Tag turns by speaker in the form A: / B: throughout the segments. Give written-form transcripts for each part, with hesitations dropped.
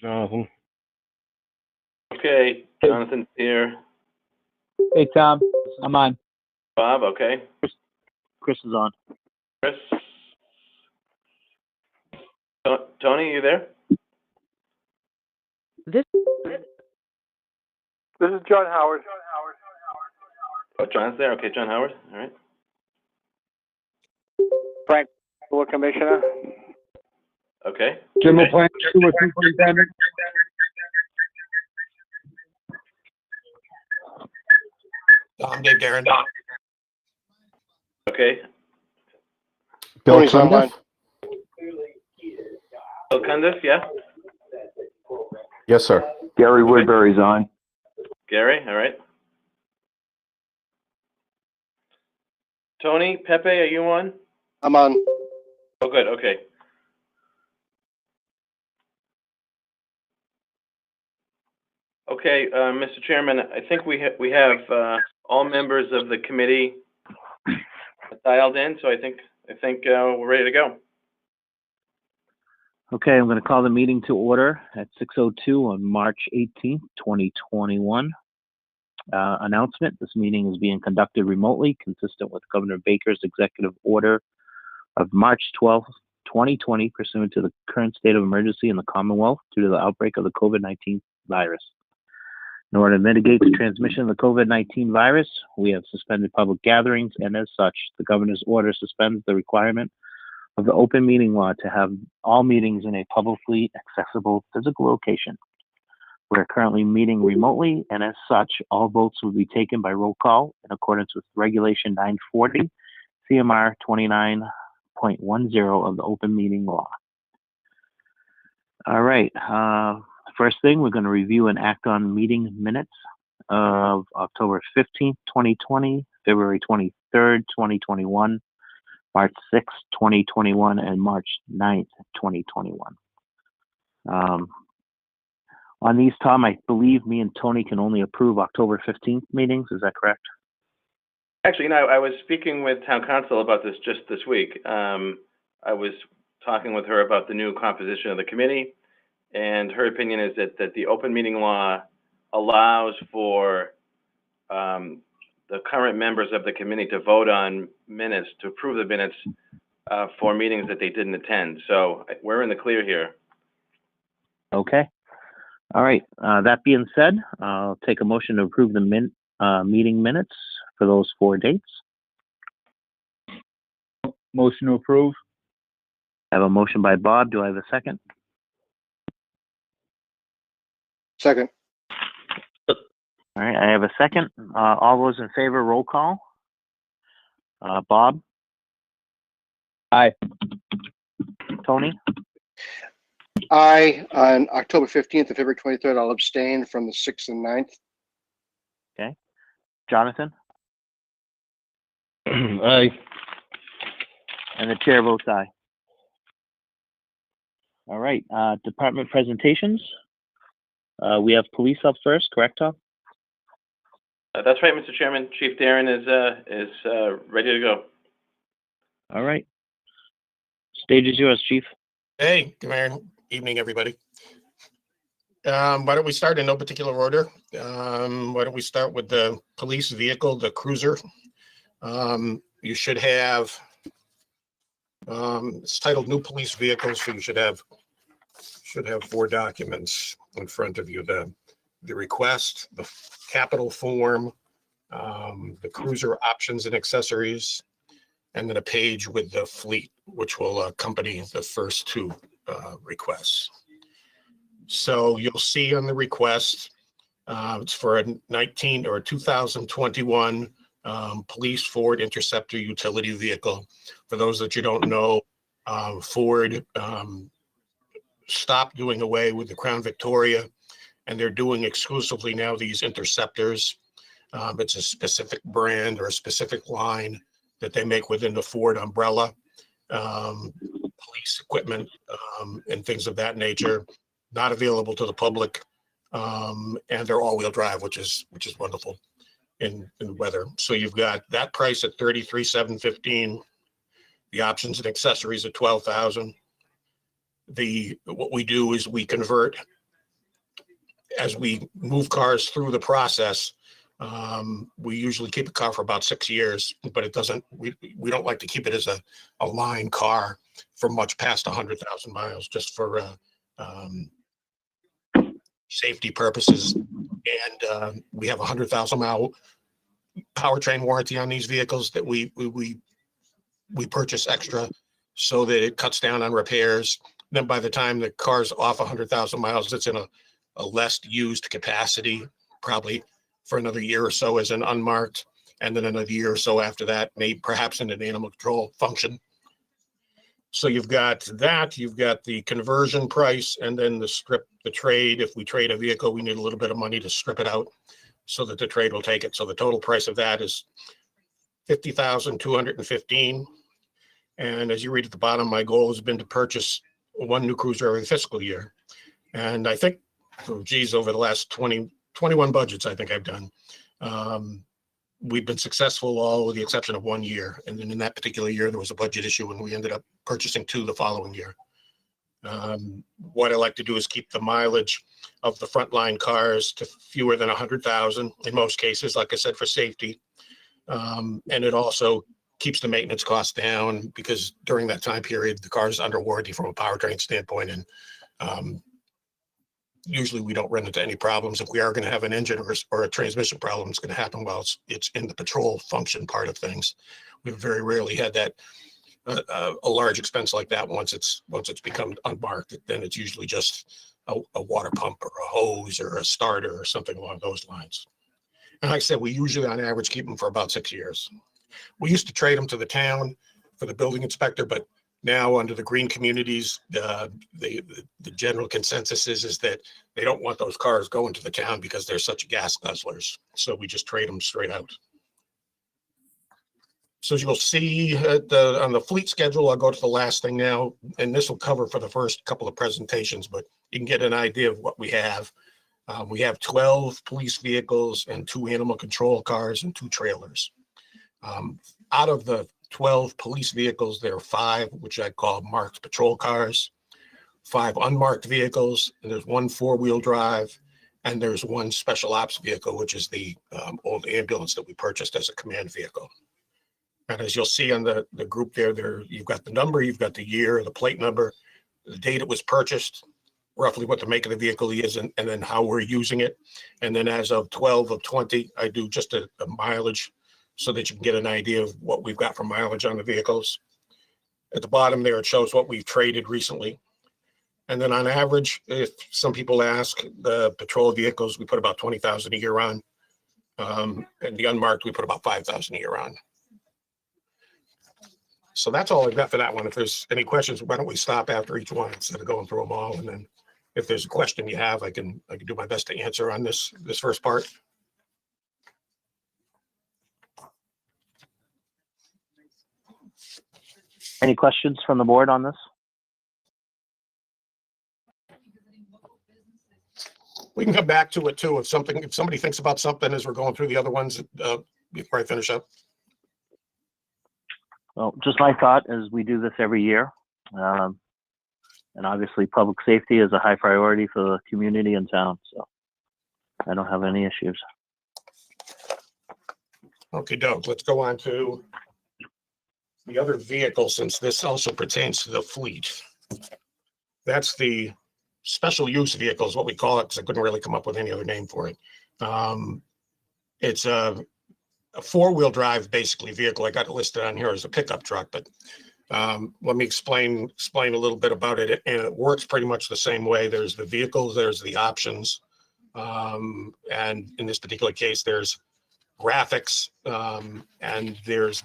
A: Jonathan.
B: Okay, Jonathan's here.
C: Hey, Tom, I'm on.
B: Bob, okay.
C: Chris is on.
B: Chris? Tony, you there?
D: This
E: is John Howard.
B: Oh, John's there? Okay, John Howard, all right.
E: Frank, Commissioner.
B: Okay.
A: General Plan, Sewer Superintendent.
F: I'm Dave Darren.
B: Okay.
A: Bill Cundiff.
B: Bill Cundiff, yeah?
A: Yes, sir.
G: Gary Woodbury's on.
B: Gary, all right. Tony, Pepe, are you on?
E: I'm on.
B: Oh, good, okay. Okay, Mr. Chairman, I think we have all members of the committee dialed in, so I think we're ready to go.
C: Okay, I'm going to call the meeting to order at 6:02 on March 18th, 2021. Announcement: this meeting is being conducted remotely, consistent with Governor Baker's executive order of March 12th, 2020, pursuant to the current state of emergency in the Commonwealth due to the outbreak of the COVID-19 virus. In order to mitigate the transmission of the COVID-19 virus, we have suspended public gatherings, and as such, the governor's order suspends the requirement of the open meeting law to have all meetings in a publicly accessible physical location. We're currently meeting remotely, and as such, all votes will be taken by roll call in accordance with Regulation 940, CMR 29.10 of the open meeting law. All right. First thing, we're going to review and act on meeting minutes of October 15th, 2020, February 23rd, 2021, March 6th, 2021, and March 9th, 2021. On these, Tom, I believe me and Tony can only approve October 15th meetings. Is that correct?
B: Actually, I was speaking with town council about this just this week. I was talking with her about the new composition of the committee. And her opinion is that the open meeting law allows for the current members of the committee to vote on minutes, to approve the minutes for meetings that they didn't attend. So we're in the clear here.
C: Okay. All right. That being said, I'll take a motion to approve the meeting minutes for those 4 dates.
A: Motion to approve.
C: I have a motion by Bob. Do I have a second?
E: Second.
C: All right, I have a second. All those in favor, roll call. Bob?
A: Aye.
C: Tony?
E: Aye. On October 15th and February 23rd, I'll abstain from the 6th and 9th.
C: Okay. Jonathan?
A: Aye.
C: And the chair votes aye. All right, department presentations. We have police up first, correct, Tom?
B: That's right, Mr. Chairman. Chief Darren is ready to go.
C: All right. Stage is yours, Chief.
F: Hey, good evening, everybody. Why don't we start in no particular order? Why don't we start with the police vehicle, the cruiser? You should have, it's titled New Police Vehicles, so you should have 4 documents in front of you: the request, the capital form, the cruiser options and accessories, and then a page with the fleet, which will accompany the first 2 requests. So you'll see on the request, it's for a 2021 police Ford Interceptor utility vehicle. For those that you don't know, Ford stopped doing away with the Crown Victoria, and they're doing exclusively now these Interceptors. It's a specific brand or a specific line that they make within the Ford umbrella, police equipment, and things of that nature, not available to the public. And they're all-wheel drive, which is wonderful in weather. So you've got that price at $33,715. The options and accessories at $12,000. What we do is we convert as we move cars through the process, we usually keep a car for about 6 years, but it doesn't, we don't like to keep it as a line car for much past 100,000 miles, just for safety purposes. And we have a 100,000 mile powertrain warranty on these vehicles that we purchase extra so that it cuts down on repairs. Then by the time the car's off 100,000 miles, it's in a less used capacity, probably for another year or so as an unmarked, and then another year or so after that, maybe perhaps in an animal control function. So you've got that, you've got the conversion price, and then the trade. If we trade a vehicle, we need a little bit of money to strip it out so that the trade will take it. So the total price of that is $50,215. And as you read at the bottom, my goal has been to purchase one new cruiser every fiscal year. And I think, oh geez, over the last 21 budgets I think I've done, we've been successful all with the exception of 1 year. And then in that particular year, there was a budget issue and we ended up purchasing 2 the following year. What I like to do is keep the mileage of the frontline cars to fewer than 100,000 in most cases, like I said, for safety. And it also keeps the maintenance costs down because during that time period, the car is under warranty from a powertrain standpoint. And usually we don't run into any problems. If we are going to have an engine or a transmission problem, it's going to happen while it's in the patrol function part of things. We've very rarely had that a large expense like that once it's become unmarked. Then it's usually just a water pump or a hose or a starter or something along those lines. And like I said, we usually on average keep them for about 6 years. We used to trade them to the town for the building inspector, but now under the green communities, the general consensus is that they don't want those cars going to the town because they're such gas guzzlers. So we just trade them straight out. So as you'll see on the fleet schedule, I'll go to the last thing now, and this will cover for the first couple of presentations, but you can get an idea of what we have. We have 12 police vehicles and 2 animal control cars and 2 trailers. Out of the 12 police vehicles, there are 5, which I call marked patrol cars, 5 unmarked vehicles, and there's 1 4-wheel drive, and there's 1 special ops vehicle, which is the old ambulance that we purchased as a command vehicle. And as you'll see on the group there, you've got the number, you've got the year, the plate number, the date it was purchased, roughly what the make of the vehicle is, and then how we're using it. And then as of 12 of 20, I do just a mileage so that you can get an idea of what we've got for mileage on the vehicles. At the bottom there, it shows what we've traded recently. And then on average, if some people ask, the patrol vehicles, we put about 20,000 a year on. And the unmarked, we put about 5,000 a year on. So that's all I've got for that one. If there's any questions, why don't we stop after each one instead of going through them all? And then if there's a question you have, I can do my best to answer on this first part.
C: Any questions from the board on this?
F: We can come back to it too. If somebody thinks about something as we're going through the other ones before I finish up.
C: Well, just my thought is we do this every year. And obviously public safety is a high priority for the community and town. So I don't have any issues.
F: Okay, Doug, let's go on to the other vehicle, since this also pertains to the fleet. That's the special use vehicle is what we call it, because I couldn't really come up with any other name for it. It's a 4-wheel drive, basically, vehicle. I got it listed on here as a pickup truck, but let me explain a little bit about it. And it works pretty much the same way. There's the vehicles, there's the options. And in this particular case, there's graphics, and there's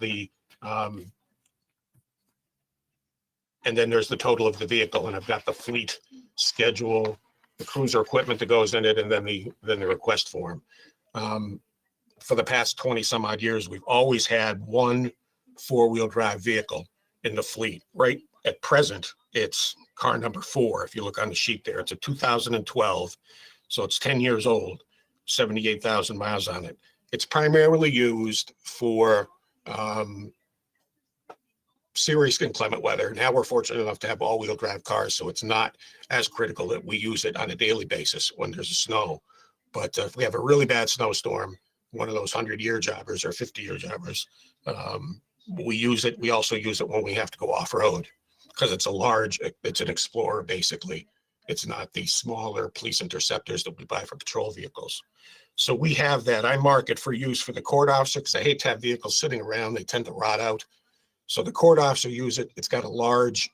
F: and then there's the total of the vehicle. And I've got the fleet schedule, the cruiser equipment that goes in it, and then the request form. For the past 20 some odd years, we've always had 1 4-wheel drive vehicle in the fleet. Right at present, it's car number 4. If you look on the sheet there, it's a 2012. So it's 10 years old, 78,000 miles on it. It's primarily used for serious inclement weather. Now we're fortunate enough to have all-wheel drive cars, so it's not as critical that we use it on a daily basis when there's snow. But if we have a really bad snowstorm, one of those 100-year jobbers or 50-year jobbers, we use it. We also use it when we have to go off-road because it's an Explorer, basically. It's not the smaller police interceptors that we buy for patrol vehicles. So we have that. I mark it for use for the court officer because I hate to have vehicles sitting around. They tend to rot out. So the court officer use it. It's got a large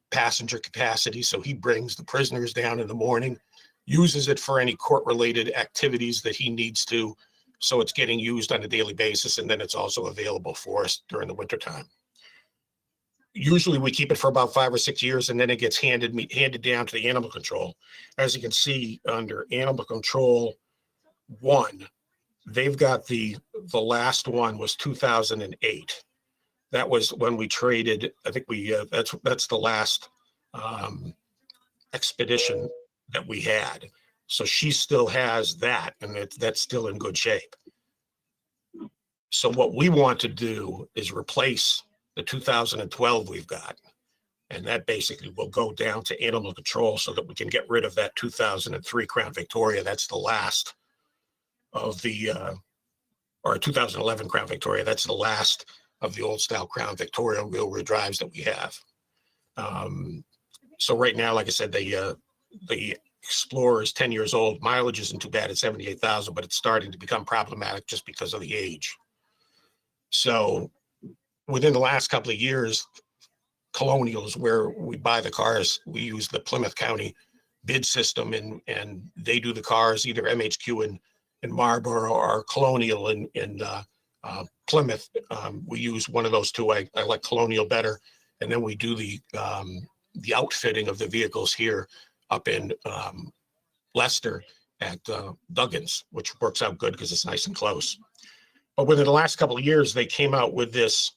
F: passenger capacity. So he brings the prisoners down in the morning, uses it for any court-related activities that he needs to. So it's getting used on a daily basis. And then it's also available for us during the wintertime. Usually we keep it for about 5 or 6 years, and then it gets handed down to the animal control. As you can see under animal control 1, they've got the last one was 2008. That was when we traded. I think that's the last expedition that we had. So she still has that, and that's still in good shape. So what we want to do is replace the 2012 we've got, and that basically will go down to animal control so that we can get rid of that 2003 Crown Victoria. That's the last of the, or 2011 Crown Victoria. That's the last of the old style Crown Victoria wheel rear drives that we have. So right now, like I said, the Explorer is 10 years old. Mileage isn't too bad at 78,000, but it's starting to become problematic just because of the age. So within the last couple of years, Colonial is where we buy the cars. We use the Plymouth County bid system, and they do the cars, either MHQ in Marlborough or Colonial in Plymouth. We use one of those two. I like Colonial better. And then we do the outfitting of the vehicles here up in Leicester at Duggan's, which works out good because it's nice and close. But within the last couple of years, they came out with this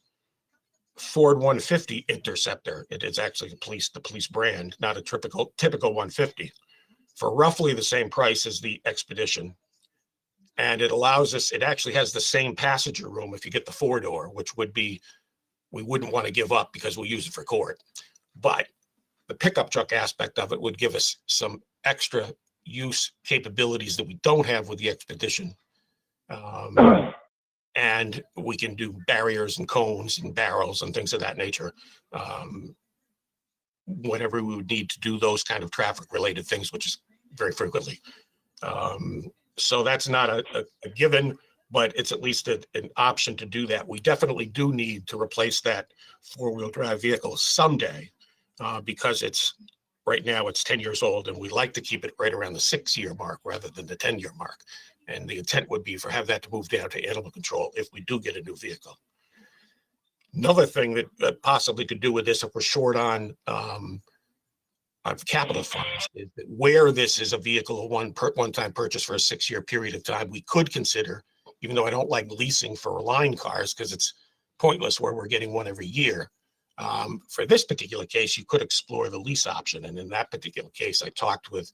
F: Ford 150 Interceptor. It is actually the police brand, not a typical 150, for roughly the same price as the Expedition. And it allows us, it actually has the same passenger room if you get the 4-door, which would be, we wouldn't want to give up because we use it for court. But the pickup truck aspect of it would give us some extra use capabilities that we don't have with the Expedition. And we can do barriers and cones and barrels and things of that nature whenever we would need to do those kind of traffic related things, which is very frequently. So that's not a given, but it's at least an option to do that. We definitely do need to replace that 4-wheel drive vehicle someday because right now it's 10 years old, and we like to keep it right around the 6-year mark rather than the 10-year mark. And the intent would be for have that to move down to animal control if we do get a new vehicle. Another thing that possibly could do with this, if we're short on capital funds, is that where this is a vehicle, a one-time purchase for a 6-year period of time, we could consider, even though I don't like leasing for line cars because it's pointless where we're getting one every year. For this particular case, you could explore the lease option. And in that particular case, I talked with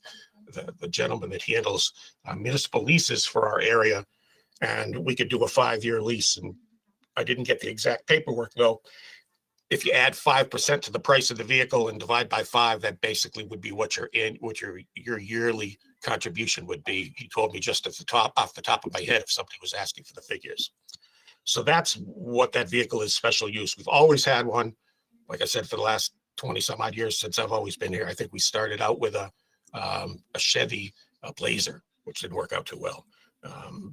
F: the gentleman that handles municipal leases for our area, and we could do a 5-year lease. And I didn't get the exact paperwork though. If you add 5% to the price of the vehicle and divide by 5, that basically would be what your yearly contribution would be. He told me just off the top of my head if somebody was asking for the figures. So that's what that vehicle is, special use. We've always had one, like I said, for the last 20 some odd years since I've always been here. I think we started out with a Chevy Blazer, which didn't work out too well.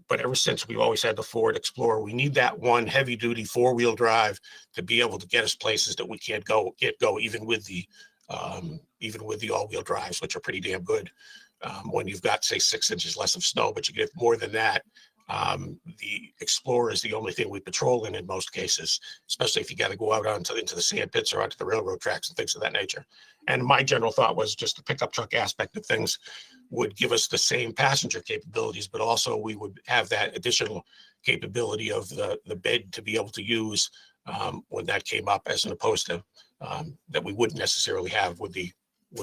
F: But ever since, we've always had the Ford Explorer. We need that one heavy duty 4-wheel drive to be able to get us places that we can't go, even with the all-wheel drives, which are pretty damn good. When you've got, say, 6 inches less of snow, but you get more than that. The Explorer is the only thing we patrol in most cases, especially if you got to go out into the sand pits or onto the railroad tracks and things of that nature. And my general thought was just the pickup truck aspect of things would give us the same passenger capabilities, but also we would have that additional capability of the bed to be able to use when that came up, as opposed to that we wouldn't necessarily have with the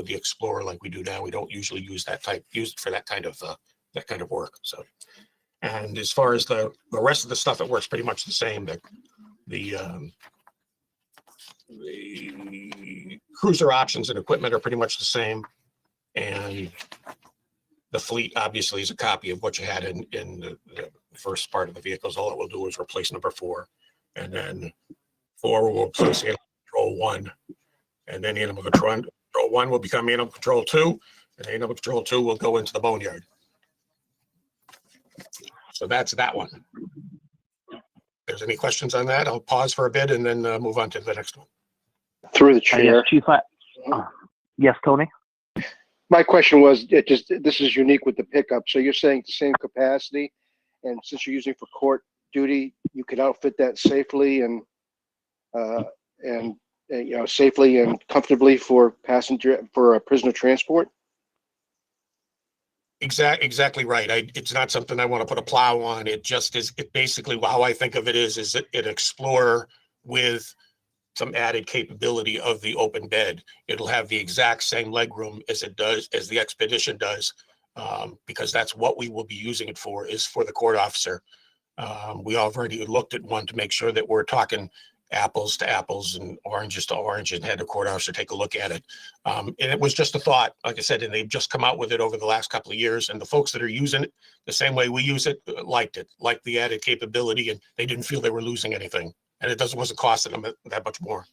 F: Explorer like we do now. We don't usually use it for that kind of work. So. And as far as the rest of the stuff, it works pretty much the same. The cruiser options and equipment are pretty much the same. And The fleet obviously is a copy of what you had in the first part of the vehicles. All it will do is replace number 4. And then 4 will replace animal control 1. And then animal control 1 will become animal control 2. And animal control 2 will go into the boneyard. So that's that one. If there's any questions on that, I'll pause for a bit and then move on to the next one.
E: Through the
C: Yes,
E: chair.
C: Chief. Yes, Tony?
E: My question was, this is unique with the pickup. So you're saying the same capacity, and since you're using for court duty, you could outfit that safely and safely and comfortably for prisoner transport?
F: Exactly right. It's not something I want to put a plow on. It just is. It basically, how I think of it is an Explorer with some added capability of the open bed. It'll have the exact same legroom as the Expedition does, because that's what we will be using it for, is for the court officer. We already looked at one to make sure that we're talking apples to apples and oranges to orange, and had the court officer take a look at it. And it was just a thought, like I said, and they've just come out with it over the last couple of years. And the folks that are using it the same way we use it, liked the added capability, and they didn't feel they were losing anything. And it wasn't costing them that much more.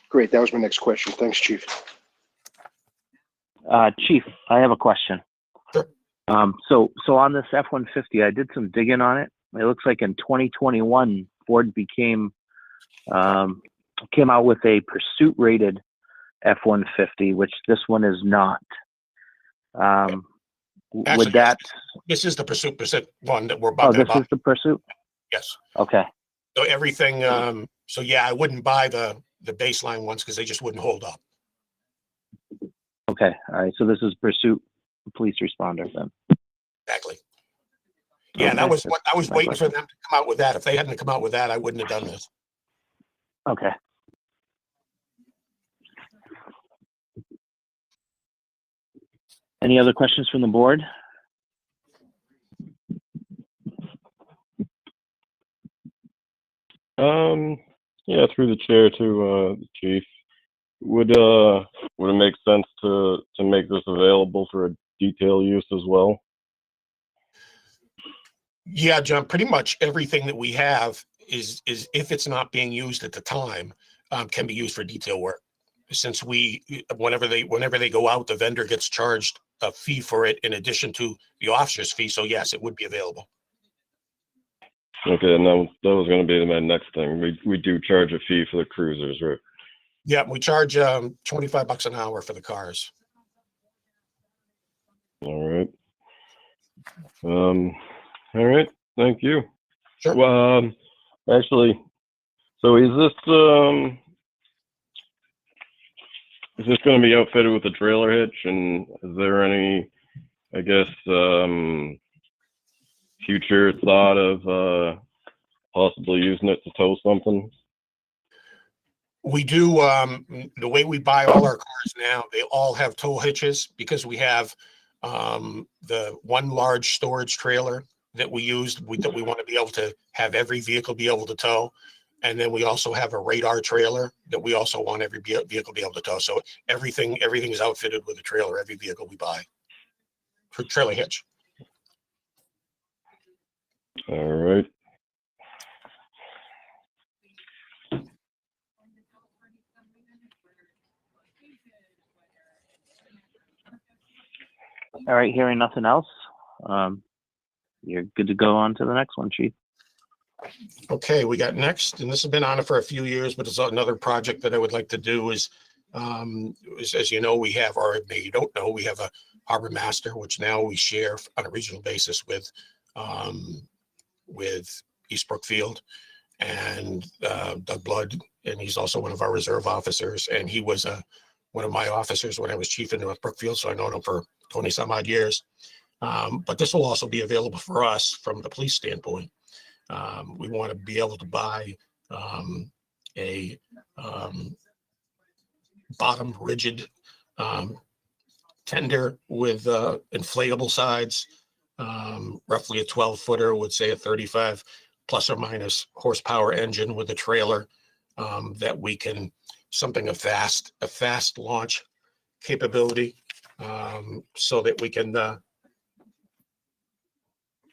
E: Great. That was my next question. Thanks, Chief.
C: Chief, I have a question.
F: Sure.
C: So on this F-150, I did some digging on it. It looks like in 2021, Ford came out with a pursuit rated F-150, which this one is not.
F: Actually, this is the pursuit one that we're about.
C: Oh, this is the pursuit?
F: Yes.
C: Okay.
F: So everything, so yeah, I wouldn't buy the baseline ones because they just wouldn't hold up.
C: Okay. All right. So this is pursuit police responder then.
F: Exactly. Yeah,
C: Okay.
F: that was what I was
C: My
F: waiting
C: question.
F: for them to come out with that. If they hadn't come out with that, I wouldn't have done this.
C: Okay. Any other questions from the board?
D: Yeah, through the chair to the chief. Would it make sense to make this available for a detail use as well?
F: Yeah, John, pretty much everything that we have is if it's not being used at the time, can be used for detail work. Since whenever they go out, the vendor gets charged a fee for it in addition to the officer's fee. So yes, it would be available.
D: Okay, and that was going to be my next thing. We do charge a fee for the cruisers, right?
F: Yeah, we charge $25 an hour for the cars.
D: All right. All right. Thank you.
F: Sure.
D: Well, actually, so is this going to be outfitted with a trailer hitch? And is there any, I guess, future thought of possibly using it to tow something?
F: We do, the way we buy all our cars now, they all have tow hitches because we have the one large storage trailer that we used, that we want to be able to have every vehicle be able to tow. And then we also have a radar trailer that we also want every vehicle be able to tow. So everything is outfitted with a trailer, every vehicle we buy. For trailer hitch.
D: All right.
C: All right. Hearing nothing else, you're good to go on to the next one, Chief.
F: Okay, we got next, and this has been on it for a few years, but it's another project that I would like to do is as you know, we have, or maybe you don't know, we have a harbor master, which now we share on a regional basis with East Brookfield and Doug Blood, and he's also one of our reserve officers, and he was one of my officers when I was chief in North Brookfield, so I known him for 20 some odd years. But this will also be available for us from the police standpoint. We want to be able to buy a bottom rigid tender with inflatable sides, roughly a 12-footer, would say a 35 plus or minus horsepower engine with a trailer that we can, a fast launch capability, so that we can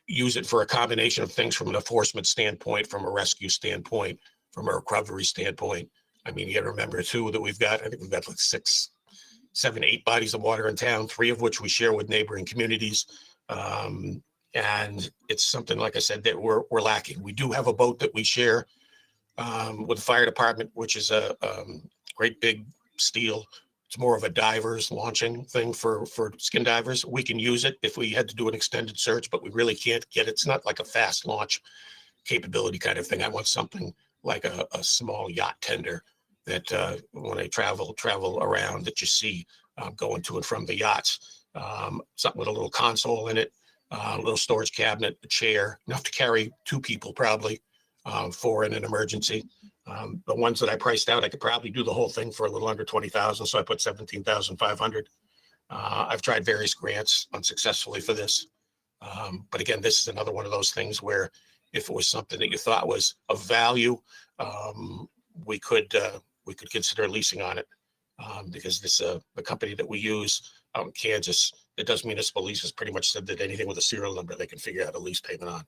F: use it for a combination of things from an enforcement standpoint, from a rescue standpoint, from a recovery standpoint. I mean, you got to remember too that I think we've got like 6, 7, 8 bodies of water in town, 3 of which we share with neighboring communities. And it's something, like I said, that we're lacking. We do have a boat that we share with the fire department, which is a great big steel. It's more of a diver's launching thing for skin divers. We can use it if we had to do an extended search, but we really can't get it. It's not like a fast launch capability kind of thing. I want something like a small yacht tender that when I travel around that you see going to and from the yachts. Something with a little console in it, a little storage cabinet, a chair, enough to carry 2 people probably, 4 in an emergency. The ones that I priced out, I could probably do the whole thing for a little under 20,000. So I put 17,500. I've tried various grants unsuccessfully for this. But again, this is another one of those things where if it was something that you thought was of value, we could consider leasing on it. Because the company that we use out in Kansas that does municipal leases pretty much said that anything with a serial number, they can figure out a lease payment on.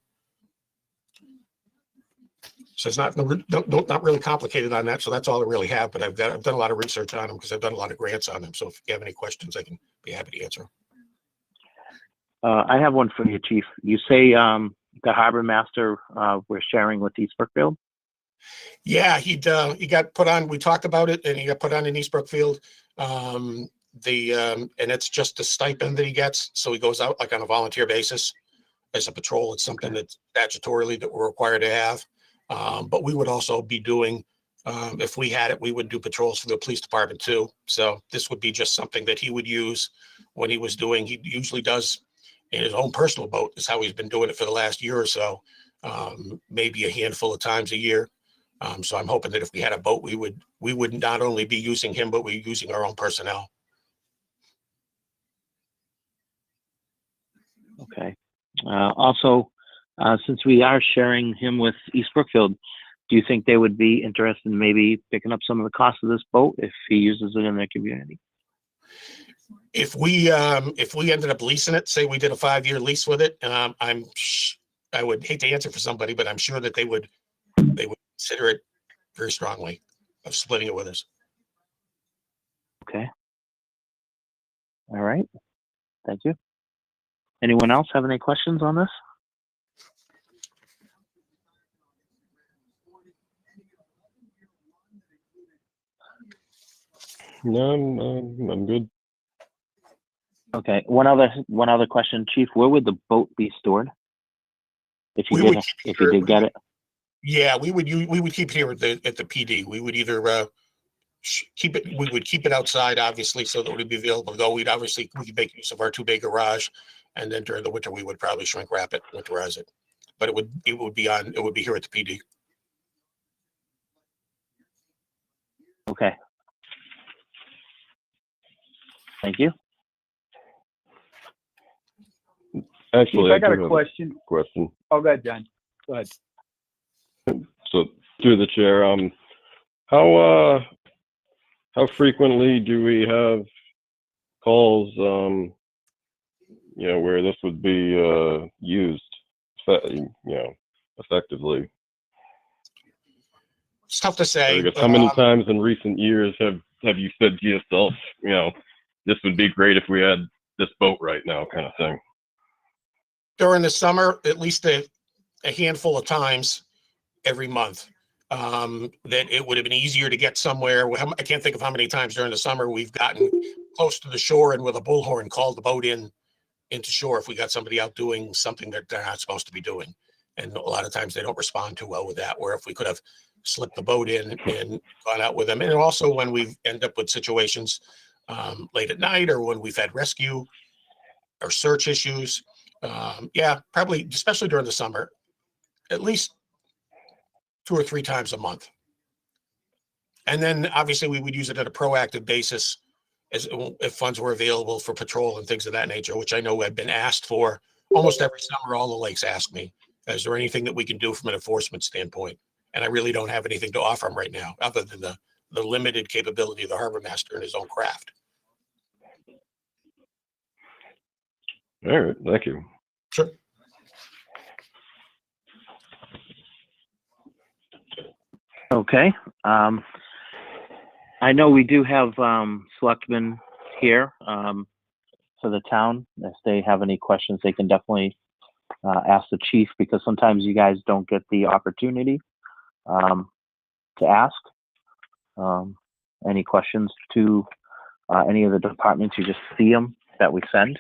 F: So it's not really complicated on that. So that's all I really have. But I've done a lot of research on them because I've done a lot of grants on them. So if you have any questions, I can be happy to answer.
C: I have one for you, Chief. You say the harbor master we're sharing with East Brookfield?
F: Yeah, he got put on. We talked about it, and he got put on in East Brookfield. And it's just a stipend that he gets. So he goes out like on a volunteer basis as a patrol. It's something that's statutorily that we're required to have. But we would also be doing, if we had it, we would do patrols for the police department too. So this would be just something that he would use when he was doing, he usually does in his own personal boat is how he's been doing it for the last year or so, maybe a handful of times a year. So I'm hoping that if we had a boat, we would not only be using him, but we're using our own personnel.
C: Okay. Also, since we are sharing him with East Brookfield, do you think they would be interested in maybe picking up some of the cost of this boat if he uses it in their community?
F: If we ended up leasing it, say we did a 5-year lease with it, I would hate to answer for somebody, but I'm sure that they would consider it very strongly of splitting it with us.
C: Okay. All right. Thank you. Anyone else have any questions on this?
D: No, I'm good.
C: Okay. One other question, Chief. Where would the boat be stored? If you did get it?
F: Yeah, we would keep it here at the PD. We would either keep it outside, obviously, so that it would be available to go. We could make use of our 2-bay garage, and then during the winter we would probably shrink wrap it, winterize it. But it would be here at the PD.
C: Okay. Thank you.
D: Actually,
A: Chief, I got
D: do
A: a
D: have
A: question.
D: question.
A: Oh, go ahead, John. Go ahead.
D: So through the chair, how frequently do we have calls, where this would be used, effectively?
F: It's tough to say.
D: I guess how many times in recent years have you said to yourself, this would be great if we had this boat right now, kind of thing?
F: During the summer, at least a handful of times every month, that it would have been easier to get somewhere. I can't think of how many times during the summer we've gotten close to the shore and with a bullhorn called the boat into shore if we got somebody out doing something that they're not supposed to be doing. And a lot of times they don't respond too well with that, where if we could have slipped the boat in and gone out with them. And also when we end up with situations late at night, or when we've had rescue or search issues. Yeah, probably, especially during the summer, at least 2 or 3 times a month. And then obviously we would use it on a proactive basis as if funds were available for patrol and things of that nature, which I know I've been asked for almost every summer. All the lakes ask me, is there anything that we can do from an enforcement standpoint? And I really don't have anything to offer them right now, other than the limited capability of the harbor master and his own craft.
D: All right, thank you.
F: Sure.
C: Okay. I know we do have selectmen here for the town. If they have any questions, they can definitely ask the chief, because sometimes you guys don't get the opportunity to ask any questions to any of the departments. You just see them that we send.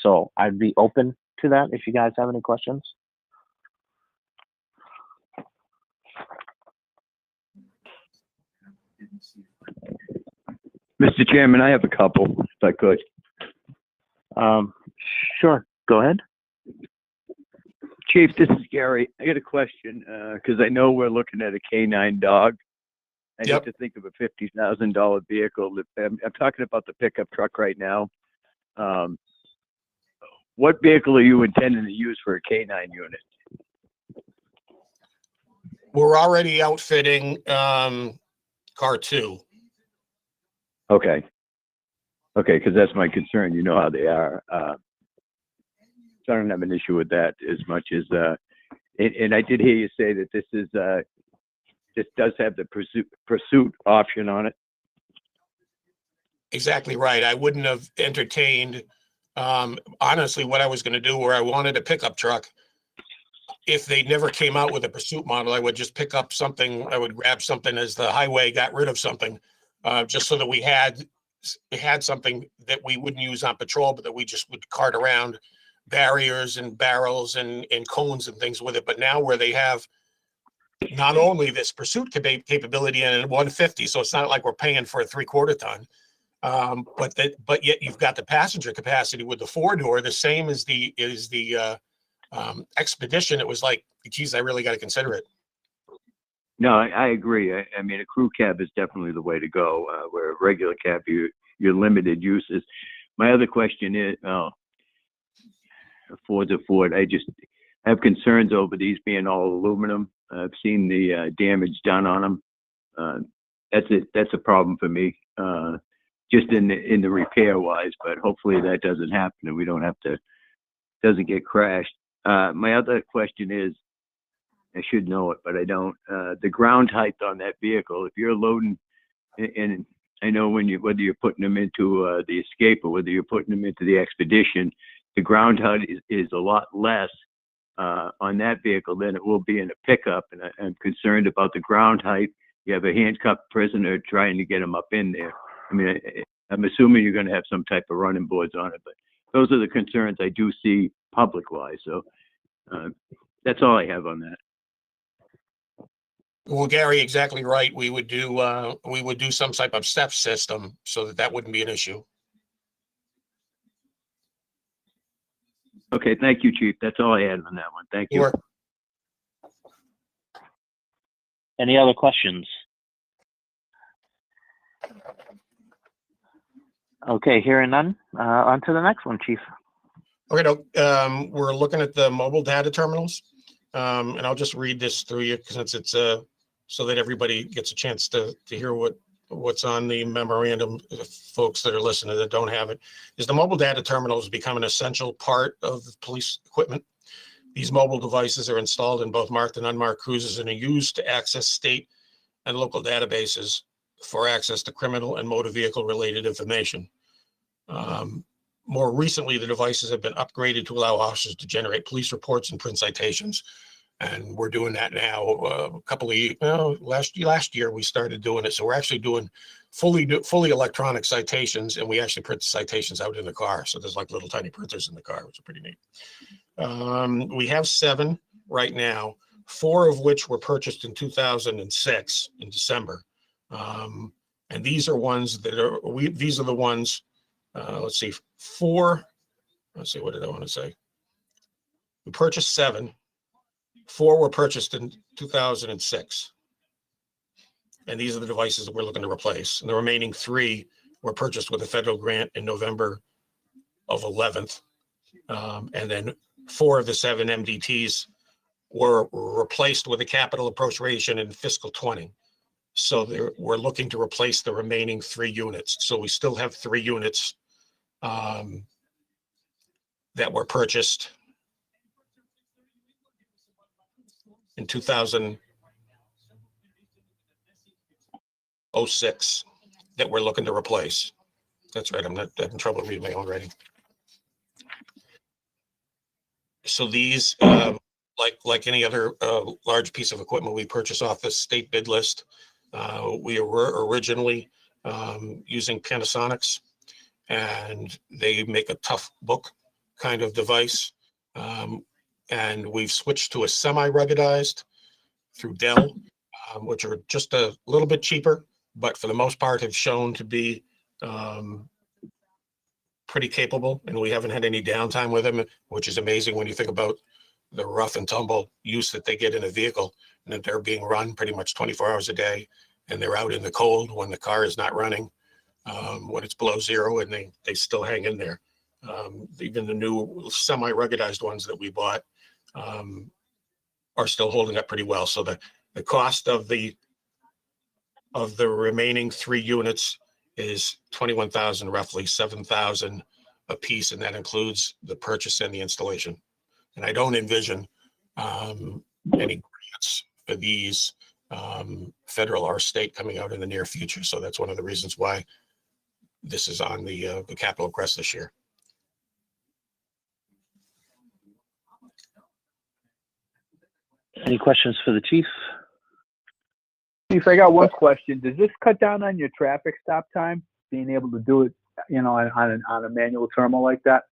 C: So I'd be open to that if you guys have any questions.
G: Mr. Chairman, I have a couple, if I could.
C: Sure, go ahead.
G: Chief, this is Gary. I got a question, because I know we're looking at a K9 dog. I
F: Yep.
G: need to think of a $50,000 vehicle. I'm talking about the pickup truck right now. What vehicle are you intending to use for a K9 unit?
F: We're already outfitting car 2.
G: Okay. Okay, because that's my concern. You know how they are. So I don't have an issue with that as much as, and I did hear you say that this is, this does have the pursuit option on it.
F: Exactly right. I wouldn't have entertained, honestly, what I was going to do, where I wanted a pickup truck. If they never came out with a pursuit model, I would just pick up something. I would grab something as the highway got rid of something, just so that we had something that we wouldn't use on patrol, but that we just would cart around barriers and barrels and cones and things with it. But now where they have not only this pursuit capability and a 150, so it's not like we're paying for a 3/4 ton, but yet you've got the passenger capacity with the 4-door, the same as the Expedition. It was like, geez, I really got to consider it.
G: No, I agree. I mean, a crew cab is definitely the way to go. Where a regular cab, you're limited uses. My other question is, Ford's a Ford. I have concerns over these being all aluminum. I've seen the damage done on them. That's a problem for me, just in the repair wise. But hopefully that doesn't happen and we doesn't get crashed. My other question is, I should know it, but I don't. The ground height on that vehicle, if you're loading, and I know whether you're putting them into the Escape or whether you're putting them into the Expedition, the ground height is a lot less on that vehicle than it will be in a pickup. And I'm concerned about the ground height. You have a handcuffed prisoner trying to get him up in there. I mean, I'm assuming you're going to have some type of running boards on it, but those are the concerns I do see public-wise. So that's all I have on that.
F: Well, Gary, exactly right. We would do some type of step system so that wouldn't be an issue.
G: Okay, thank you, Chief. That's all I had on that one. Thank you.
F: Sure.
C: Any other questions? Okay, hearing none. On to the next one, Chief.
F: Okay, we're looking at the mobile data terminals, and I'll just read this through you since it's so that everybody gets a chance to hear what's on the memorandum. Folks that are listening that don't have it, is the mobile data terminals become an essential part of police equipment. These mobile devices are installed in both marked and unmarked cruisers and are used to access state and local databases for access to criminal and motor vehicle related information. More recently, the devices have been upgraded to allow officers to generate police reports and print citations. And we're doing that now. A couple of years, last year we started doing it. So we're actually doing fully electronic citations, and we actually print the citations out in the car. So there's like little tiny printers in the car, which are pretty neat. We have 7 right now, 4 of which were purchased in 2006 in December. And these are ones that are, these are the ones, let's see, 4, let's see, what did I want to say? We purchased 7. 4 were purchased in 2006. And these are the devices that we're looking to replace. And the remaining 3 were purchased with a federal grant in November of 11th. And then 4 of the 7 MDTs were replaced with a capital appropriation in fiscal 20. So we're looking to replace the remaining 3 units. So we still have 3 units that were purchased in 2000. 06 that we're looking to replace. That's right. I'm not having trouble reading my own writing. So these, like any other large piece of equipment we purchase off the state bid list, we were originally using Panasonics, and they make a tough book kind of device. And we've switched to a semi-ruggedized through Dell, which are just a little bit cheaper, but for the most part have shown to be pretty capable, and we haven't had any downtime with them, which is amazing when you think about the rough and tumble use that they get in a vehicle, and that they're being run pretty much 24 hours a day, and they're out in the cold when the car is not running, when it's below zero, and they still hang in there. Even the new semi-ruggedized ones that we bought are still holding up pretty well. So the cost of the remaining 3 units is $21,000, roughly $7,000 a piece, and that includes the purchase and the installation. And I don't envision any grants for these, federal or state, coming out in the near future. So that's one of the reasons why this is on the capital request this year.
C: Any questions for the chief?
A: Chief, I got one question. Does this cut down on your traffic stop time, being able to do it, you know, on a manual terminal like that?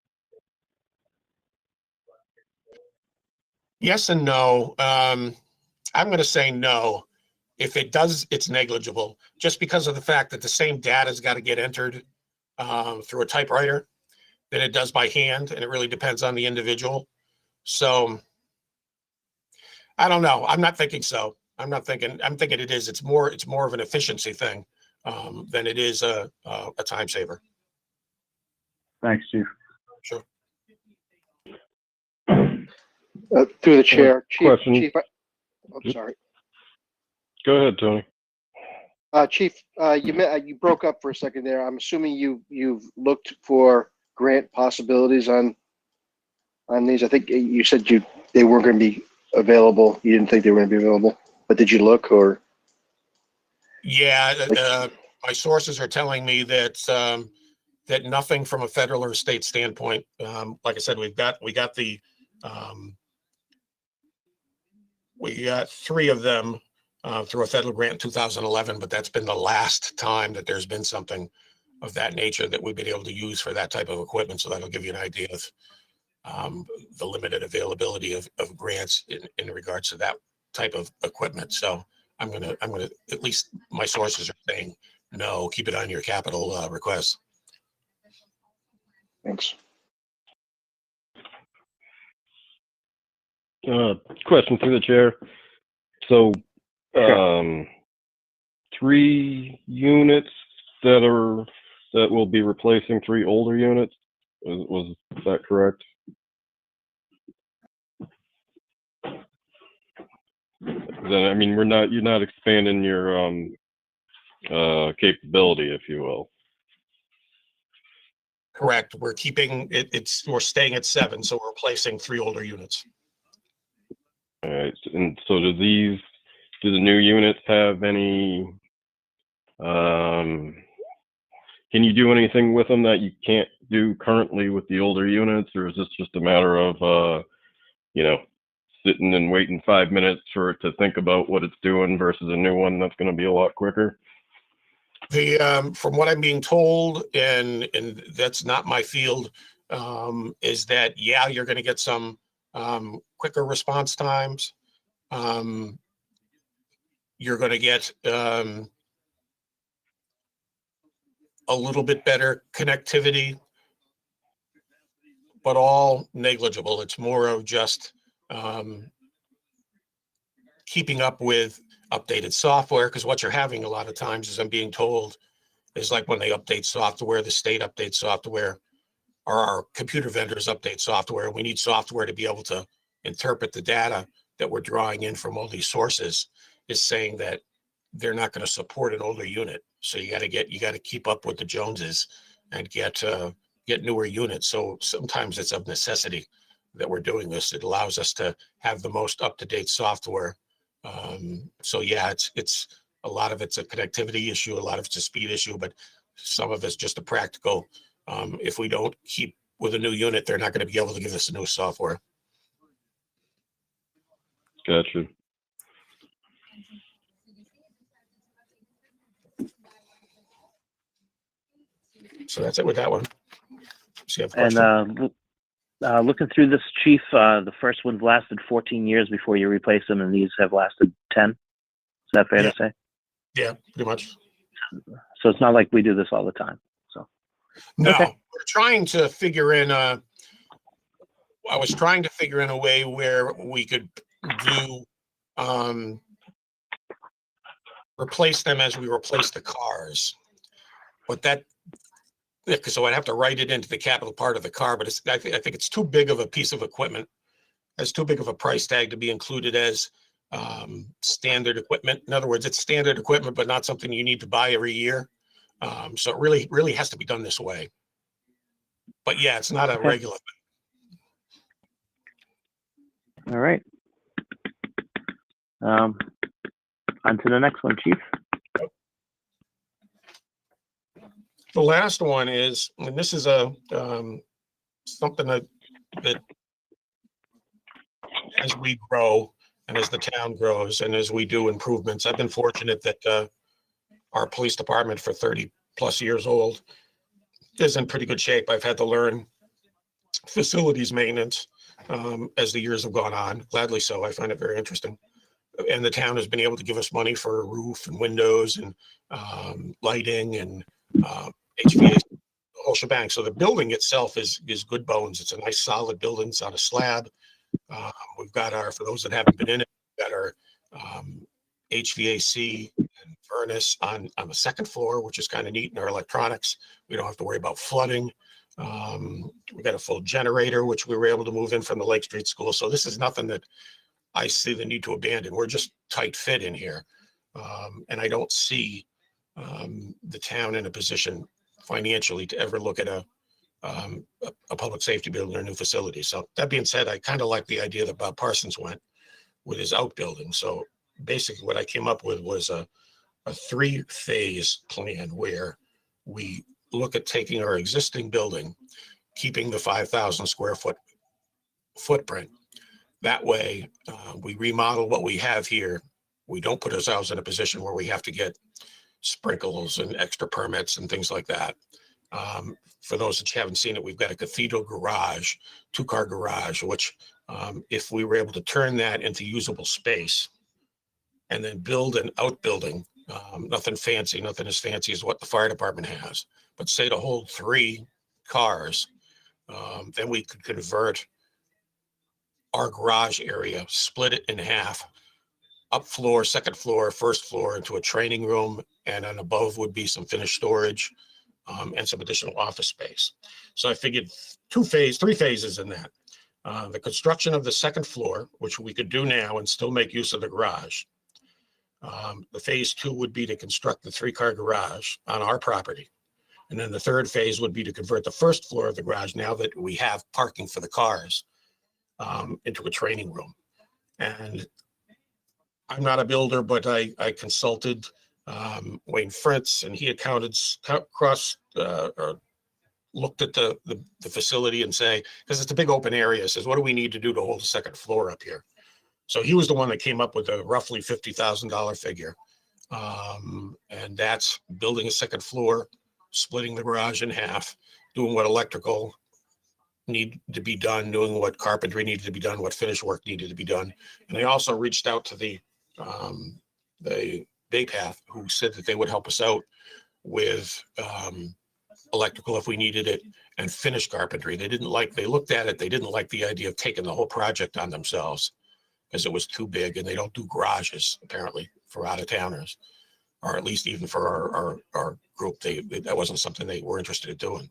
F: Yes and no. I'm going to say no. If it does, it's negligible, just because of the fact that the same data has got to get entered through a typewriter than it does by hand, and it really depends on the individual. So I don't know. I'm not thinking so. I'm thinking it is. It's more of an efficiency thing than it is a time saver.
A: Thanks, Chief.
F: Sure.
E: Through the chair,
D: Question.
E: Chief, I'm sorry.
D: Go ahead, Tony.
E: Chief, you broke up for a second there. I'm assuming you've looked for grant possibilities on these. I think you said they weren't going to be available. You didn't think they were going to be available, but did you look, or?
F: Yeah, my sources are telling me that that nothing from a federal or state standpoint. Like I said, we got 3 of them through a federal grant in 2011, but that's been the last time that there's been something of that nature that we've been able to use for that type of equipment. So that'll give you an idea of the limited availability of grants in regards to that type of equipment. So I'm gonna, at least my sources are saying, no, keep it on your capital request.
E: Thanks.
D: Question through the chair. So, 3 units that will be replacing 3 older units. Was that correct? Then, I mean, you're not expanding your capability, if you will.
F: Correct. We're keeping it. We're staying at 7, so we're replacing 3 older units.
D: All right. And so do the new units have any? Can you do anything with them that you can't do currently with the older units, or is this just a matter of sitting and waiting 5 minutes for it to think about what it's doing versus a new one that's going to be a lot quicker?
F: From what I'm being told, and that's not my field, is that you're going to get some quicker response times. You're going to get a little bit better connectivity, but all negligible. It's more of just keeping up with updated software, because what you're having a lot of times, as I'm being told, is like when they update software, the state updates software, or our computer vendors update software. We need software to be able to interpret the data that we're drawing in from all these sources, is saying that they're not going to support an older unit. So you got to keep up with the Joneses and get newer units. So sometimes it's of necessity that we're doing this. It allows us to have the most up-to-date software. So yeah, it's A lot of it's a connectivity issue, a lot of it's a speed issue, but some of it's just a practical. If we don't keep with a new unit, they're not going to be able to give us a new software.
D: Gotcha.
F: So that's it with that one. So you have a
C: And
F: question?
C: looking through this, Chief, the first one's lasted 14 years before you replace them, and these have lasted 10. Is that fair to say?
F: Yeah, pretty much.
C: So it's not like we do this all the time. So
F: No,
C: okay.
F: we're trying to figure in I was trying to figure in a way where we could do replace them as we replace the cars. But so I'd have to write it into the capital part of the car, but I think it's too big of a piece of equipment. It's too big of a price tag to be included as standard equipment. In other words, it's standard equipment, but not something you need to buy every year. So it really has to be done this way. But yeah, it's not a regular thing.
C: All right. On to the next one, Chief.
F: The last one is, and this is a something that as we grow and as the town grows and as we do improvements, I've been fortunate that our police department, for 30 plus years old, is in pretty good shape. I've had to learn facilities maintenance as the years have gone on. Gladly so. I find it very interesting. And the town has been able to give us money for a roof and windows and lighting and HVAC, the whole shebang. So the building itself is good bones. It's a nice solid building. It's on a slab. We've got for those that haven't been in it, we've got our HVAC and furnace on the second floor, which is kind of neat, and our electronics. We don't have to worry about flooding. We got a full generator, which we were able to move in from the Lake Street School. So this is nothing that I see the need to abandon. We're just tight fit in here. And I don't see the town in a position financially to ever look at a public safety building or new facility. So that being said, I kind of like the idea that Bob Parsons went with his outbuilding. So basically what I came up with was a 3-phase plan where we look at taking our existing building, keeping the 5,000 square foot footprint. That way, we remodel what we have here. We don't put ourselves in a position where we have to get sprinkles and extra permits and things like that. For those that haven't seen it, we've got a cathedral garage, 2-car garage, which if we were able to turn that into usable space and then build an outbuilding, nothing fancy, nothing as fancy as what the fire department has, but say to hold 3 cars, then we could convert our garage area, split it in half, up floor, second floor, first floor, into a training room, and then above would be some finished storage and some additional office space. So I figured 3 phases in that. The construction of the second floor, which we could do now and still make use of the garage. The phase 2 would be to construct the 3-car garage on our property. And then the third phase would be to convert the first floor of the garage, now that we have parking for the cars, into a training room. And I'm not a builder, but I consulted Wayne Fritz, and he accounted or looked at the facility and say, because it's a big open area, says, what do we need to do to hold a second floor up here? So he was the one that came up with a roughly $50,000 figure. And that's building a second floor, splitting the garage in half, doing what electrical need to be done, doing what carpentry needed to be done, what finish work needed to be done. And I also reached out to the Bay Path, who said that they would help us out with electrical if we needed it, and finish carpentry. They looked at it, they didn't like the idea of taking the whole project on themselves because it was too big, and they don't do garages apparently for out-of-towners, or at least even for our group. That wasn't something they were interested in doing.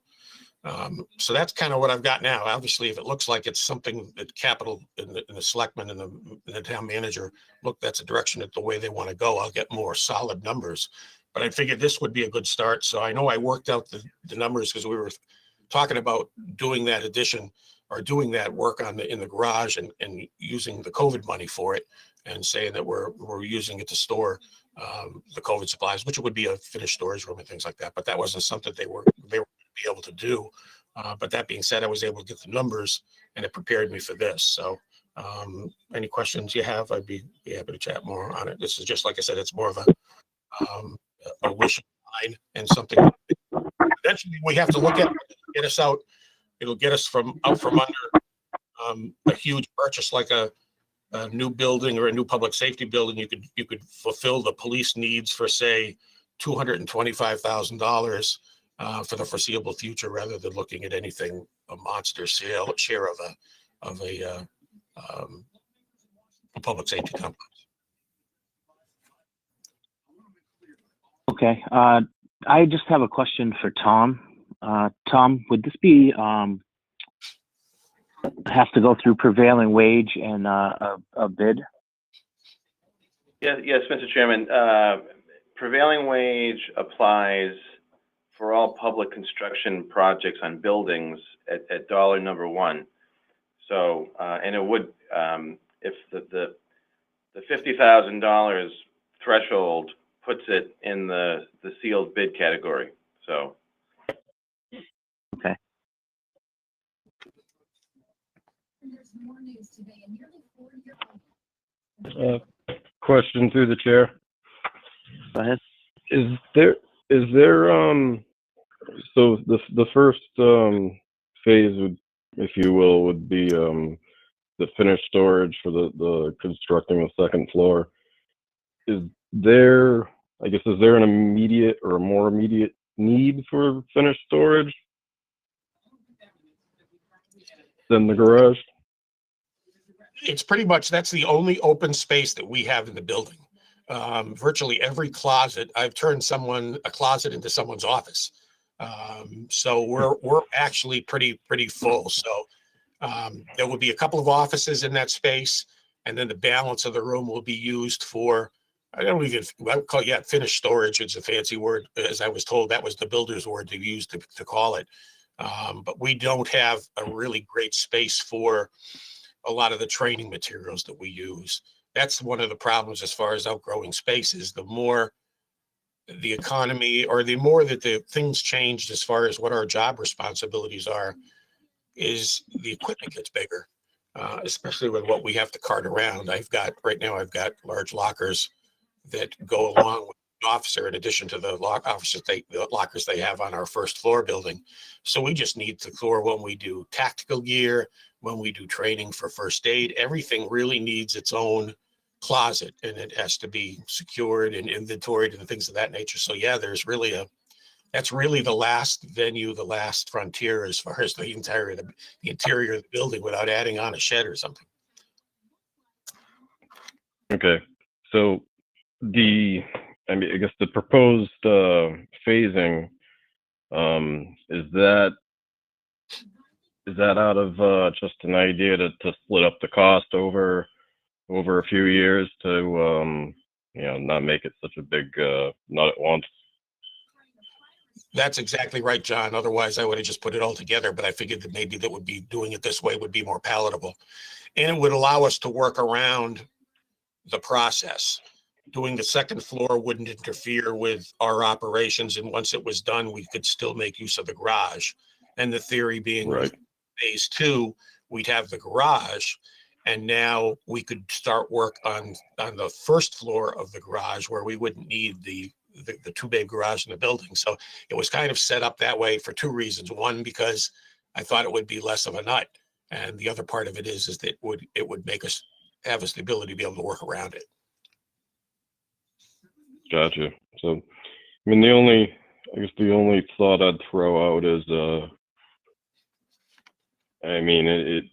F: So that's kind of what I've got now. Obviously, if it looks like it's something that capital and the selectmen and the town manager look, that's a direction that the way they want to go, I'll get more solid numbers. But I figured this would be a good start. So I know I worked out the numbers because we were talking about doing that addition or doing that work in the garage and using the COVID money for it, and saying that we're using it to store the COVID supplies, which would be a finished storage room and things like that. But that wasn't something they were be able to do. But that being said, I was able to get the numbers, and it prepared me for this. So any questions you have, I'd be happy to chat more on it. This is just, like I said, it's more of a wish of mine and something eventually we have to look at, get us out. It'll get us out from under a huge purchase like a new building or a new public safety building. You could fulfill the police needs for, say, $225,000 for the foreseeable future, rather than looking at anything a monster share of a public safety complex.
C: Okay. I just have a question for Tom. Tom, would this be have to go through prevailing wage and a bid?
B: Yes, Mr. Chairman. Prevailing wage applies for all public construction projects on buildings at dollar number one. So, and it would, if the $50,000 threshold puts it in the sealed bid category. So.
C: Okay.
D: Question through the chair.
C: Go ahead.
D: Is there so the first phase would, if you will, would be the finished storage for the constructing the second floor. Is there, I guess, is there an immediate or a more immediate need for finished storage than the garage?
F: It's pretty much, that's the only open space that we have in the building. Virtually every closet, I've turned a closet into someone's office. So we're actually pretty full. So there will be a couple of offices in that space, and then the balance of the room will be used for, I would call it finished storage. It's a fancy word. As I was told, that was the builder's word to use to call it. But we don't have a really great space for a lot of the training materials that we use. That's one of the problems as far as outgrowing spaces. The more the economy, or the more that the things changed as far as what our job responsibilities are, is the equipment gets bigger, especially with what we have to cart around. Right now I've got large lockers that go along with the officer, in addition to the lockers they have on our first floor building. So we just need to store when we do tactical gear, when we do training for first aid. Everything really needs its own closet, and it has to be secured and inventoried and things of that nature. So yeah, that's really the last venue, the last frontier as far as the interior of the building, without adding on a shed or something.
D: Okay, so I guess the proposed phasing, is that out of just an idea to split up the cost over a few years to not make it such a big nut at once?
F: That's exactly right, John. Otherwise, I would have just put it all together, but I figured that maybe that would be, doing it this way would be more palatable. And it would allow us to work around the process. Doing the second floor wouldn't interfere with our operations. And once it was done, we could still make use of the garage. And the theory being,
D: right,
F: phase two, we'd have the garage. And now we could start work on the first floor of the garage, where we wouldn't need the two bay garage in the building. So it was kind of set up that way for two reasons. One, because I thought it would be less of a nut. And the other part of it is that it would make us have the ability to be able to work around it.
D: Gotcha. So, I mean, the only thought I'd throw out is, I mean,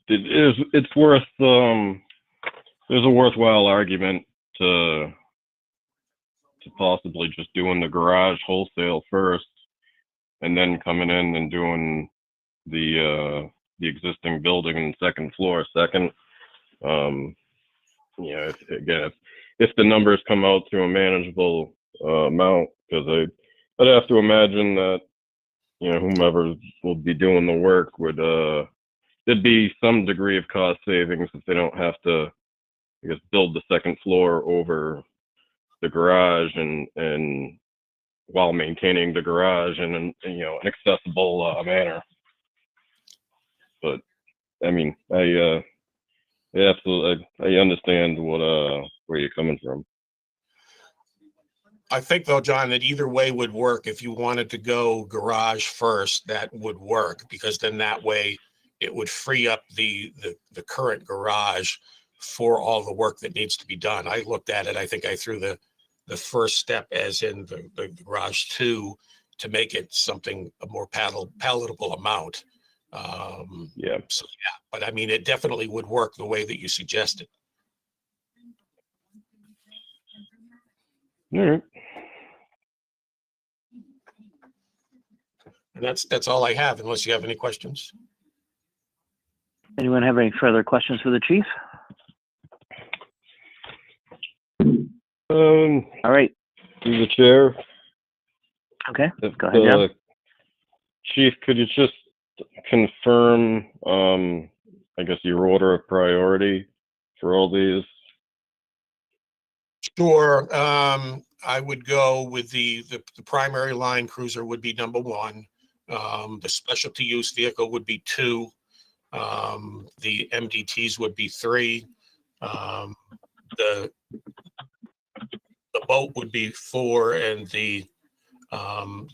D: it's worth, there's a worthwhile argument to possibly just doing the garage wholesale first, and then coming in and doing the existing building and second floor second. If the numbers come out to a manageable amount, because I'd have to imagine that whomever will be doing the work would there'd be some degree of cost savings if they don't have to, I guess, build the second floor over the garage and while maintaining the garage in an accessible manner. But I mean, I absolutely I understand where you're coming from.
F: I think though, John, that either way would work. If you wanted to go garage first, that would work, because then that way it would free up the current garage for all the work that needs to be done. I looked at it, I think I threw the first step as in the garage 2 to make it something a more palatable amount.
D: Yeah.
F: So yeah, but I mean, it definitely would work the way that you suggested.
D: All right.
F: And that's all I have, unless you have any questions.
C: Anyone have any further questions for the chief? All right.
D: Through the chair.
C: Okay. Go ahead, Jim.
D: Chief, could you just confirm, I guess, your order of priority for all these?
F: Sure. I would go with the primary line cruiser would be number 1. The specialty use vehicle would be 2. The MDTs would be 3. The boat would be 4, and the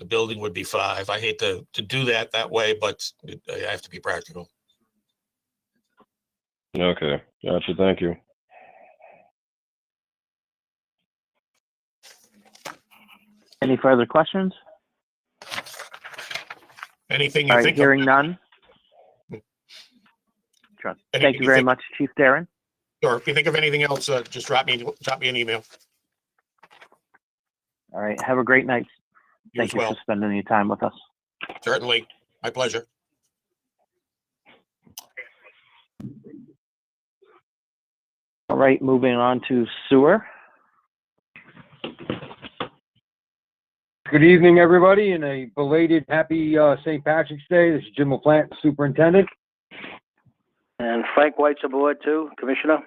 F: building would be 5. I hate to do that way, but I have to be practical.
D: Okay, gotcha. Thank you.
C: Any further questions?
F: Anything you
C: All right,
F: think
C: hearing
F: of?
C: none. Sure. Thank you very much, Chief Darren.
F: Sure. If you think of anything else, just drop me an email.
C: All right, have a great night.
F: You
C: Thank
F: as
C: you
F: well.
C: for spending your time with us.
F: Certainly. My pleasure.
C: All right, moving on to sewer.
H: Good evening, everybody, and a belated happy St. Patrick's Day. This is Jim LaPlante, Superintendent.
E: And Frank White's aboard too, Commissioner.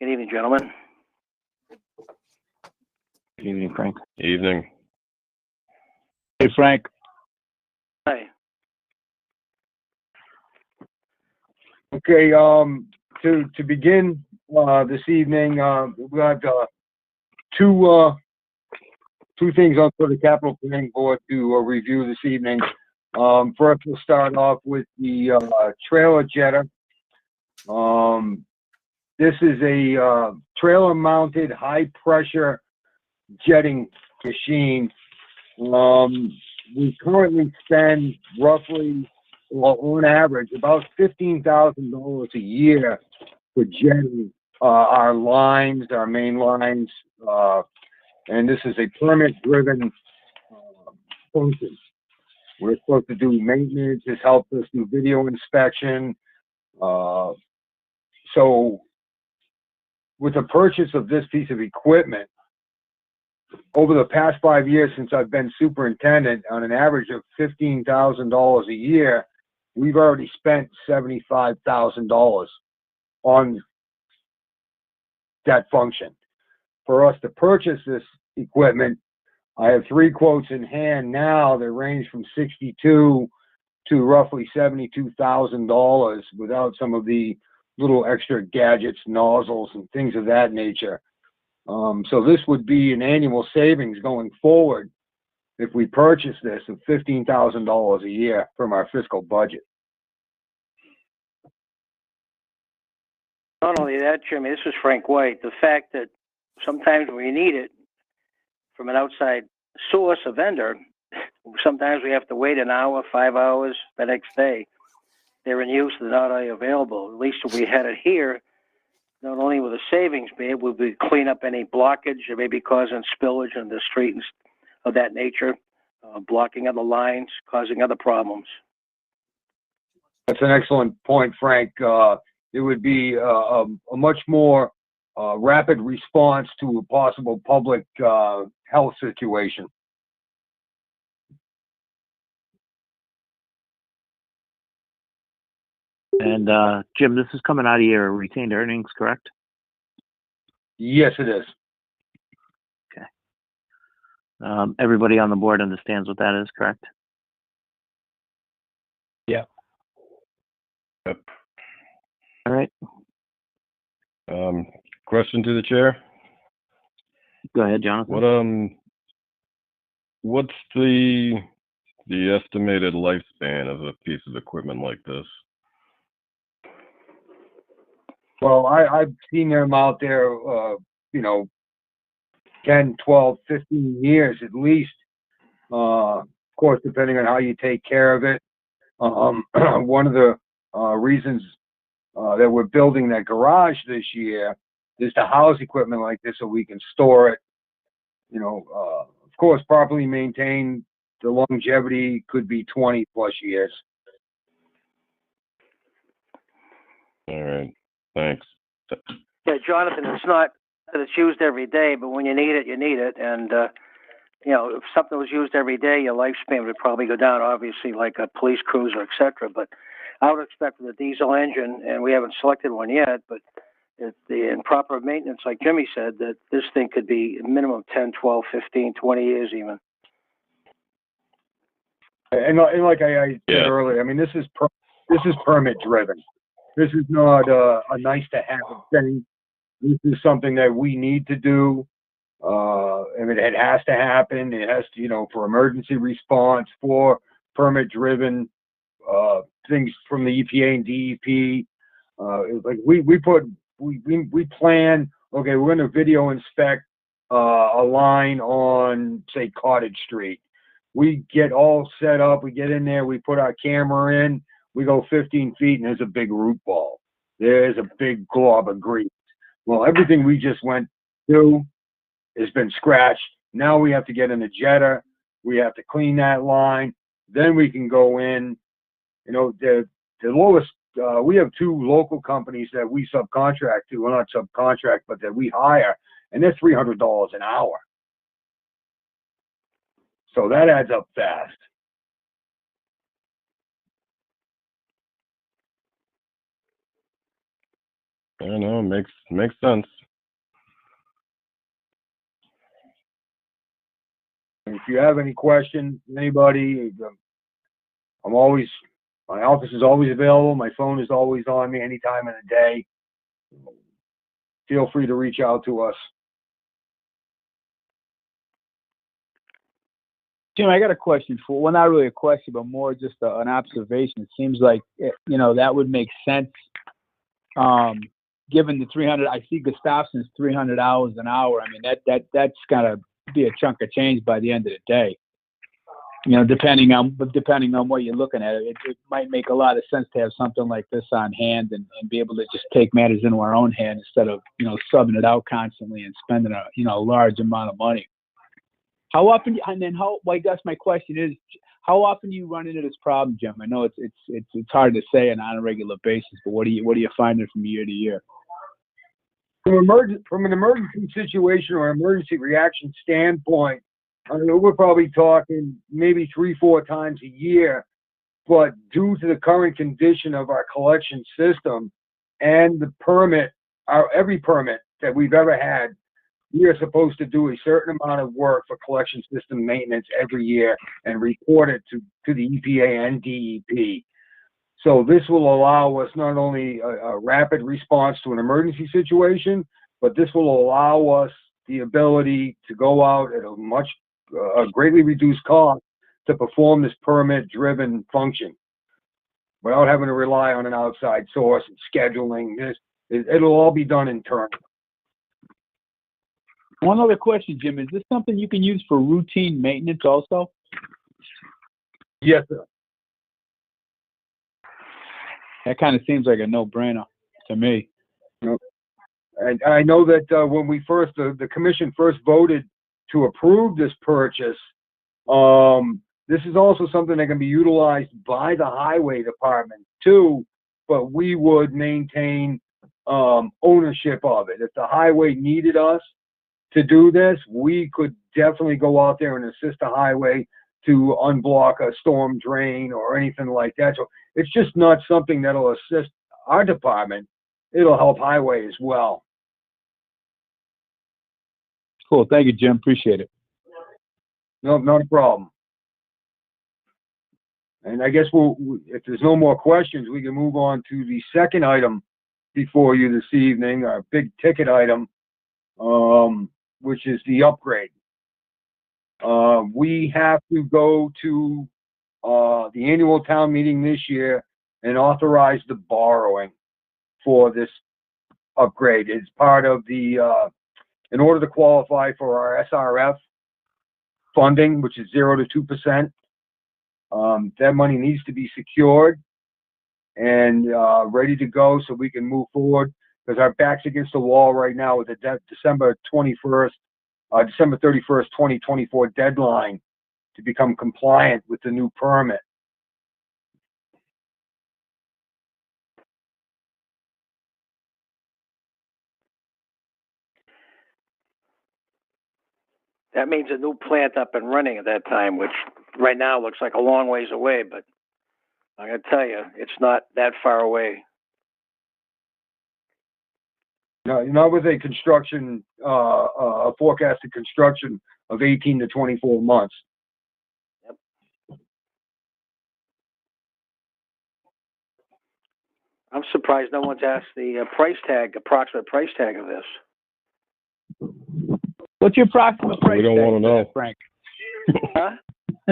E: Good evening, gentlemen.
C: Good evening, Frank.
D: Evening.
A: Hey, Frank.
E: Hi.
H: Okay, to begin this evening, we have two things on for the Capital Planning Board to review this evening. First, we'll start off with the trailer jetter. This is a trailer-mounted high-pressure jetting machine. We currently spend roughly, well, on average, about $15,000 a year for jetting our lines, our main lines, and this is a permit-driven function. We're supposed to do maintenance. This helps us do video inspection. So with the purchase of this piece of equipment, over the past 5 years since I've been superintendent, on an average of $15,000 a year, we've already spent $75,000 on that function. For us to purchase this equipment, I have 3 quotes in hand now that range from $62,000 to roughly $72,000 without some of the little extra gadgets, nozzles, and things of that nature. So this would be an annual savings going forward if we purchase this of $15,000 a year from our fiscal budget.
E: Not only that, Jimmy, this is Frank White. The fact that sometimes when we need it from an outside source, a vendor, sometimes we have to wait an hour, 5 hours the next day. They're in use, they're not available. At least if we had it here, not only will the savings be able to clean up any blockage that may be causing spillage in the street and of that nature, blocking other lines, causing other problems.
H: That's an excellent point, Frank. It would be a much more rapid response to a possible public health situation.
C: And Jim, this is coming out of your retained earnings, correct?
H: Yes, it is.
C: Everybody on the board understands what that is, correct?
A: Yeah.
D: Yep.
C: All right.
D: Question to the chair.
C: Go ahead, Jonathan.
D: What's the estimated lifespan of a piece of equipment like this?
H: Well, I've seen them out there, 10, 12, 15 years at least. Of course, depending on how you take care of it. One of the reasons that we're building that garage this year is to house equipment like this so we can store it. Of course, properly maintained, the longevity could be 20 plus years.
D: All right, thanks.
I: Yeah, Jonathan, it's not that it's used every day, but when you need it, you need it. And, if something was used every day, your lifespan would probably go down, obviously, like a police cruiser, et cetera. But I would expect with a diesel engine, and we haven't selected one yet, but in proper maintenance, like Jimmy said, that this thing could be a minimum 10, 12, 15, 20 years even.
H: And like I said earlier, I mean, this is permit driven. This is not a nice to have thing. This is something that we need to do. I mean, it has to happen. It has to, for emergency response, for permit driven things from the EPA and DEP. Like we plan. Okay, we're going to video inspect a line on, say, Cottage Street. We get all set up. We get in there. We put our camera in. We go 15 feet, and there's a big root ball. There's a big glob of grease. Well, everything we just went through has been scratched. Now we have to get in a jetter. We have to clean that line. Then we can go in. The lowest, we have two local companies that we subcontract to. Well, not subcontract, but that we hire, and they're $300 an hour. So that adds up fast.
D: I don't know, makes sense.
H: If you have any questions, anybody, my office is always available. My phone is always on me any time of the day. Feel free to reach out to us.
A: Jim, I got a question well, not really a question, but more just an observation. It seems like, that would make sense. Given the 300, I see Gustafson's $300 an hour. I mean, that's gotta be a chunk of change by the end of the day. Depending on what you're looking at, it might make a lot of sense to have something like this on hand and be able to just take matters into our own hand instead of, subbing it out constantly and spending a large amount of money. How often, I guess my question is, how often do you run into this problem, Jim? I know it's hard to say on a regular basis, but what do you find from year to year?
H: From an emergency situation or emergency reaction standpoint, I mean, we're probably talking maybe 3-4 times a year, but due to the current condition of our collection system and the permit, every permit that we've ever had, we are supposed to do a certain amount of work for collection system maintenance every year and report it to the EPA and DEP. So this will allow us not only a rapid response to an emergency situation, but this will allow us the ability to go out at a greatly reduced cost to perform this permit-driven function without having to rely on an outside source and scheduling this. It'll all be done internally.
A: One other question, Jim. Is this something you can use for routine maintenance also?
H: Yes, sir.
A: That kind of seems like a no-brainer to me.
H: And I know that when the commission first voted to approve this purchase, this is also something that can be utilized by the highway department too, but we would maintain ownership of it. If the highway needed us to do this, we could definitely go out there and assist the highway to unblock a storm drain or anything like that. So it's just not something that'll assist our department. It'll help highway as well.
A: Cool. Thank you, Jim. Appreciate it.
H: No, not a problem. And I guess if there's no more questions, we can move on to the second item before you this evening, our big ticket item, which is the upgrade. We have to go to the annual town meeting this year and authorize the borrowing for this upgrade. It's part of the, in order to qualify for our SRF funding, which is 0 to 2%, that money needs to be secured and ready to go so we can move forward, because our back's against the wall right now with the December 31st, 2024 deadline to become compliant with the new permit.
I: That means a new plant up and running at that time, which right now looks like a long ways away, but I gotta tell you, it's not that far away.
H: No, not with a construction, a forecasted construction of 18 to 24 months.
I: Yep. I'm surprised no one's asked the approximate price tag of this.
A: What's your approximate price?
D: We don't want to know,
A: Frank.
I: Huh?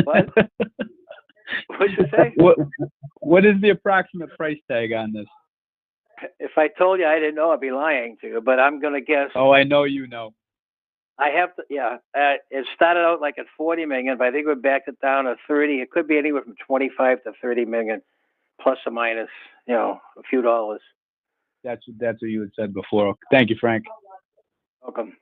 I: What? What'd you say?
A: What is the approximate price tag on this?
I: If I told you I didn't know, I'd be lying to you, but I'm going to guess.
A: Oh, I know you know.
I: I have to, yeah. It started out like at 40 million, but I think we backed it down to 30. It could be anywhere from 25 to 30 million, plus or minus, a few dollars.
A: That's what you had said before. Thank you, Frank.
I: Welcome.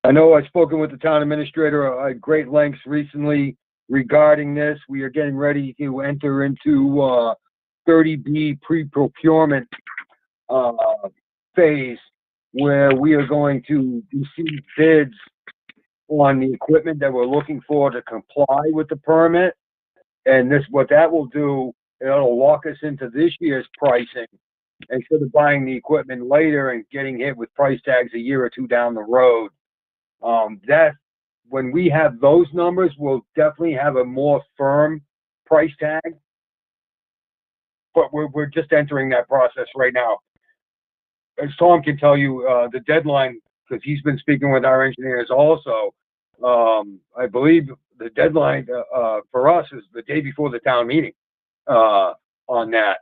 H: I know I've spoken with the town administrator at great lengths recently regarding this. We are getting ready to enter into 30B pre-procurement phase, where we are going to receive bids on the equipment that we're looking for to comply with the permit. And what that will do, it'll lock us into this year's pricing instead of buying the equipment later and getting hit with price tags a year or two down the road. When we have those numbers, we'll definitely have a more firm price tag. But we're just entering that process right now. As Tom can tell you, the deadline, because he's been speaking with our engineers also, I believe the deadline for us is the day before the town meeting on that.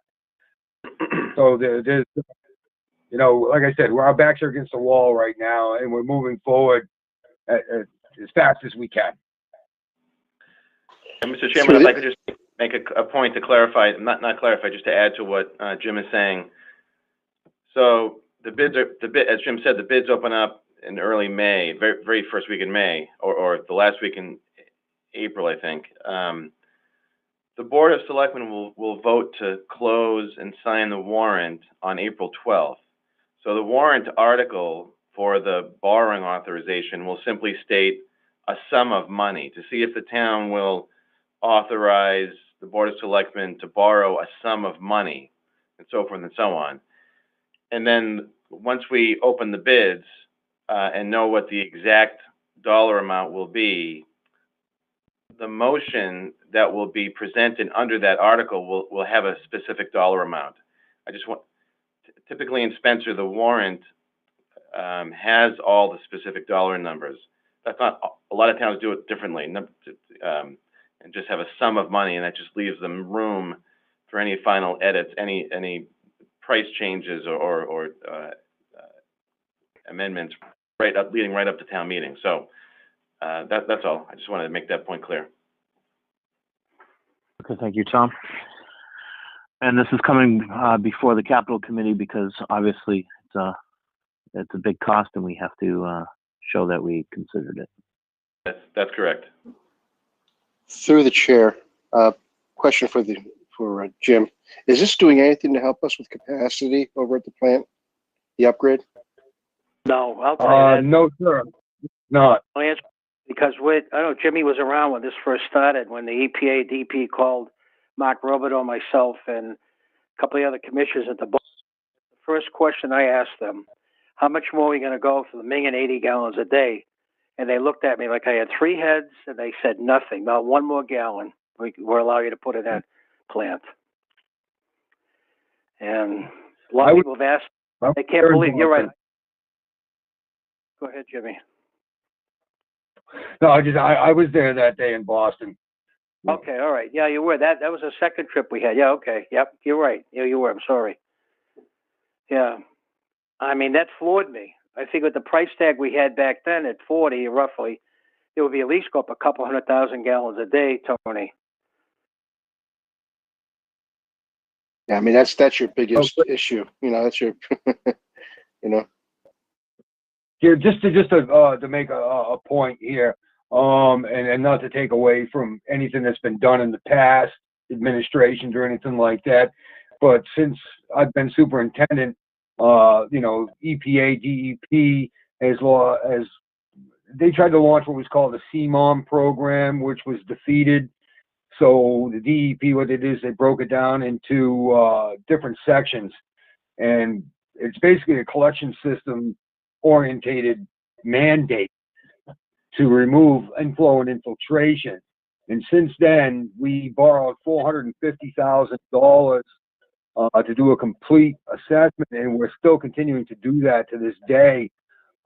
H: So there's, like I said, our backs are against the wall right now, and we're moving forward as fast as we can.
B: And Mr. Chairman, if I could just make a point to clarify, not clarify, just to add to what Jim is saying. So the bids, as Jim said, the bids open up in early May, very first week in May, or the last week in April, I think. The Board of Selectmen will vote to close and sign the warrant on April 12th. So the warrant article for the borrowing authorization will simply state a sum of money to see if the town will authorize the Board of Selectmen to borrow a sum of money, and so forth and so on. And then once we open the bids and know what the exact dollar amount will be, the motion that will be presented under that article will have a specific dollar amount. Typically in Spencer, the warrant has all the specific dollar numbers. That's not, a lot of towns do it differently, and just have a sum of money, and that just leaves them room for any final edits, any price changes or amendments leading right up to town meeting. So that's all. I just wanted to make that point clear.
C: Okay, thank you, Tom. And this is coming before the capital committee because obviously it's a big cost, and we have to show that we considered it.
B: That's correct.
E: Through the chair, question for Jim. Is this doing anything to help us with capacity over at the plant? The upgrade?
I: No, I'll tell you that.
H: No, sir. Not.
I: Because I know Jimmy was around when this first started, when the EPA, DP called Mark Robideau, myself, and a couple of the other commissioners at the board. The first question I asked them, how much more are we going to go for the 1,080,000 gallons a day? And they looked at me like I had three heads, and they said nothing, not one more gallon. We're allowed you to put in that plant. And a lot of people have asked, they can't believe, you're right. Go ahead, Jimmy.
H: No, I was there that day in Boston.
I: Okay, all right. Yeah, you were. That was the second trip we had. Yeah, okay. Yep, you're right. Yeah, you were. I'm sorry. Yeah. I mean, that floored me. I think with the price tag we had back then at 40, roughly, it would be at least go up a couple 100,000 gallons a day, Tony.
E: Yeah, I mean, that's your biggest issue. You know, that's your, you know.
H: Yeah, just to make a point here, and not to take away from anything that's been done in the past administrations or anything like that, but since I've been superintendent, you know, EPA, DEP, as they tried to launch what was called the CMOM program, which was defeated. So the DEP, what they did is they broke it down into different sections, and it's basically a collection system orientated mandate to remove inflow and infiltration. And since then, we borrowed $450,000 to do a complete assessment, and we're still continuing to do that to this day.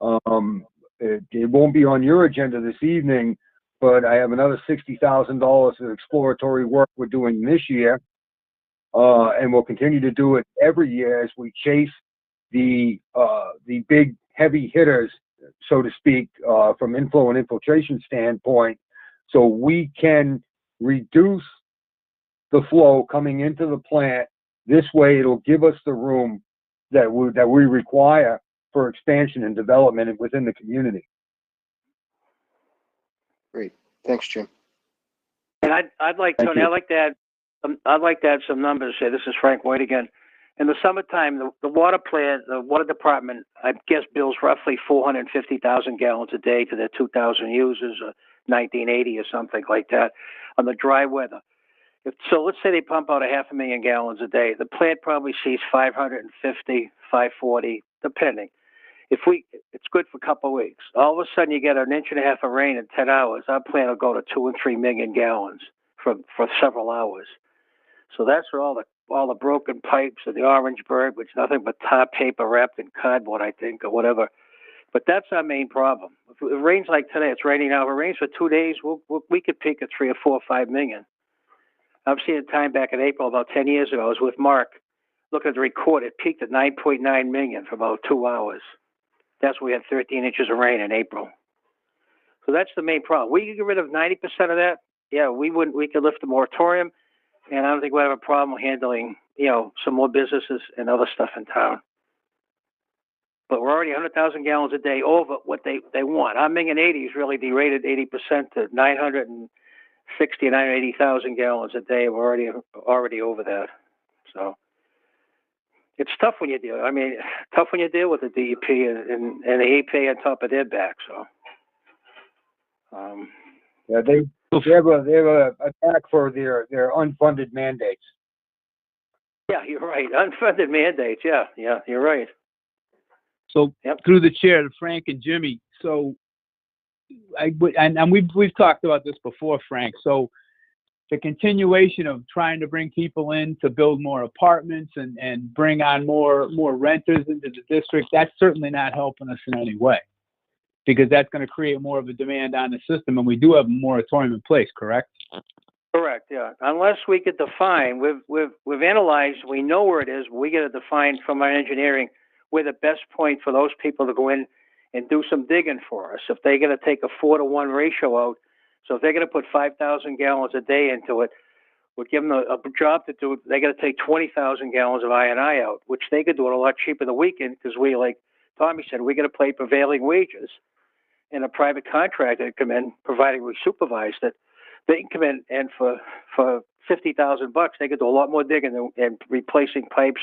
H: It won't be on your agenda this evening, but I have another $60,000 of exploratory work we're doing this year, and we'll continue to do it every year as we chase the big heavy hitters, so to speak, from inflow and infiltration standpoint, so we can reduce the flow coming into the plant. This way, it'll give us the room that we require for expansion and development within the community.
E: Great, thanks, Jim.
I: And I'd like, Tony, I'd like to add some numbers here. This is Frank White again. In the summertime, the water plant, the water department, I guess, bills roughly 450,000 gallons a day to their 2,000 users, 1980 or something like that, on the dry weather. So let's say they pump out 500,000 gallons a day. The plant probably sees 550, 540, depending. It's good for a couple of weeks. All of a sudden, you get an inch and a half of rain in 10 hours. Our plant will go to 2 and 3 million gallons for several hours. So that's where all the broken pipes and the Orangeburg, which is nothing but tar paper wrapped in cardboard, I think, or whatever. But that's our main problem. If it rains like today, it's raining now. If it rains for 2 days, we could peak at 3 or 4 or 5 million. I've seen a time back in April about 10 years ago. I was with Mark looking at the record. It peaked at 9.9 million for about 2 hours. That's when we had 13 inches of rain in April. So that's the main problem. We could get rid of 90% of that. Yeah, we could lift the moratorium, and I don't think we'll have a problem handling, some more businesses and other stuff in town. But we're already 100,000 gallons a day over what they want. Our $1,080,000 is really derated 80% to 960 or 980,000 gallons a day. We're already over that. So it's tough when you deal. I mean, tough when you deal with the DEP and the EPA on top of their back. So,
H: yeah, they have a attack for their unfunded mandates.
I: Yeah, you're right. Unfunded mandates. Yeah, you're right.
A: So through the chair to Frank and Jimmy. So we've talked about this before, Frank. So the continuation of trying to bring people in to build more apartments and bring on more renters into the district, that's certainly not helping us in any way, because that's going to create more of a demand on the system, and we do have a moratorium in place, correct?
I: Correct, yeah. Unless we could define, we've analyzed, we know where it is, but we got to define from our engineering where the best point for those people to go in and do some digging for us. If they're going to take a 4-to-1 ratio out, so if they're going to put 5,000 gallons a day into it, we'll give them a job to do. They got to take 20,000 gallons of I&I out, which they could do it a lot cheaper the weekend, because we, like Tommy said, we got to pay prevailing wages. And a private contractor can come in, providing we supervise that, they can come in and for $50,000, they could do a lot more digging and replacing pipes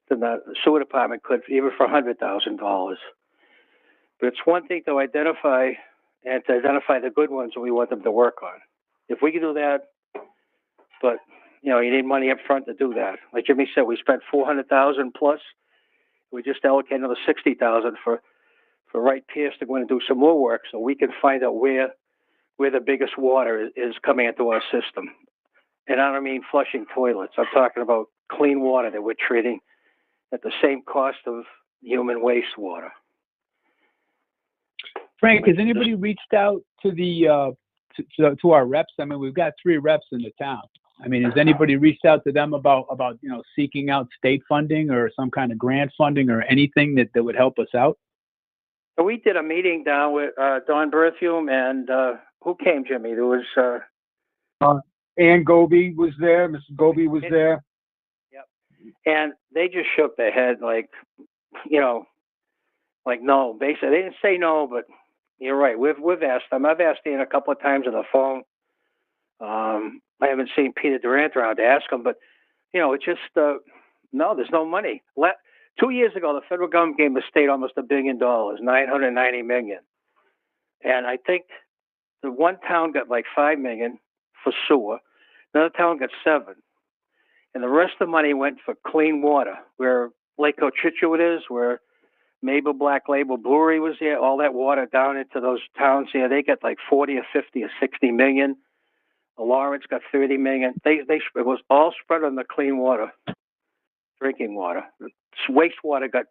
I: than the sewer department could, even for $100,000. But it's one thing to identify the good ones that we want them to work on. If we can do that, but you need money up front to do that. Like Jimmy said, we spent $400,000 plus. We just allocated another $60,000 for for Wright Pierce to go in and do some more work so we can find out where the biggest water is coming into our system. And I don't mean flushing toilets. I'm talking about clean water that we're treating at the same cost of human wastewater.
A: Frank, has anybody reached out to the to our reps? I mean, we've got 3 reps in the town. I mean, has anybody reached out to them about seeking out state funding or some kind of grant funding or anything that would help us out?
I: So we did a meeting down with Don Berthium and who came, Jimmy? There was
H: Ann Goby was there. Mrs. Goby was there.
I: Yep. And they just shook their head like no. Basically, they didn't say no, but you're right. We've asked them. I've asked Ian a couple of times on the phone. I haven't seen Peter Durant around to ask him, but it's just no. There's no money. 2 years ago, the federal government gave the state almost $1 billion, $990 million, and I think the one town got like $5 million for sewer. Another town got $7 million, and the rest of the money went for clean water. Where Lake Cochituate is, where Mabel Black Label Brewery was there, all that water down into those towns here, they got like 40 or 50 or 60 million. Lawrence got 30 million. It was all spread on the clean water, drinking water. Wastewater got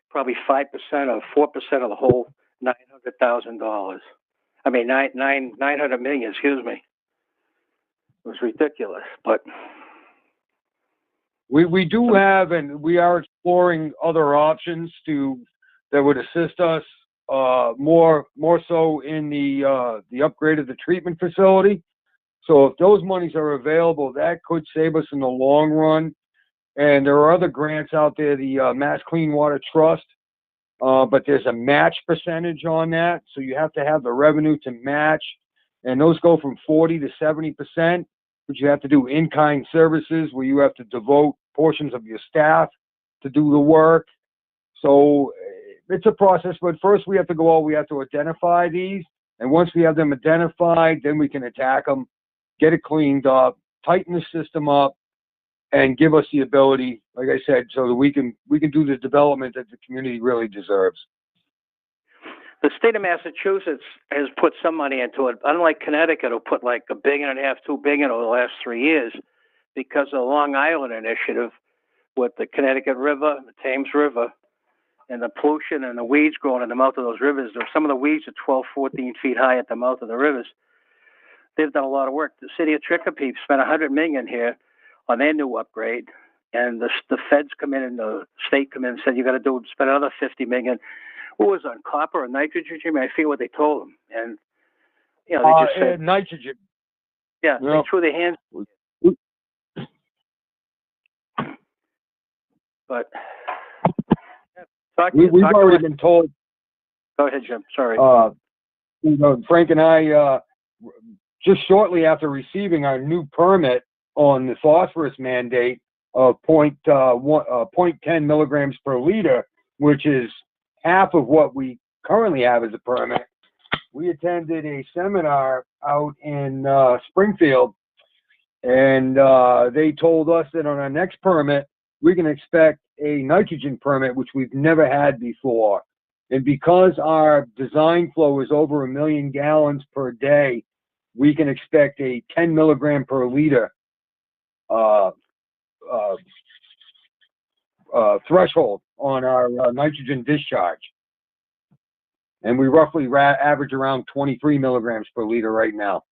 I: probably 5% or 4% of the whole $900,000. I mean, 900 million. Excuse me. It was ridiculous, but
H: we do have, and we are exploring other options that would assist us more so in the upgrade of the treatment facility. So if those monies are available, that could save us in the long run. And there are other grants out there, the Mass Clean Water Trust, but there's a match percentage on that. So you have to have the revenue to match. And those go from 40 to 70%, but you have to do in-kind services where you have to devote portions of your staff to do the work. So it's a process, but first we have to identify these. And once we have them identified, then we can attack them, get it cleaned up, tighten the system up, and give us the ability, like I said, so that we can do the development that the community really deserves.
I: The state of Massachusetts has put some money into it. Unlike Connecticut, who put like $1.5 billion, $2 billion over the last 3 years, because of the Long Island initiative with the Connecticut River, the Thames River, and the pollution and the weeds growing in the mouth of those rivers. Some of the weeds are 12, 14 feet high at the mouth of the rivers. They've done a lot of work. The city of Chicopee spent $100 million here on their new upgrade, and the feds come in and the state come in and said you got to spend another $50 million. What was on copper or nitrogen? I mean, I forget what they told them, and they just said
H: nitrogen.
I: Yeah, they threw their hands. But
H: we've already been told.
I: Go ahead, Jim. Sorry.
H: Frank and I, just shortly after receiving our new permit on the phosphorus mandate of 0.10 milligrams per liter, which is half of what we currently have as a permit, we attended a seminar out in Springfield, and they told us that on our next permit, we can expect a nitrogen permit, which we've never had before. And because our design flow is over 1 million gallons per day, we can expect a 10 milligram per liter threshold on our nitrogen discharge. And we roughly average around 23 milligrams per liter right now.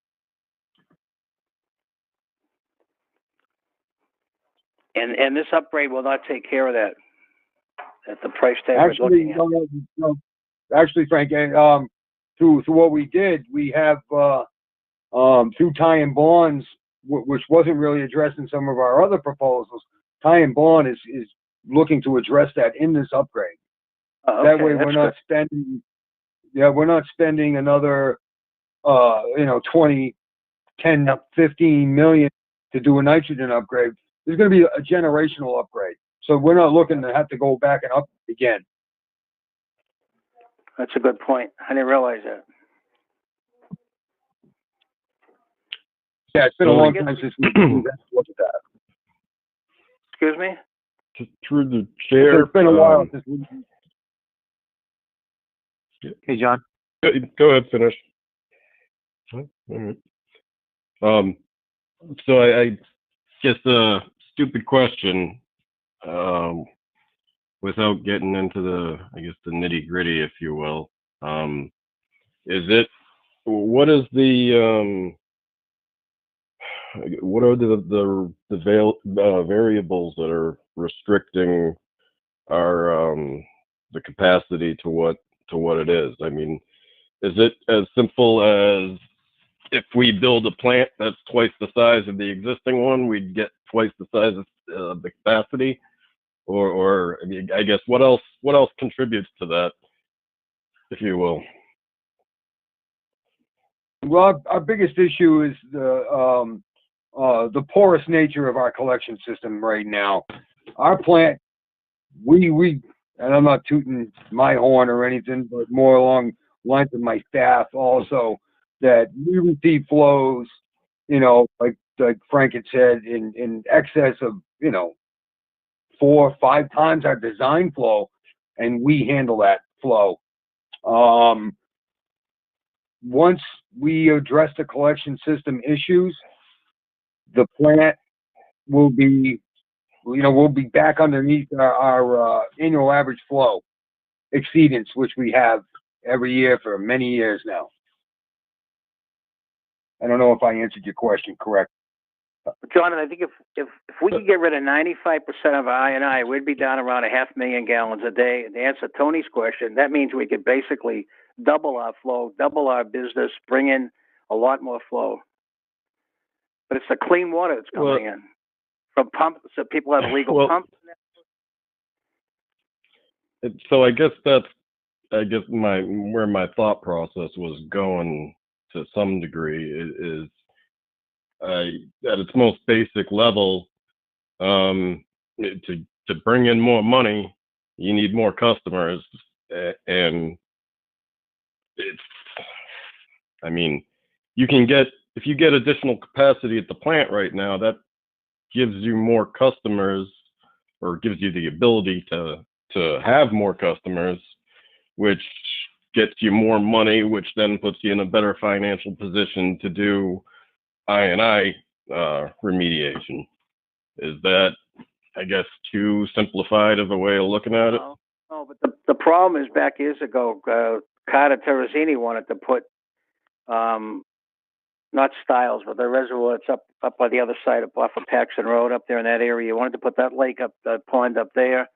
I: And this upgrade will not take care of that at the price tag we're looking at.
H: Actually, Frank, through what we did, we have through Ty and Bonds, which wasn't really addressed in some of our other proposals. Ty and Bond is looking to address that in this upgrade.
I: Okay,
H: that way, we're not spending another 20, 10, 15 million to do a nitrogen upgrade. There's going to be a generational upgrade. So we're not looking to have to go back and up again.
I: That's a good point. I didn't realize that.
H: Yeah, it's been a long time since we've looked at that.
I: Excuse me?
D: Through the chair.
H: It's been a while since we...
C: Okay, John.
D: Go ahead, finish. All right. So I guess a stupid question, without getting into I guess the nitty gritty, if you will. What is what are the variables that are restricting our the capacity to what it is? I mean, is it as simple as if we build a plant that's twice the size of the existing one, we'd get twice the size of the capacity? Or I mean, I guess what else contributes to that, if you will?
H: Well, our biggest issue is the porous nature of our collection system right now. Our plant, we and I'm not tooting my horn or anything, but more along lines of my staff also, that we receive flows, like Frank had said, in excess of 4 or 5 times our design flow, and we handle that flow. Once we address the collection system issues, the plant will be, we'll be back underneath our annual average flow exceedance, which we have every year for many years now. I don't know if I answered your question correct.
I: John, I think if we could get rid of 95% of our I&I, we'd be down around 500,000 gallons a day. And to answer Tony's question, that means we could basically double our flow, double our business, bring in a lot more flow. But it's the clean water that's coming in from pumps, so people have legal pumps.
D: So I guess that's where my thought process was going to some degree is at its most basic level, to bring in more money, you need more customers, and I mean, if you get additional capacity at the plant right now, that gives you more customers, or gives you the ability to have more customers, which gets you more money, which then puts you in a better financial position to do I&I remediation. Is that, I guess, too simplified of a way of looking at it?
I: No, but the problem is back years ago, Carter Terrazini wanted to put, not Stiles, but the reservoir that's up by the other side off of Paxton Road up there in that area. He wanted to put that lake up, the pond up there.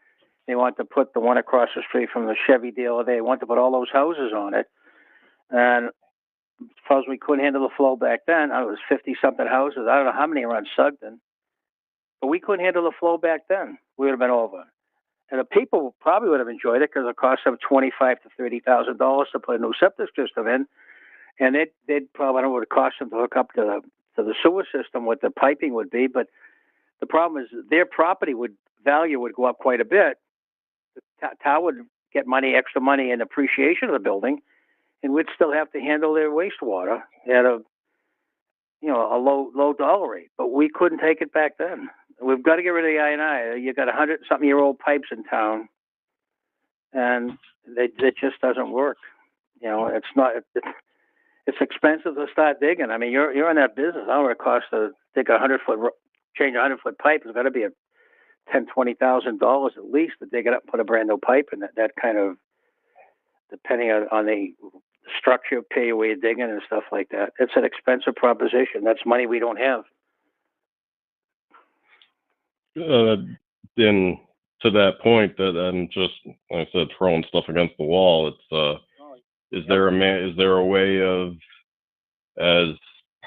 I: They wanted to put the one across the street from the Chevy dealer. They wanted to put all those houses on it. And suppose we couldn't handle the flow back then. It was 50-something houses. I don't know how many are on Sugden. But we couldn't handle the flow back then. We would have been over. And the people probably would have enjoyed it because it cost them $25,000 to $30,000 to put a new septic system in. And they'd probably, I don't know what it cost them to hook up to the sewer system, what the piping would be. But the problem is their property value would go up quite a bit. The town would get extra money in appreciation of the building, and we'd still have to handle their wastewater at a low dollar rate. But we couldn't take it back then. We've got to get rid of the I&I. You got 100-something-year-old pipes in town, and it just doesn't work. It's not. It's expensive to start digging. I mean, you're in that business. I don't know what it costs to dig change a 100-foot pipe. It's got to be $10,000-$20,000 at least to dig it up and put a brand new pipe in. That kind of, depending on the structure, pay where you're digging and stuff like that. It's an expensive proposition. That's money we don't have.
D: Then to that point, that I'm just, like I said, throwing stuff against the wall. It's is there a way of, as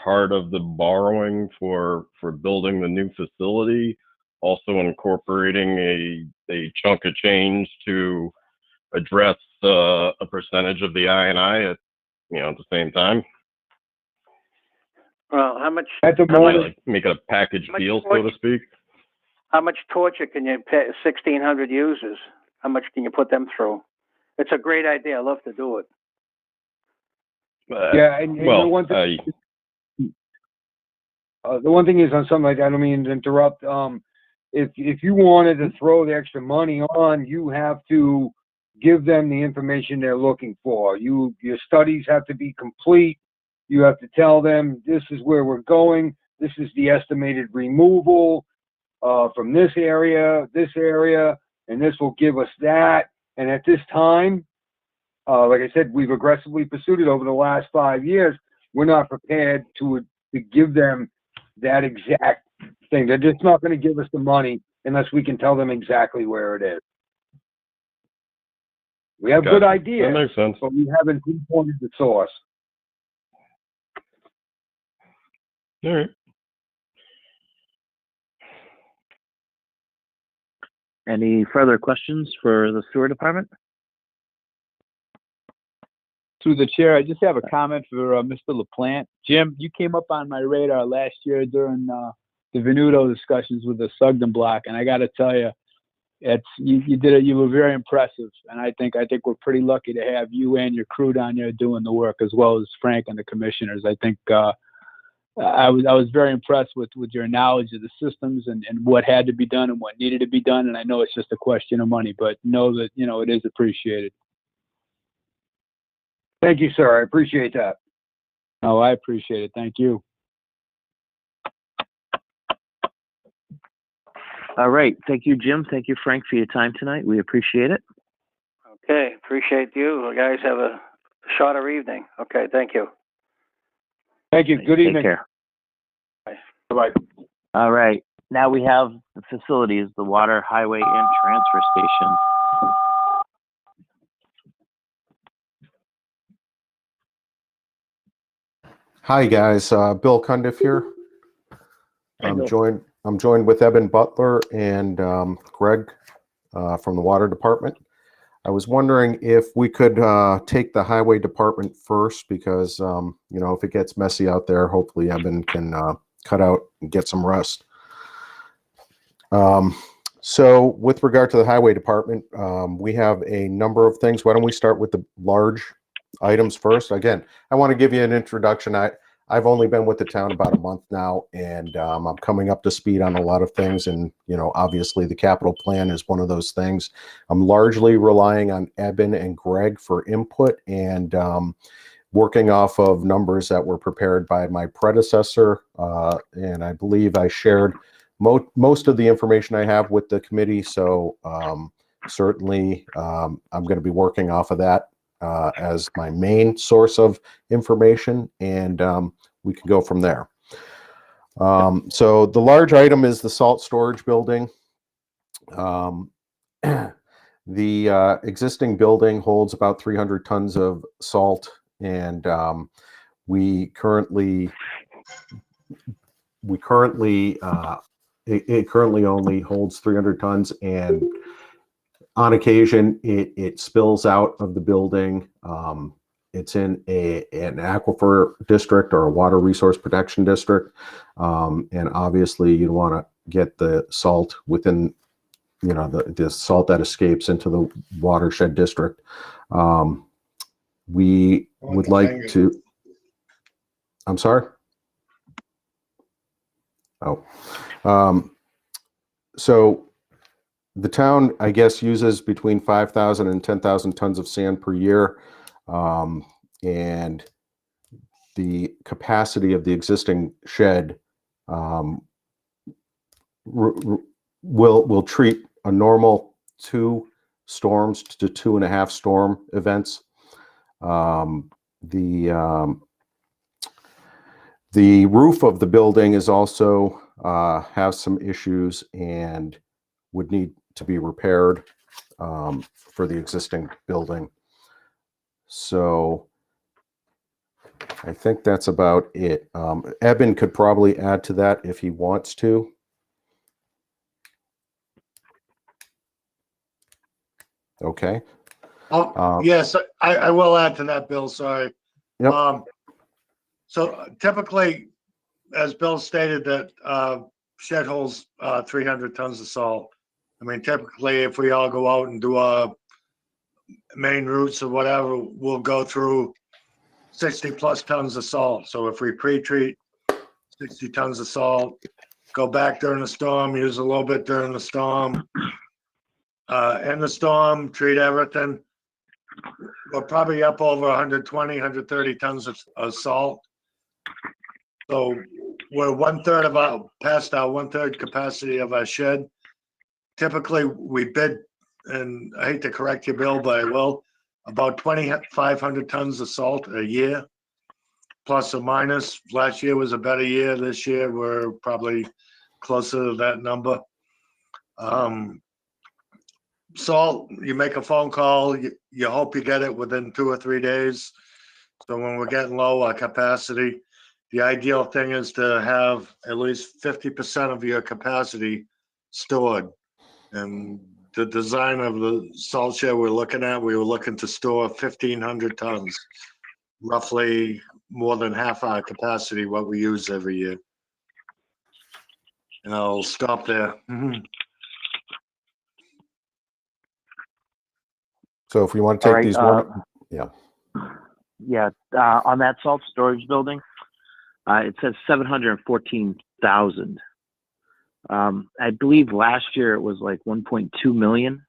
D: part of the borrowing for building the new facility, also incorporating a chunk of change to address a percentage of the I&I at the same time?
I: Well, how much
H: at the moment,
D: like make it a package deal, so to speak?
I: How much torture can you pay 1,600 users? How much can you put them through? It's a great idea. I love to do it.
H: The one thing is, on something like that, I don't mean to interrupt. If you wanted to throw the extra money on, you have to give them the information they're looking for. Your studies have to be complete. You have to tell them this is where we're going. This is the estimated removal from this area, and this will give us that. And at this time, like I said, we've aggressively pursued it over the last 5 years. We're not prepared to give them that exact thing. They're just not going to give us the money unless we can tell them exactly where it is. We have good ideas,
D: that makes sense.
H: but we haven't pinpointed the source.
D: All right.
C: Any further questions for the sewer department?
A: Through the chair, I just have a comment for Mr. LaPlante. Jim, you came up on my radar last year during the Venuto discussions with the Sugden block, and I got to tell you, you were very impressive, and I think we're pretty lucky to have you and your crew down there doing the work, as well as Frank and the commissioners. I think I was very impressed with your knowledge of the systems and what had to be done and what needed to be done. And I know it's just a question of money, but know that it is appreciated.
H: Thank you, sir. I appreciate that.
A: Oh, I appreciate it. Thank you.
C: All right. Thank you, Jim. Thank you, Frank, for your time tonight. We appreciate it.
I: Okay, appreciate you. You guys have a shorter evening. Okay, thank you.
H: Thank you. Good evening.
C: Take care.
I: Bye.
H: Bye-bye.
C: All right. Now we have the facilities, the water, highway, and transfer station.
J: Hi guys, Bill Cundiff here. I'm joined with Eben Butler and Greg from the Water Department. I was wondering if we could take the Highway Department first because if it gets messy out there, hopefully Eben can cut out and get some rest. So with regard to the Highway Department, we have a number of things. Why don't we start with the large items first? Again, I want to give you an introduction. I've only been with the town about a month now, and I'm coming up to speed on a lot of things. And, obviously the capital plan is one of those things. I'm largely relying on Eben and Greg for input and working off of numbers that were prepared by my predecessor. And I believe I shared most of the information I have with the committee. So certainly I'm going to be working off of that as my main source of information, and we can go from there. So the large item is the salt storage building. The existing building holds about 300 tons of salt, and it currently only holds 300 tons, and on occasion, it spills out of the building. It's in an aquifer district or a water resource protection district. And obviously you want to get the salt within, the salt that escapes into the watershed district. We would like to, I'm sorry? Oh, so the town, I guess, uses between 5,000 and 10,000 tons of sand per year. And the capacity of the existing shed will treat a normal 2 storms to 2.5 storm events. The roof of the building is also has some issues and would need to be repaired for the existing building. So I think that's about it. Eben could probably add to that if he wants to. Okay.
K: Yes, I will add to that, Bill. Sorry.
J: Yep.
K: So typically, as Bill stated, that shed holds 300 tons of salt. I mean, typically, if we all go out and do our main routes or whatever, we'll go through 60 plus tons of salt. So if we pre-treat 60 tons of salt, go back during the storm, use a little bit during the storm, end the storm, treat everything, we're probably up over 120, 130 tons of salt. So we're past our 1/3 capacity of our shed. Typically, we bid, and I hate to correct you, Bill, but I will, about 2,500 tons of salt a year, plus or minus. Last year was a better year. This year, we're probably closer to that number. Salt, you make a phone call, you hope you get it within 2 or 3 days. So when we're getting low on capacity, the ideal thing is to have at least 50% of your capacity stored. And the design of the salt shed we were looking to store 1,500 tons, roughly more than half our capacity, what we use every year. And I'll stop there.
J: So if we want to
C: All
J: take
C: right,
J: these one, yeah.
C: Yeah, on that salt storage building, it says 714,000. I believe last year it was like 1.2 million.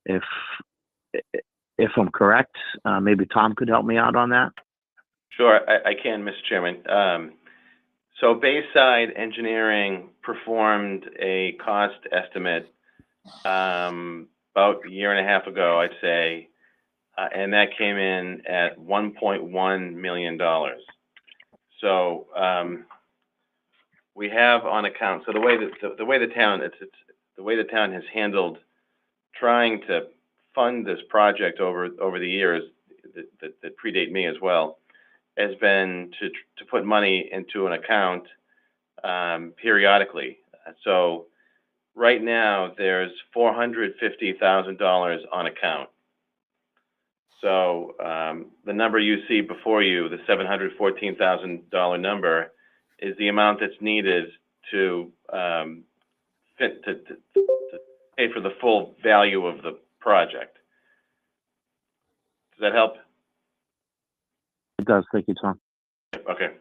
C: If I'm correct, maybe Tom could help me out on that.
B: Sure, I can, Mr. Chairman. So Bayside Engineering performed a cost estimate about a year and a half ago, I'd say, and that came in at $1.1 million. So we have on account. So the way the town has handled trying to fund this project over the years that predate me as well has been to put money into an account periodically. So right now there's $450,000 on account. So the number you see before you, the $714,000 number, is the amount that's needed to pay for the full value of the project. Does that help?
C: It does. Thank you, Tom.
B: Okay.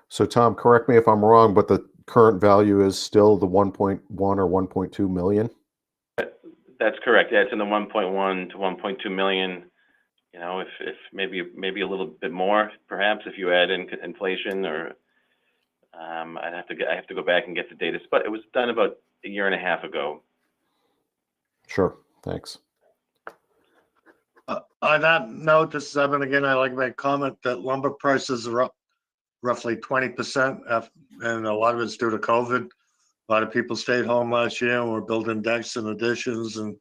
J: So Tom, correct me if I'm wrong, but the current value is still the 1.1 or 1.2 million?
B: That's correct. Yeah, it's in the 1.1 to 1.2 million. You know, if maybe a little bit more, perhaps, if you add in inflation, or I have to go back and get the data. But it was done about a year and a half ago.
J: Sure. Thanks.
K: On that note, this is Evan again. I like to make a comment that lumber prices are up roughly 20%, and a lot of it's due to COVID. A lot of people stayed home last year and were building decks and additions and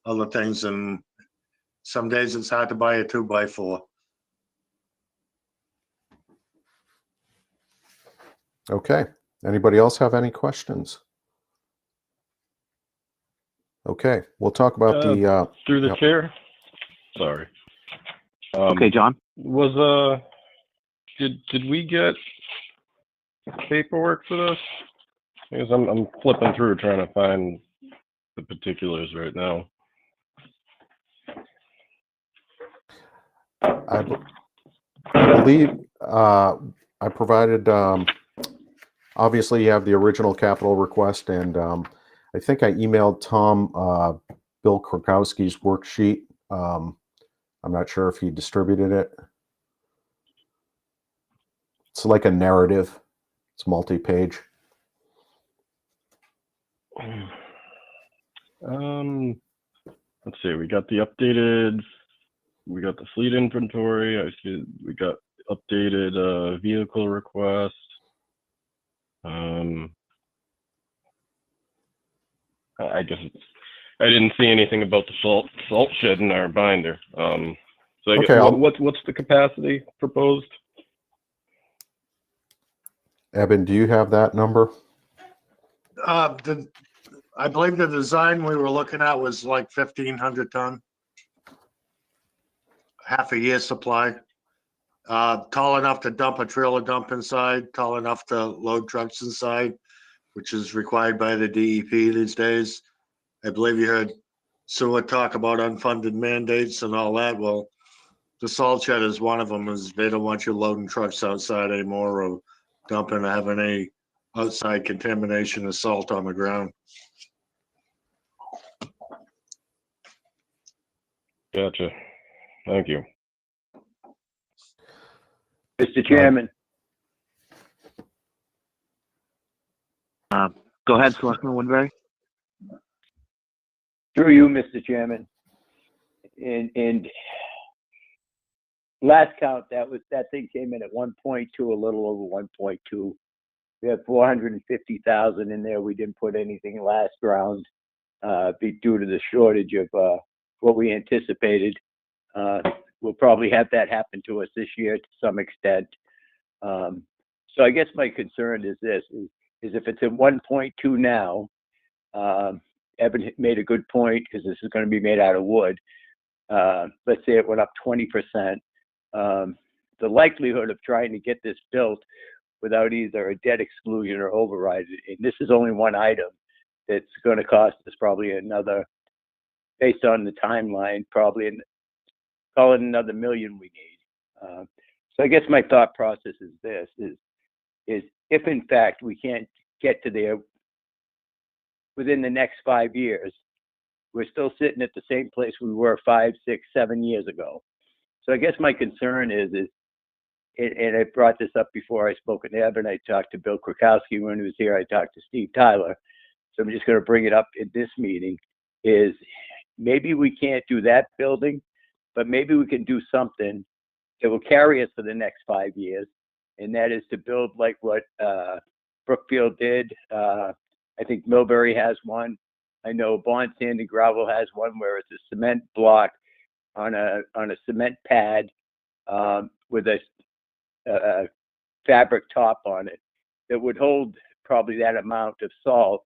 K: other things. And some days it's hard to buy a 2x4.
J: Okay. Anybody else have any questions? Okay. We'll talk about the
D: through the
J: yep.
D: chair. Sorry.
C: Okay, John.
D: Did we get paperwork for this? Because I'm flipping through trying to find the particulars right now.
J: I believe I provided, obviously you have the original capital request, and I think I emailed Tom Bill Krakowski's worksheet. I'm not sure if he distributed it. It's like a narrative. It's multi-page.
D: Let's see. We got the fleet inventory. I see we got updated vehicle request. I guess I didn't see anything about the salt shed in our binder. So I guess, what's the capacity proposed?
J: Eben, do you have that number?
K: I believe the design we were looking at was like 1,500 ton, half a year supply. Tall enough to dump a trailer dump inside, tall enough to load trucks inside, which is required by the DEP these days. I believe you heard Seward talk about unfunded mandates and all that. Well, the salt shed is one of them, is they don't want you loading trucks outside anymore or dumping or having any outside contamination of salt on the ground.
D: Gotcha. Thank you.
G: Mr. Chairman,
C: Go ahead, Selectman Woodbury.
G: through you, Mr. Chairman. And last count, that thing came in at 1.2, a little over 1.2. We have 450,000 in there. We didn't put anything last round, due to the shortage of what we anticipated. We'll probably have that happen to us this year to some extent. So I guess my concern is this: is if it's at 1.2 now, Evan made a good point because this is going to be made out of wood. Let's say it went up 20%. The likelihood of trying to get this built without either a debt exclusion or override, and this is only one item that's going to cost us probably another, based on the timeline, probably call it another $1 million we need. So I guess my thought process is this: is if in fact we can't get to there within the next 5 years, we're still sitting at the same place we were 5, 6, 7 years ago. So I guess my concern is and I brought this up before. I spoke with Evan, I talked to Bill Krakowski when he was here, I talked to Steve Tyler. So I'm just going to bring it up in this meeting, is maybe we can't do that building, but maybe we can do something that will carry us for the next 5 years. And that is to build like what Brookfield did. I think Millbury has one. I know Bond Sand and Gravel has one where it's a cement block on a cement pad with a fabric top on it that would hold probably that amount of salt.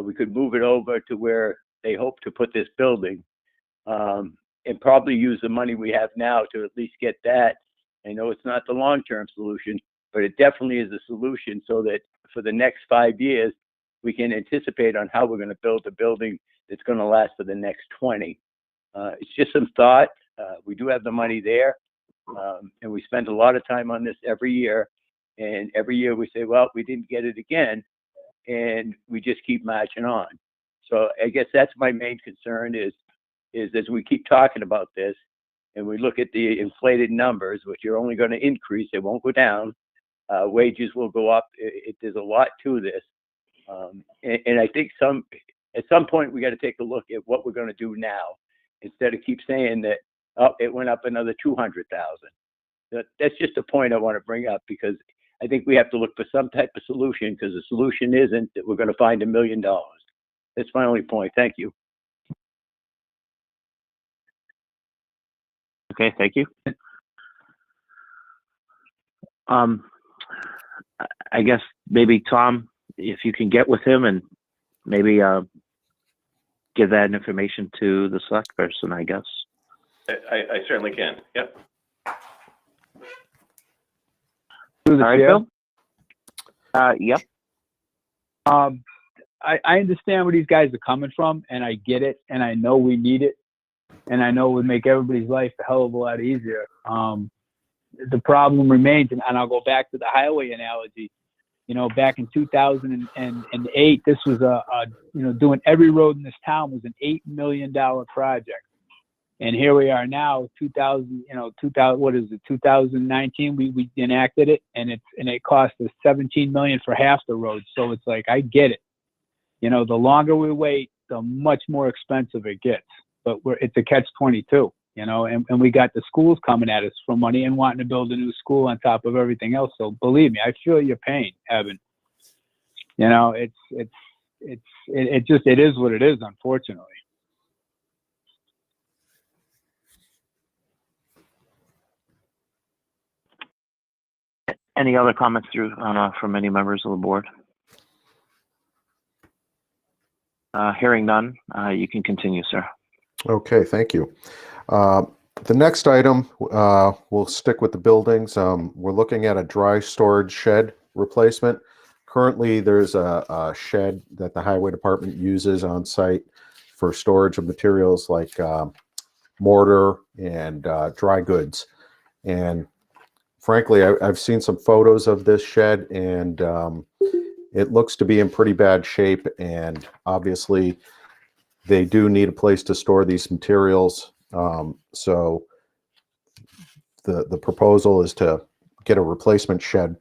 G: We could move it over to where they hope to put this building, and probably use the money we have now to at least get that. I know it's not the long-term solution, but it definitely is a solution so that for the next 5 years, we can anticipate on how we're going to build a building that's going to last for the next 20. It's just some thought. We do have the money there, and we spend a lot of time on this every year. And every year we say, well, we didn't get it again, and we just keep marching on. So I guess that's my main concern is as we keep talking about this, and we look at the inflated numbers, which are only going to increase, they won't go down. Wages will go up. There's a lot to this. And I think at some point we got to take a look at what we're going to do now instead of keep saying that, oh, it went up another 200,000. That's just a point I want to bring up, because I think we have to look for some type of solution, because the solution isn't that we're going to find $1 million. That's my only point. Thank you.
C: Okay, thank you. I guess maybe Tom, if you can get with him and maybe give that information to the select person, I guess.
B: I certainly can. Yep.
A: Through the
C: All right,
A: chair.
C: Bill? Yep.
A: I understand where these guys are coming from, and I get it, and I know we need it, and I know it would make everybody's life a hell of a lot easier. The problem remains, and I'll go back to the highway analogy. You know, back in 2008, this was doing every road in this town was an $8 million project. And here we are now, 2019, we enacted it, and it cost us $17 million for half the road. So it's like, I get it. You know, the longer we wait, the much more expensive it gets. But it's a catch-22, you know, and we got the schools coming at us for money and wanting to build a new school on top of everything else. So believe me, I feel your pain, Evan. You know, it is what it is, unfortunately.
C: Any other comments from any members of the board? Hearing none, you can continue, sir.
J: Okay, thank you. The next item, we'll stick with the buildings. We're looking at a dry storage shed replacement. Currently, there's a shed that the highway department uses on site for storage of materials like mortar and dry goods. And frankly, I've seen some photos of this shed, and it looks to be in pretty bad shape. And obviously, they do need a place to store these materials. So the proposal is to get a replacement shed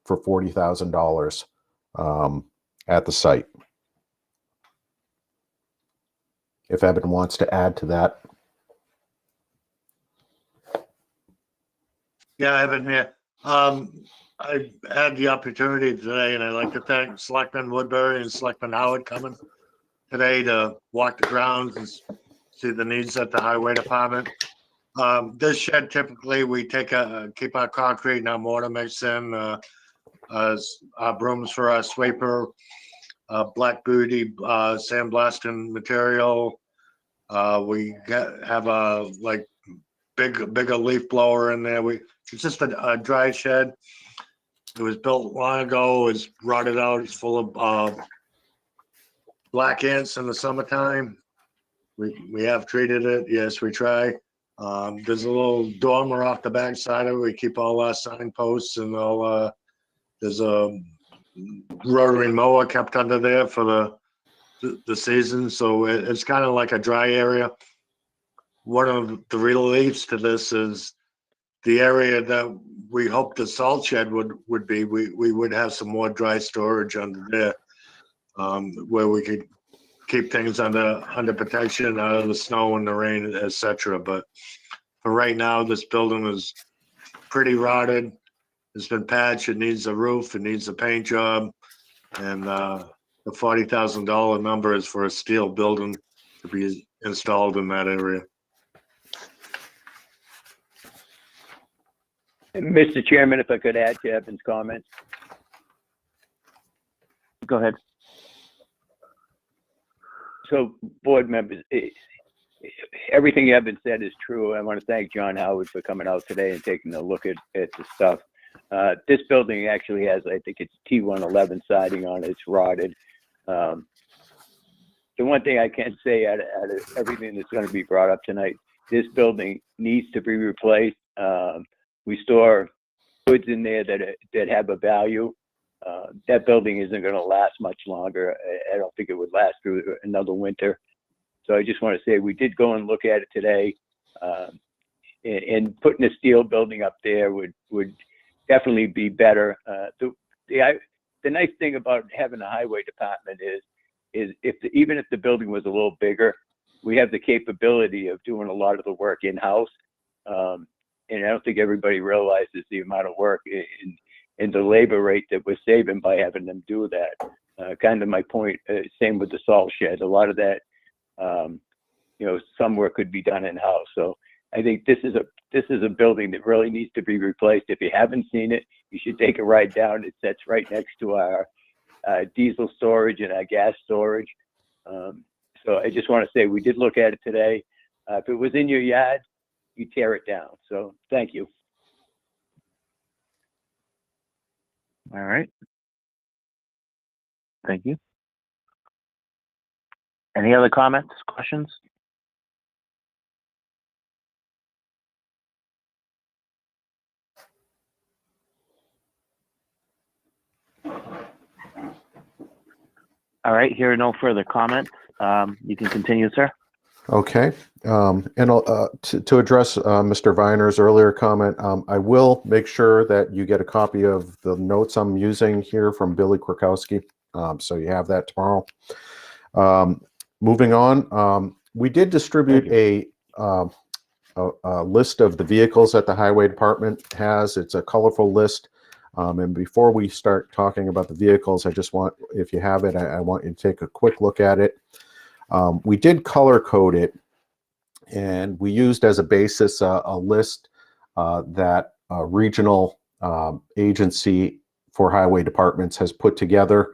J: for $40,000 at the site. If Evan wants to add to that.
K: Yeah, Evan here. I had the opportunity today, and I'd like to thank Selectman Woodbury and Selectman Howard coming today to walk the grounds and see the needs at the highway department. This shed, typically, we keep our concrete and our mortar mix in, our brooms for our sweeper, black booty, sandblasting material. We have a bigger leaf blower in there. It's just a dry shed. It was built long ago. It's rotted out. It's full of black ants in the summertime. We have treated it. Yes, we try. There's a little dormer off the back side of it. We keep all our signposts and all. There's a rotary mower kept under there for the season, so it's kind of like a dry area. One of the reliefs to this is the area that we hope the salt shed would be. We would have some more dry storage under there, where we could keep things under protection out of the snow and the rain, etc. But for right now, this building is pretty rotted. It's been patched. It needs a roof. It needs a paint job, and the $40,000 number is for a steel building to be installed in that area.
G: Mr. Chairman, if I could add to Evan's comments.
C: Go ahead.
G: So, board members, everything Evan said is true. I want to thank John Howard for coming out today and taking a look at the stuff. This building actually has, I think it's T111 siding on it. It's rotted. The one thing I can say out of everything that's going to be brought up tonight, this building needs to be replaced. We store goods in there that have a value. That building isn't going to last much longer. I don't think it would last through another winter. So I just want to say we did go and look at it today, and putting a steel building up there would definitely be better. The nice thing about having a highway department is even if the building was a little bigger, we have the capability of doing a lot of the work in-house. And I don't think everybody realizes the amount of work and the labor rate that we're saving by having them do that. Kind of my point, same with the salt shed. A lot of that, some work could be done in-house. So I think this is a building that really needs to be replaced. If you haven't seen it, you should take a ride down. It sits right next to our diesel storage and our gas storage. So I just want to say we did look at it today. If it was in your yard, you tear it down. So thank you.
C: All right. Thank you. Any other comments, questions? All right, here are no further comments. You can continue, sir.
J: Okay. And to address Mr. Viner's earlier comment, I will make sure that you get a copy of the notes I'm using here from Billy Krakowski. So you have that tomorrow. Moving on, we did distribute a list of the vehicles that the highway department has. It's a colorful list. And before we start talking about the vehicles, I just want, if you have it, I want you to take a quick look at it. We did color code it, and we used as a basis a list that a regional agency for highway departments has put together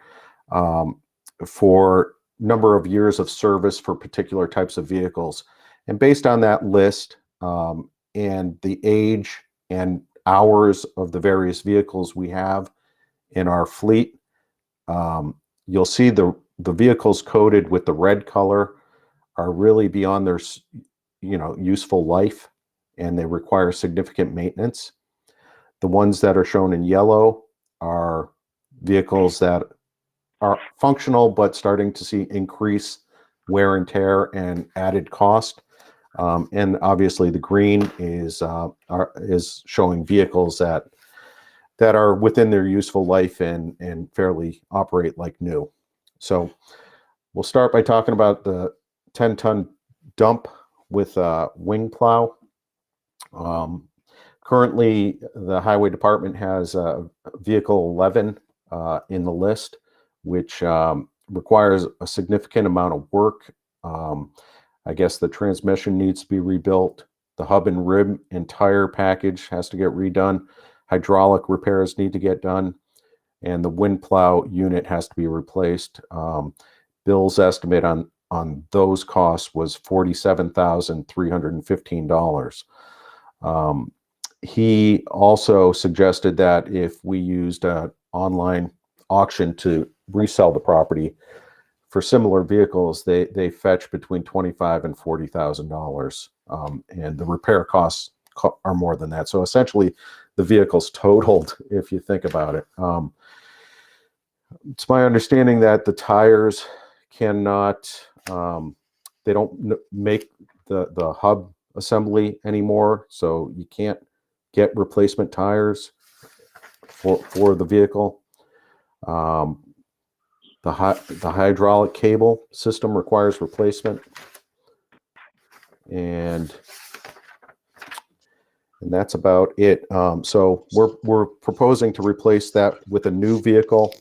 J: for number of years of service for particular types of vehicles. And based on that list and the age and hours of the various vehicles we have in our fleet, you'll see the vehicles coded with the red color are really beyond their useful life, and they require significant maintenance. The ones that are shown in yellow are vehicles that are functional but starting to see increased wear and tear and added cost. And obviously the green is showing vehicles that are within their useful life and fairly operate like new. So we'll start by talking about the 10-ton dump with a wing plow. Currently, the highway department has vehicle 11 in the list, which requires a significant amount of work. I guess the transmission needs to be rebuilt. The hub and rim and tire package has to get redone. Hydraulic repairs need to get done. And the wind plow unit has to be replaced. Bill's estimate on those costs was $47,315. He also suggested that if we used an online auction to resell the property for similar vehicles, they fetch between $25,000 and $40,000, and the repair costs are more than that. So essentially, the vehicle's totaled if you think about it. It's my understanding that the tires cannot, they don't make the hub assembly anymore, so you can't get replacement tires for the vehicle. The hydraulic cable system requires replacement, and that's about it. So we're proposing to replace that with a new vehicle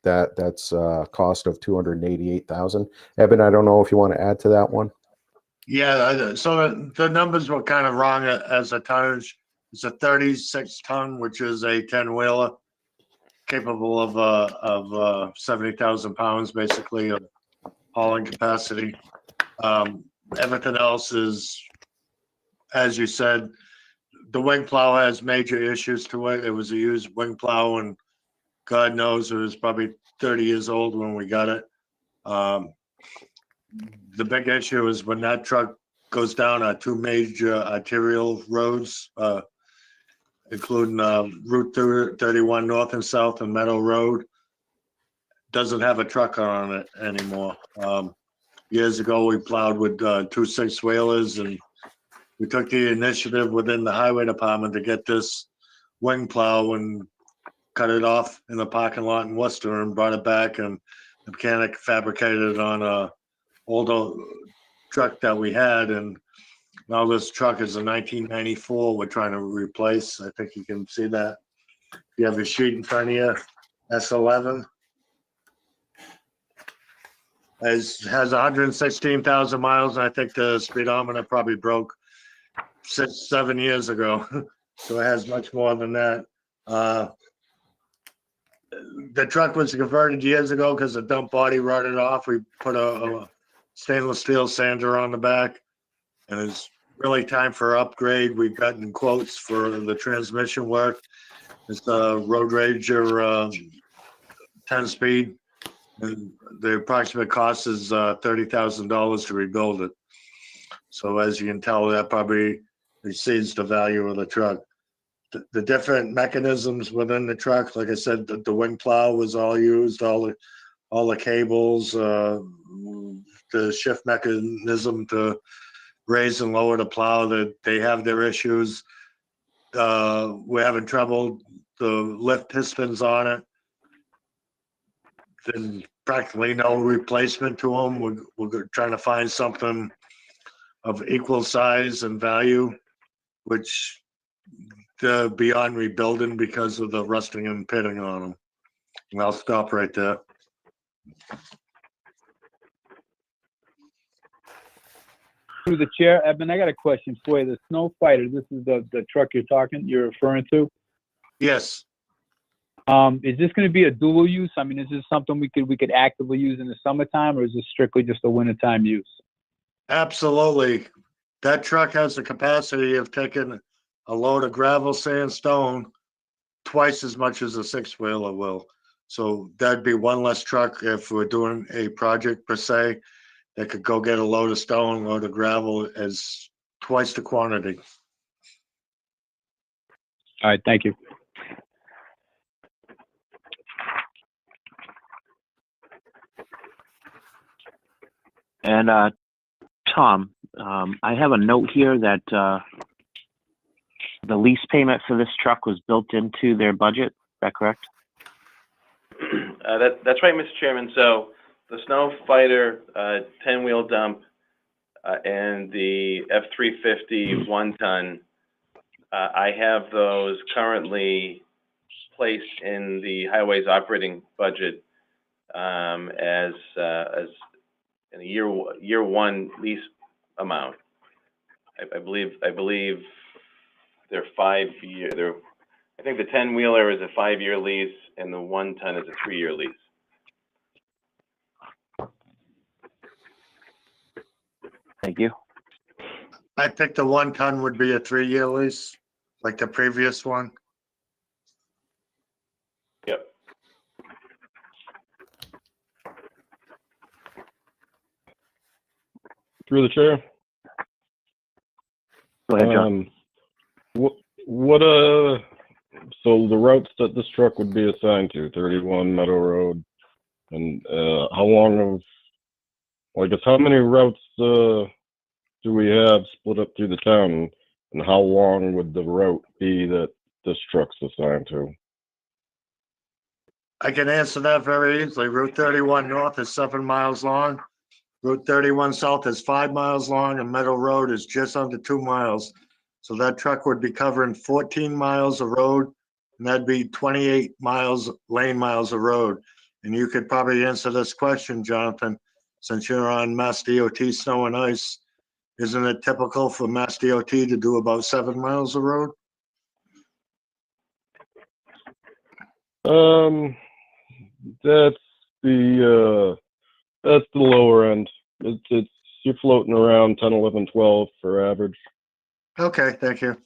J: that's a cost of $288,000. Eben, I don't know if you want to add to that one.
K: Yeah, so the numbers were kind of wrong as a tonnage. It's a 36-ton, which is a 10-wheeler, capable of 70,000 pounds, basically, of hauling capacity. Everything else is, as you said, the wing plow has major issues to it. It was a used wing plow, and God knows it was probably 30 years old when we got it. The big issue is when that truck goes down on two major arterial roads, including Route 31 North and South and Meadow Road, doesn't have a truck on it anymore. Years ago, we plowed with 2 6-wheelers, and we took the initiative within the highway department to get this wing plow and cut it off in the parking lot in Worcester and brought it back, and the mechanic fabricated it on a older truck that we had, and now this truck is a 1994 we're trying to replace. I think you can see that. You have a sheet in front of you, S11. Has 116,000 miles, and I think the speedometer probably broke 6-7 years ago. So it has much more than that. The truck was converted years ago because the dump body rotted off. We put a stainless steel sander on the back, and it's really time for upgrade. We've gotten quotes for the transmission work. It's a Road Rager 10-speed, and the approximate cost is $30,000 to rebuild it. So as you can tell, that probably exceeds the value of the truck. The different mechanisms within the truck, like I said, the wing plow was all used, all the cables, the shift mechanism to raise and lower the plow, that they have their issues. We're having trouble, the lift pistons on it. Then practically no replacement to them. We're trying to find something of equal size and value, which beyond rebuilding because of the rusting and pitting on them. And I'll stop right there.
A: Through the chair, Eben, I got a question for you. The Snow Fighter, this is the truck you're referring to?
K: Yes.
A: Is this going to be a dual use? I mean, is this something we could actively use in the summertime, or is this strictly just a wintertime use?
K: Absolutely. That truck has the capacity of taking a load of gravel, sand, stone, twice as much as a 6-wheeler will. So that'd be one less truck if we're doing a project per se that could go get a load of stone, load of gravel as twice the quantity.
A: All right, thank you.
C: And Tom, I have a note here that the lease payment for this truck was built into their budget. Is that correct?
B: That's right, Mr. Chairman. So the Snow Fighter 10-wheel dump and the F-350 1-ton, I have those currently placed in the highways operating budget as in a year one lease amount. I believe they're 5-year. I think the 10-wheeler is a 5-year lease and the 1-ton is a 3-year lease.
C: Thank you.
K: I think the 1-ton would be a 3-year lease, like the previous one.
B: Yep.
D: Through the chair.
C: Go ahead, John.
D: So the routes that this truck would be assigned to, 31 Meadow Road, and how many routes do we have split up through the town, and how long would the route be that this truck's assigned to?
K: I can answer that very easily. Route 31 North is 7 miles long. Route 31 South is 5 miles long, and Meadow Road is just under 2 miles. So that truck would be covering 14 miles of road, and that'd be 28 lane miles of road. And you could probably answer this question, Jonathan, since you're on Mass DOT snow and ice. Isn't it typical for Mass DOT to do about 7 miles of road?
D: That's the lower end. It's you're floating around 10, 11, 12 for average.
K: Okay, thank you.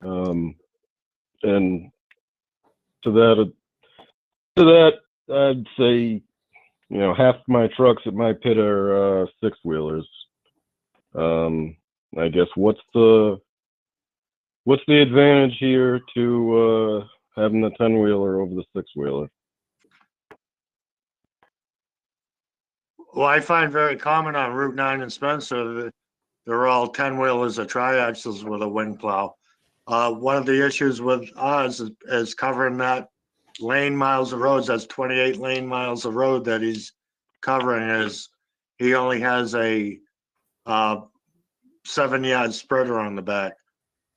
D: And to that, I'd say, half my trucks at my pit are 6-wheelers. I guess what's the advantage here to having the 10-wheeler over the 6-wheeler?
K: Well, I find very common on Route 9 in Spencer that they're all 10-wheelers or triaxles with a wing plow. One of the issues with ours is covering that lane miles of roads. That's 28 lane miles of road that he's covering. Is he only has a 7-yard spreader on the back,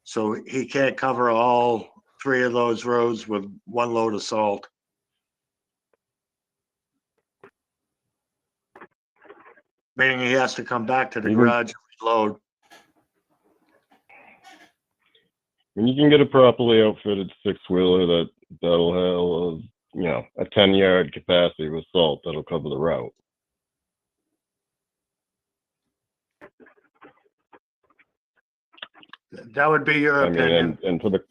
K: so he can't cover all 3 of those roads with 1 load of salt. Meaning he has to come back to the garage and reload.
D: When you can get a properly outfitted 6-wheeler that'll have a 10-yard capacity with salt, that'll cover the route.
K: That would be your opinion.
D: And for the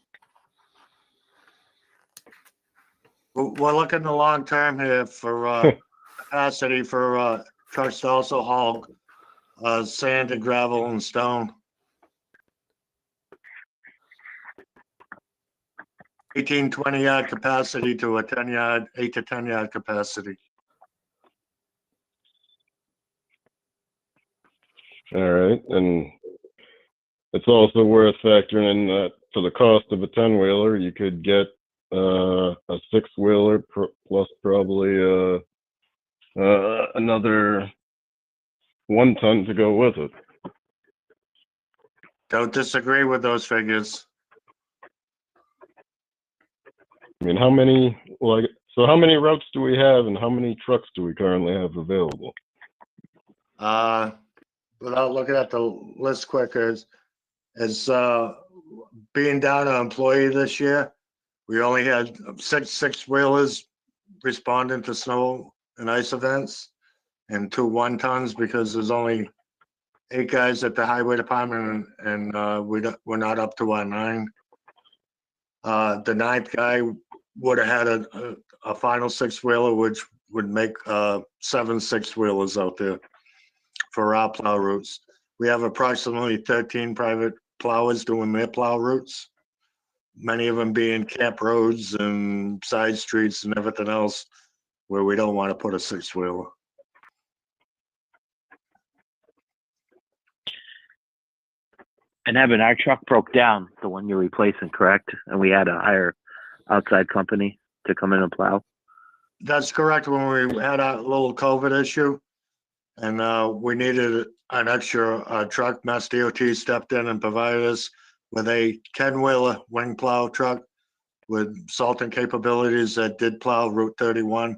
K: we're looking the long term here for capacity for trucks to also haul sand and gravel and stone. 18, 20-yard capacity to a 10-yard, 8 to 10-yard capacity.
D: All right, and it's also worth factoring in that for the cost of a 10-wheeler, you could get a 6-wheeler plus probably another 1-ton to go with it.
K: Don't disagree with those figures.
D: I mean, how many routes do we have, and how many trucks do we currently have available?
K: Without looking at the list quicker, as being down an employee this year, we only had six wheelers responding to snow and ice events, and 2 1-tons because there's only 8 guys at the highway department, and we're not up to our 9. The 9th guy would have had a final 6-wheeler, which would make 7 6-wheelers out there for our plow routes. We have approximately 13 private plowers doing their plow routes, many of them being camp roads and side streets and everything else where we don't want to put a 6-wheeler.
C: And Evan, our truck broke down, the one you're replacing, correct? And we had to hire outside company to come in and plow.
K: That's correct. When we had a little COVID issue and we needed an extra truck, Mass DOT stepped in and provided us with a 10-wheeler wing plow truck with salting capabilities that did plow Route 31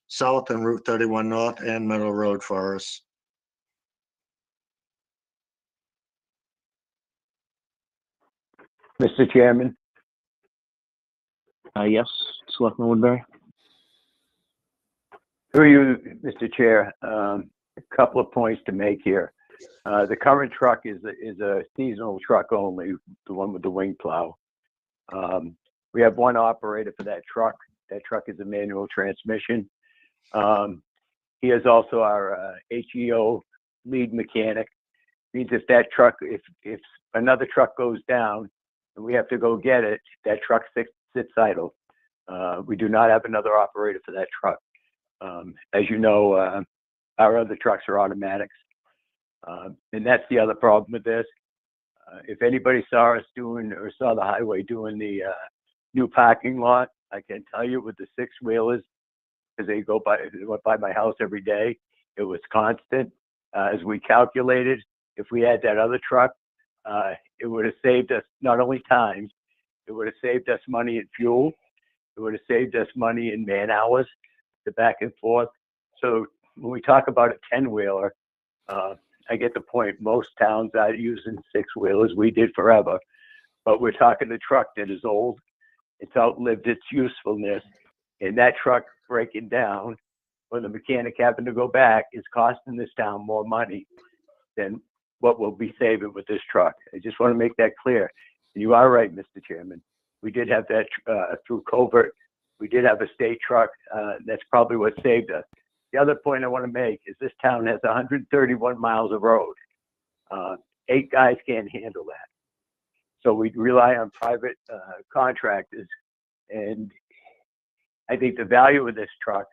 K: South and Route 31 North and Middle Road for us.
G: Mr. Chairman,
C: Yes, Selectman Woodbury.
G: through you, Mr. Chair, a couple of points to make here. The current truck is a seasonal truck only, the one with the wing plow. We have one operator for that truck. That truck is a manual transmission. He is also our HEO lead mechanic. Means if that truck, if another truck goes down and we have to go get it, that truck sits idle. We do not have another operator for that truck. As you know, our other trucks are automatics. And that's the other problem with this. If anybody saw us doing or saw the highway doing the new parking lot, I can tell you with the 6-wheelers, because they went by my house every day, it was constant. As we calculated, if we had that other truck, it would have saved us not only time, it would have saved us money in fuel, it would have saved us money in man hours, the back and forth. So when we talk about a 10-wheeler, I get the point. Most towns are using 6-wheelers. We did forever, but we're talking a truck that is old. It's outlived its usefulness, and that truck breaking down when the mechanic having to go back is costing this town more money than what we'll be saving with this truck. I just want to make that clear. And you are right, Mr. Chairman. We did have that through covert. We did have a state truck. That's probably what saved us. The other point I want to make is this town has 131 miles of road. 8 guys can't handle that. So we rely on private contractors. And I think the value of this truck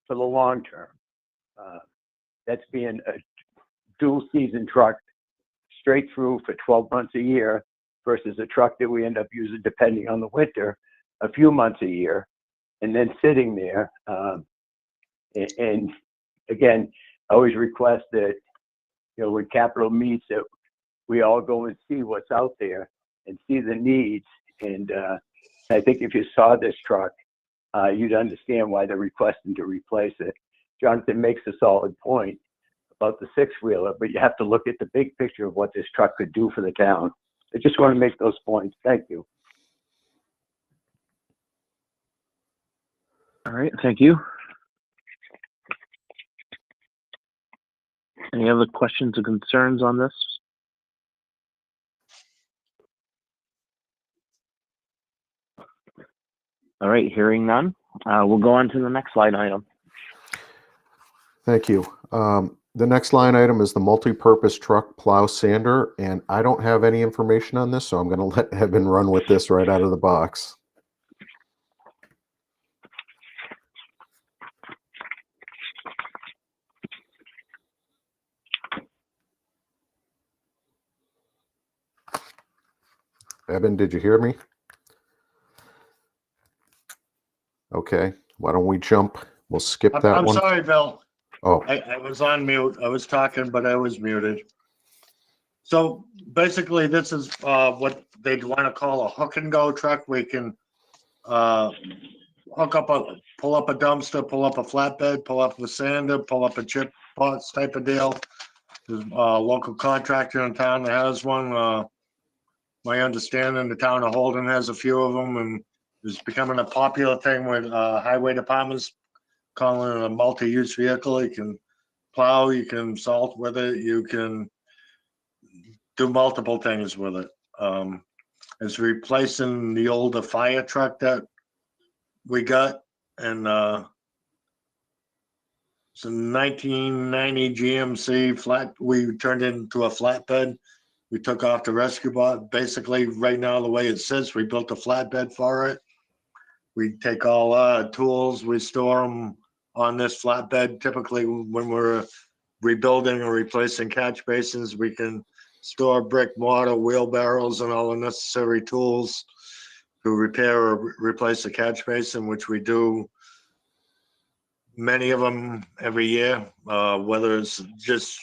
G: for the long term, that's being a dual season truck straight through for 12 months a year versus a truck that we end up using, depending on the winter, a few months a year, and then sitting there. And again, I always request that, you know, when capital meets, that we all go and see what's out there and see the needs. And I think if you saw this truck, you'd understand why they're requesting to replace it. Jonathan makes a solid point about the 6-wheeler, but you have to look at the big picture of what this truck could do for the town. I just want to make those points. Thank you.
C: All right, thank you. Any other questions or concerns on this? All right, hearing none, we'll go on to the next line item.
J: Thank you. The next line item is the multi-purpose truck plow sander, and I don't have any information on this, so I'm going to let Evan run with this right out of the box. Evan, did you hear me? Okay, why don't we jump? We'll skip that
K: I'm
J: one.
K: sorry, Bill.
J: Oh,
K: I was on mute. I was talking, but I was muted. So basically, this is what they'd want to call a hook and go truck. We can pull up a dumpster, pull up a flatbed, pull up a sander, pull up a chip box type of deal. There's a local contractor in town that has one. My understanding, the town of Holden has a few of them, and it's becoming a popular thing with highway departments calling it a multi-use vehicle. You can plow, you can salt with it, you can do multiple things with it. It's replacing the older fire truck that we got, and it's a 1990 GMC flat. We turned it into a flatbed. We took off the rescue bar. Basically, right now, the way it sits, we built a flatbed for it. We take all our tools, we store them on this flatbed. Typically, when we're rebuilding or replacing catch basins, we can store brick, mortar, wheelbarrows, and all the necessary tools to repair or replace the catch basin, which we do many of them every year, whether it's just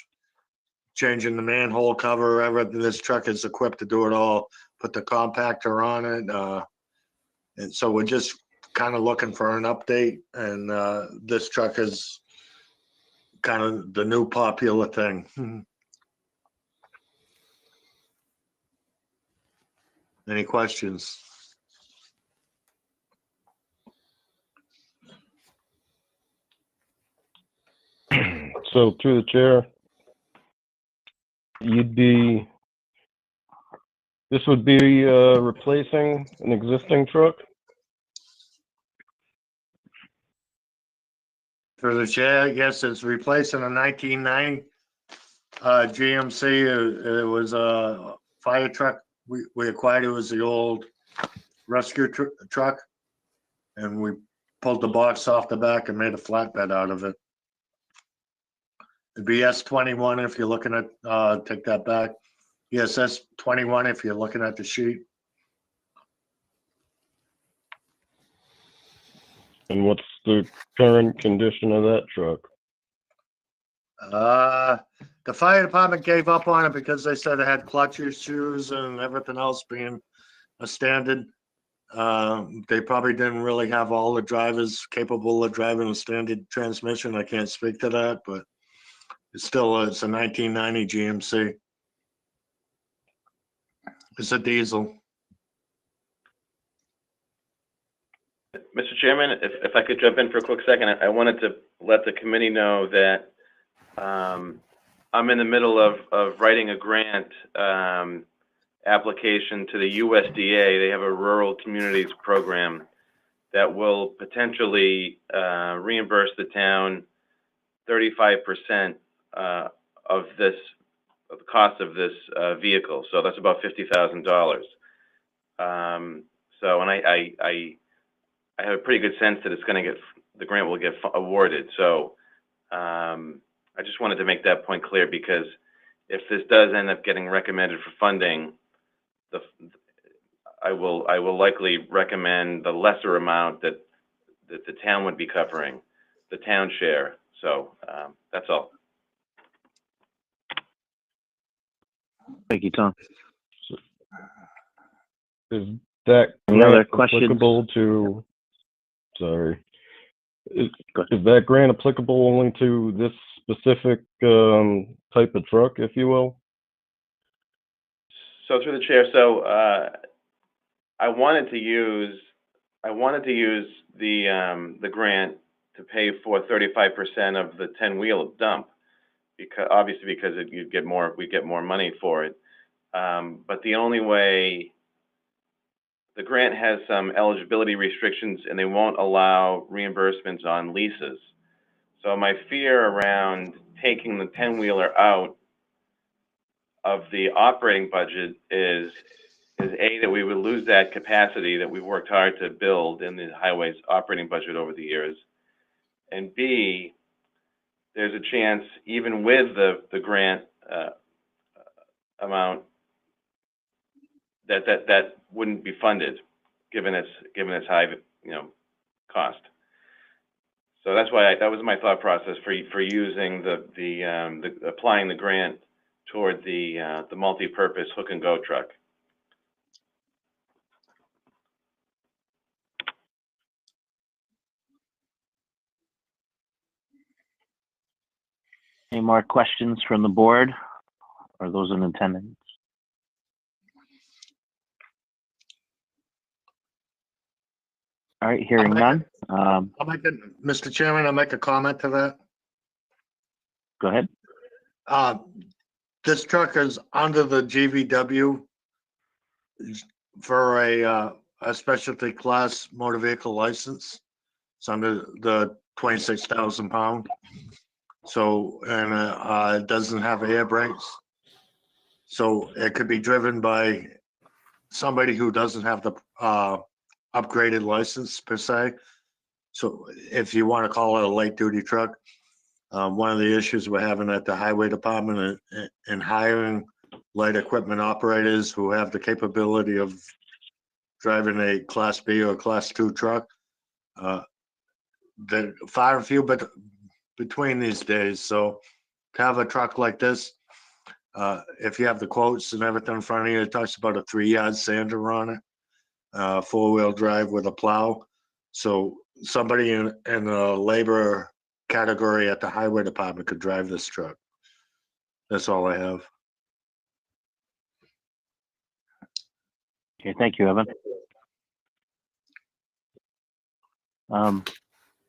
K: changing the manhole cover or ever. This truck is equipped to do it all, put the compactor on it. And so we're just kind of looking for an update, and this truck is kind of the new popular thing. Any questions?
D: So through the chair, this would be replacing an existing truck?
K: For the chair, yes, it's replacing a 1990 GMC. It was a fire truck we acquired. It was the old rescue truck, and we pulled the box off the back and made a flatbed out of it. It'd be S21 if you're looking at, take that back. Yes, S21 if you're looking at the sheet.
D: And what's the current condition of that truck?
K: The fire department gave up on it because they said it had clutch issues and everything else being a standard. They probably didn't really have all the drivers capable of driving a standard transmission. I can't speak to that, but it's a 1990 GMC. It's a diesel.
B: Mr. Chairman, if I could jump in for a quick second, I wanted to let the committee know that I'm in the middle of writing a grant application to the USDA. They have a rural communities program that will potentially reimburse the town 35% of the cost of this vehicle. So that's about $50,000. So, and I have a pretty good sense that the grant will get awarded. So I just wanted to make that point clear, because if this does end up getting recommended for funding, I will likely recommend the lesser amount that the town would be covering, the town share. So that's all.
C: Thank you, Tom.
D: Is that
C: Any other
D: grant
C: questions?
D: applicable to, sorry, is that grant applicable only to this specific type of truck, if you will?
B: So through the chair, so I wanted to use the grant to pay for 35% of the 10-wheel dump, because we get more money for it. But the only way, the grant has some eligibility restrictions, and they won't allow reimbursements on leases. So my fear around taking the 10-wheeler out of the operating budget is A, that we would lose that capacity that we worked hard to build in the highways operating budget over the years, and B, there's a chance, even with the grant amount, that wouldn't be funded, given its high cost. So that's why that was my thought process for using applying the grant toward the multi-purpose hook and go truck.
C: Any more questions from the board or those in attendance? All right, hearing none.
K: Mr. Chairman, I'll make a comment to that.
C: Go ahead.
K: This truck is under the GVW for a specialty class motor vehicle license. It's under the 26,000 pound. So, and it doesn't have air brakes. So it could be driven by somebody who doesn't have the upgraded license per se. So if you want to call it a light duty truck, one of the issues we're having at the highway department in hiring light equipment operators who have the capability of driving a Class B or Class 2 truck. They're far and few but between these days. So to have a truck like this, if you have the quotes and everything in front of you, it talks about a 3-yard sander on it, 4-wheel drive with a plow. So somebody in the labor category at the highway department could drive this truck. That's all I have.
C: Okay, thank you, Evan.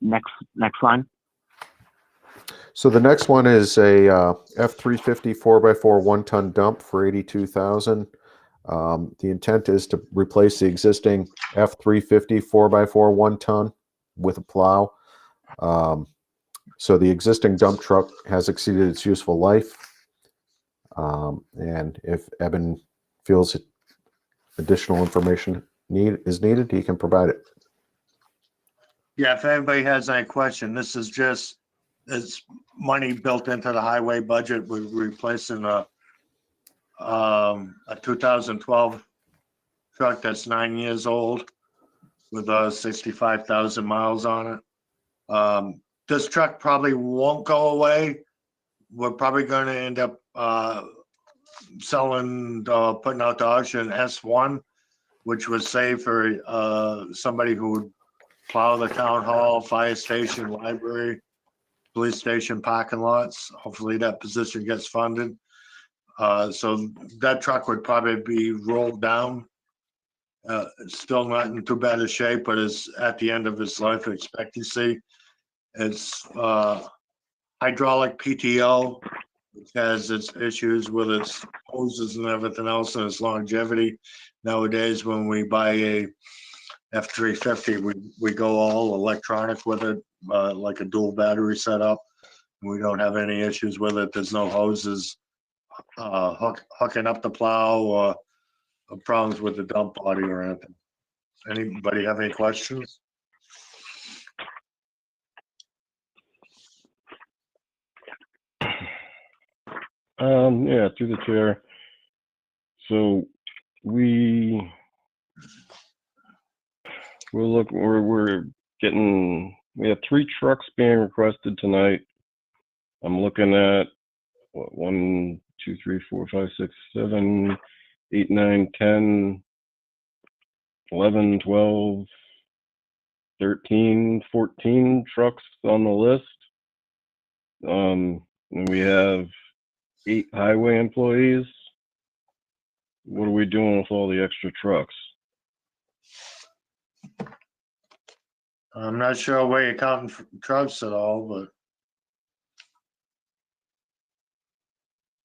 C: Next line.
J: So the next one is a F-350 4x4 1-ton dump for $82,000. The intent is to replace the existing F-350 4x4 1-ton with a plow. So the existing dump truck has exceeded its useful life. And if Evan feels additional information is needed, he can provide it.
K: Yeah, if anybody has any question, this is just, it's money built into the highway budget. We're replacing a 2012 truck that's 9 years old with 65,000 miles on it. This truck probably won't go away. We're probably going to end up selling, putting out the auction S1, which would save for somebody who would plow the town hall, fire station, library, police station parking lots. Hopefully that position gets funded. So that truck would probably be rolled down. Still not in too bad a shape, but is at the end of its life expectancy. It's hydraulic PTO, which has its issues with its hoses and everything else and its longevity. Nowadays, when we buy a F-350, we go all electronic with it, like a dual battery setup. We don't have any issues with it. There's no hoses hooking up the plow or problems with the dump body or anything. Anybody have any questions?
D: Yeah, through the chair. So we're getting, we have 3 trucks being requested tonight. I'm looking at what, 1, 2, 3, 4, 5, 6, 7, 8, 9, 10, 11, 12, 13, 14 trucks on the list. And we have 8 highway employees. What are we doing with all the extra trucks?
K: I'm not sure where you're counting trucks at all,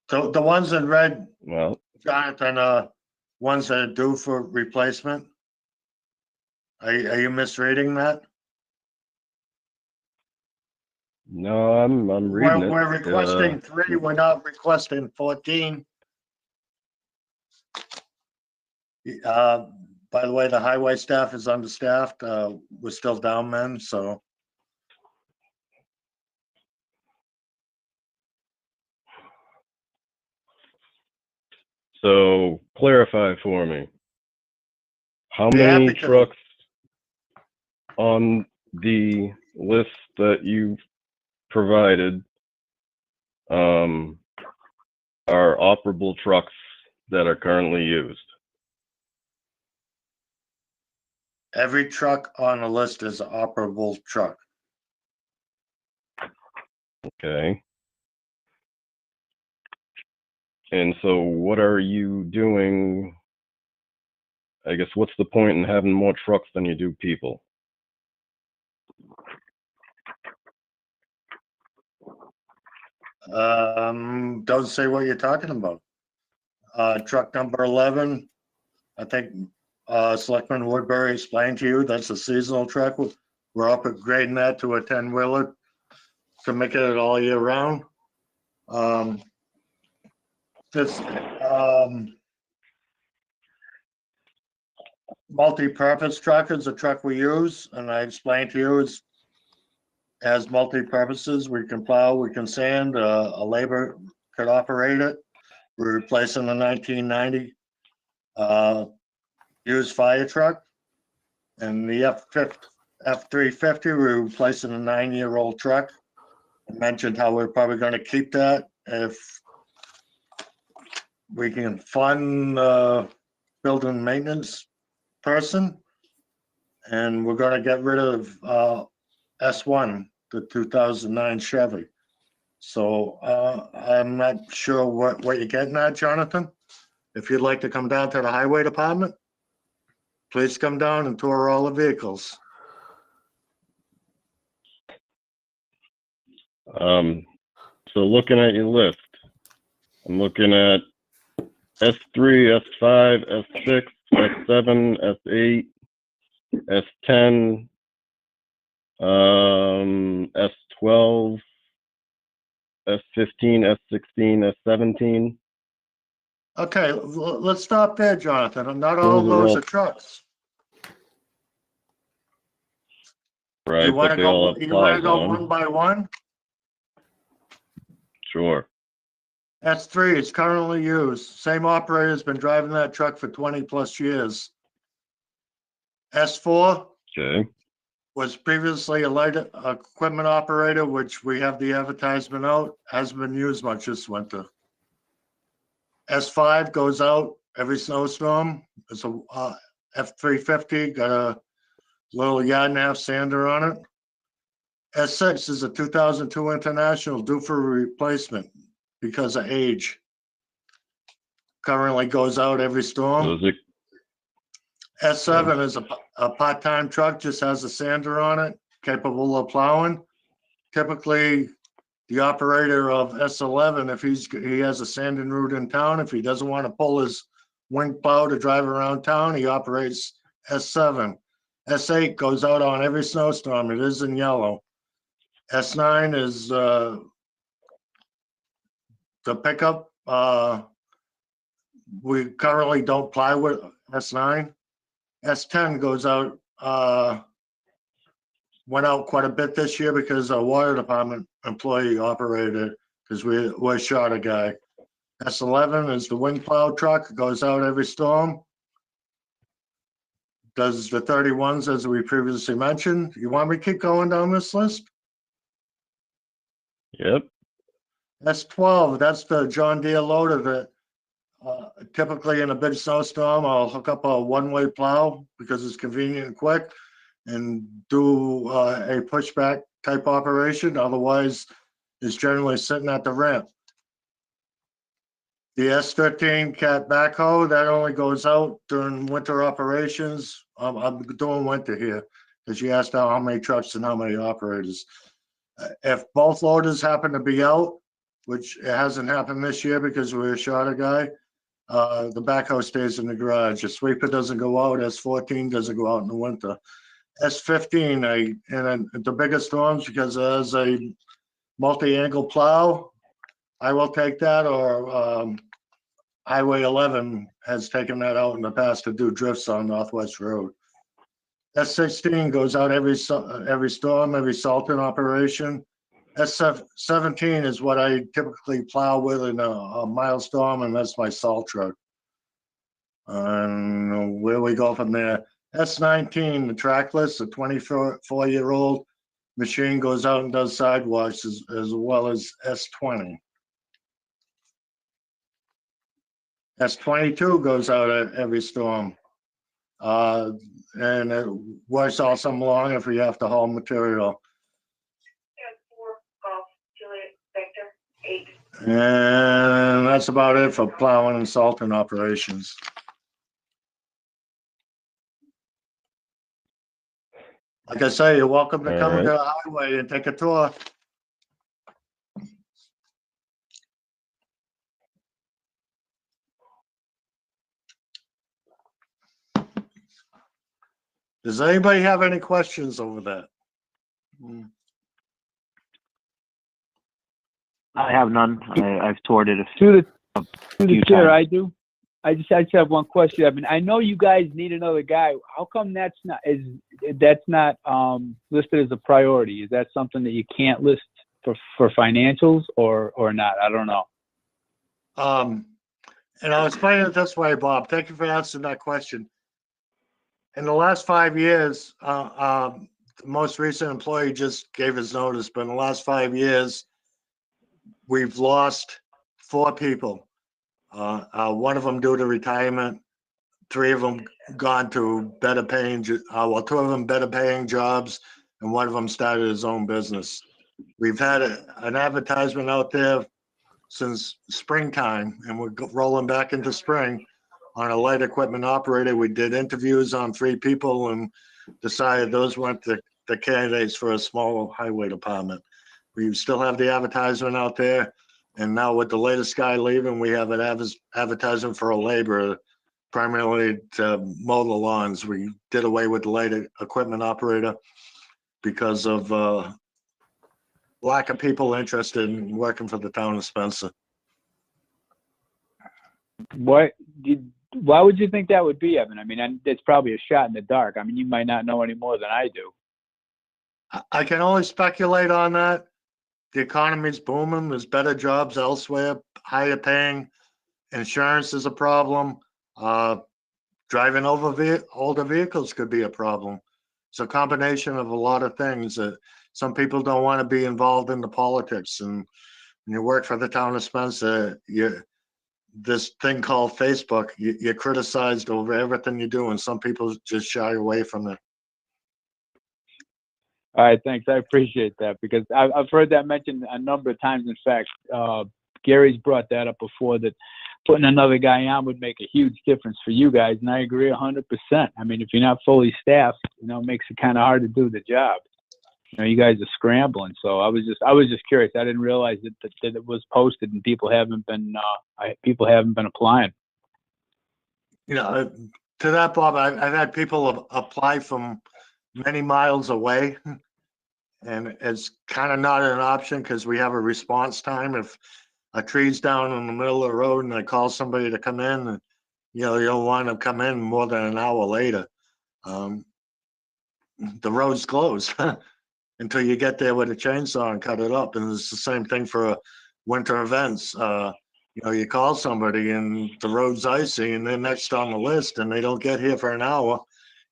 K: but the ones in red,
D: Well,
K: Jonathan, ones that are due for replacement. Are you misreading that?
D: no, I'm reading it.
K: We're requesting 3. We're not requesting 14. By the way, the highway staff is understaffed. We're still down men, so.
D: So clarify for me. How
K: Yeah,
D: many
K: because-
D: trucks on the list that you've provided are operable trucks that are currently used?
K: Every truck on the list is an operable truck.
D: Okay. And so what are you doing? I guess what's the point in having more trucks than you do people?
K: Don't say what you're talking about. Truck number 11, I think Selectman Woodbury explained to you, that's a seasonal truck. We're upgrading that to a 10-wheeler to make it all year round. This multi-purpose truck is a truck we use, and I explained to you, it has multi-purposes. We can plow, we can sand, a labor could operate it. we're replacing a 1990 used fire truck. And the F-350, we're replacing a 9-year-old truck. I mentioned how we're probably going to keep that if we can fund building maintenance person. And we're going to get rid of S1, the 2009 Chevy. So I'm not sure what you're getting at, Jonathan. If you'd like to come down to the highway department, please come down and tour all the vehicles.
D: So looking at your list, I'm looking at S3, S5, S6, S7, S8, S10, S12, S15, S16, S17.
K: Okay, let's stop there, Jonathan. Not all of those are trucks.
D: Right,
K: You want
D: but
K: to
D: they all
K: go?
D: have
K: You want to
D: plows
K: go
D: on
K: one
D: them.
K: by one?
D: Sure.
K: S3 is currently used. Same operator's been driving that truck for 20 plus years. S4
D: Okay.
K: was previously a light equipment operator, which we have the advertisement out, hasn't been used much this winter. S5 goes out every snowstorm. It's a F350, got a little yard and a half sander on it. S6 is a 2002 International due for replacement because of age. Currently goes out every storm.
D: So is it,
K: S7 is a part-time truck, just has a sander on it, capable of plowing. Typically, the operator of S11, if he has a sanding route in town, if he doesn't want to pull his wing plow to drive around town, he operates S7. S8 goes out on every snowstorm. It is in yellow. S9 is the pickup. We currently don't ply with S9. S10 goes out, went out quite a bit this year because our water department employee operated it because we're short a guy. S11 is the wind plow truck, goes out every storm. Does the 31s as we previously mentioned. You want me to keep going down this list?
D: yep.
K: S12, that's the John Deere loader that typically in a big snowstorm, I'll hook up a one-way plow because it's convenient and quick and do a pushback type operation. Otherwise, it's generally sitting at the ramp. The S13 cat backhoe, that only goes out during winter operations. I'm doing winter here because you asked how many trucks and how many operators. If both loaders happen to be out, which it hasn't happened this year because we're a shorter guy, the backhoe stays in the garage. The sweeper doesn't go out. S14 doesn't go out in the winter. S15, in the biggest storms, because there's a multi-angle plow, I will take that, or Highway 11 has taken that out in the past to do drifts on Northwest Road. S16 goes out every storm, every salting operation. S17 is what I typically plow with in a mild storm, and that's my salt truck. And where we go from there. S19, the trackless, a 24-year-old machine, goes out and does sidewalks as well as S20. S22 goes out at every storm. And it works all summer long if we have to haul material. And that's about it for plowing and salting operations. Like I say, you're welcome to come to the highway and take a tour. Does anybody have any questions over that?
C: I have none. I've toured it
A: To the
C: few
A: chair,
C: times.
A: I do. I just have one question. I mean, I know you guys need another guy. How come that's not listed as a priority? Is that something that you can't list for financials or not? I don't know.
K: And I'll explain it this way, Bob. Thank you for answering that question. In the last 5 years, the most recent employee just gave his notice, but in the last 5 years, we've lost 4 people. One of them due to retirement, 3 of them gone to better paying, 2 of them better paying jobs, and 1 of them started his own business. We've had an advertisement out there since springtime, and we're rolling back into spring on a light equipment operator. We did interviews on 3 people and decided those weren't the candidates for a small highway department. We still have the advertisement out there. And now with the latest guy leaving, we have an advertisement for a laborer, primarily to mow the lawns. We did away with the light equipment operator because of lack of people interested in working for the town of Spencer.
A: Why would you think that would be, Evan? I mean, it's probably a shot in the dark. I mean, you might not know any more than I do.
K: I can only speculate on that. The economy's booming. There's better jobs elsewhere, higher paying. Insurance is a problem. Driving over older vehicles could be a problem. It's a combination of a lot of things. Some people don't want to be involved in the politics. And when you work for the town of Spencer, this thing called Facebook, you're criticized over everything you do, and some people just shy away from it.
A: All right, thanks. I appreciate that because I've heard that mentioned a number of times. In fact, Gary's brought that up before, that putting another guy on would make a huge difference for you guys, and I agree 100%. I mean, if you're not fully staffed, it makes it kind of hard to do the job. You guys are scrambling. So I was just curious. I didn't realize that it was posted and people haven't been applying.
K: To that, Bob, I've had people apply from many miles away, and it's kind of not an option because we have a response time. If a tree's down in the middle of the road and I call somebody to come in, and you don't want to come in more than an hour later, the road's closed until you get there with a chainsaw and cut it up. And it's the same thing for winter events. You call somebody and the road's icy and they're next on the list and they don't get here for an hour.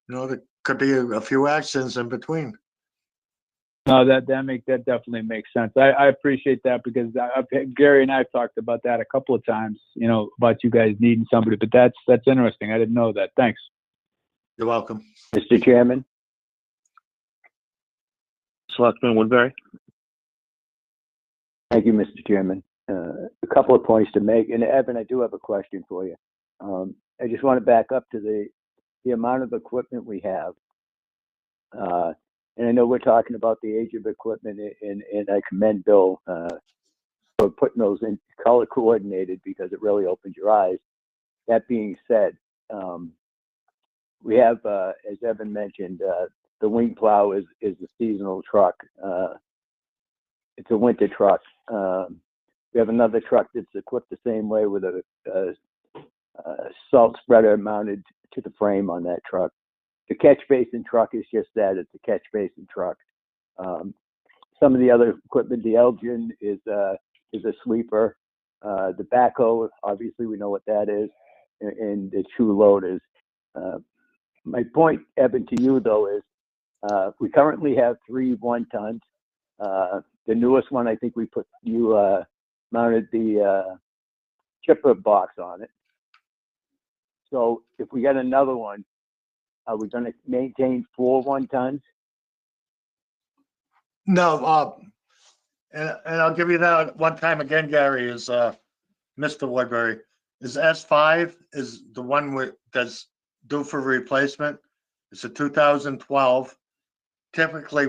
K: There could be a few accidents in between.
A: No, that definitely makes sense. I appreciate that because Gary and I have talked about that a couple of times, about you guys needing somebody, but that's interesting. I didn't know that. Thanks.
K: You're welcome.
G: Mr. Chairman.
C: Selectman Woodbury.
G: Thank you, Mr. Chairman. A couple of points to make, and Evan, I do have a question for you. I just want to back up to the amount of equipment we have. And I know we're talking about the age of equipment, and I commend Bill for putting those in color coordinated because it really opens your eyes. That being said, we have, as Evan mentioned, the wing plow is a seasonal truck. It's a winter truck. We have another truck that's equipped the same way with a salt spreader mounted to the frame on that truck. The catch basin truck is just that. It's a catch basin truck. Some of the other equipment, the Elgin is a sweeper. The backhoe, obviously we know what that is, and the two loaders. My point, Evan, to you though is we currently have 3 1-tons. The newest one, I think you mounted the chipper box on it. So if we get another one, are we going to maintain 4 1-tons?
K: No, and I'll give you that one time again, Gary, is Mr. Woodbury. Is S5 is the one that's due for replacement. It's a 2012. Typically,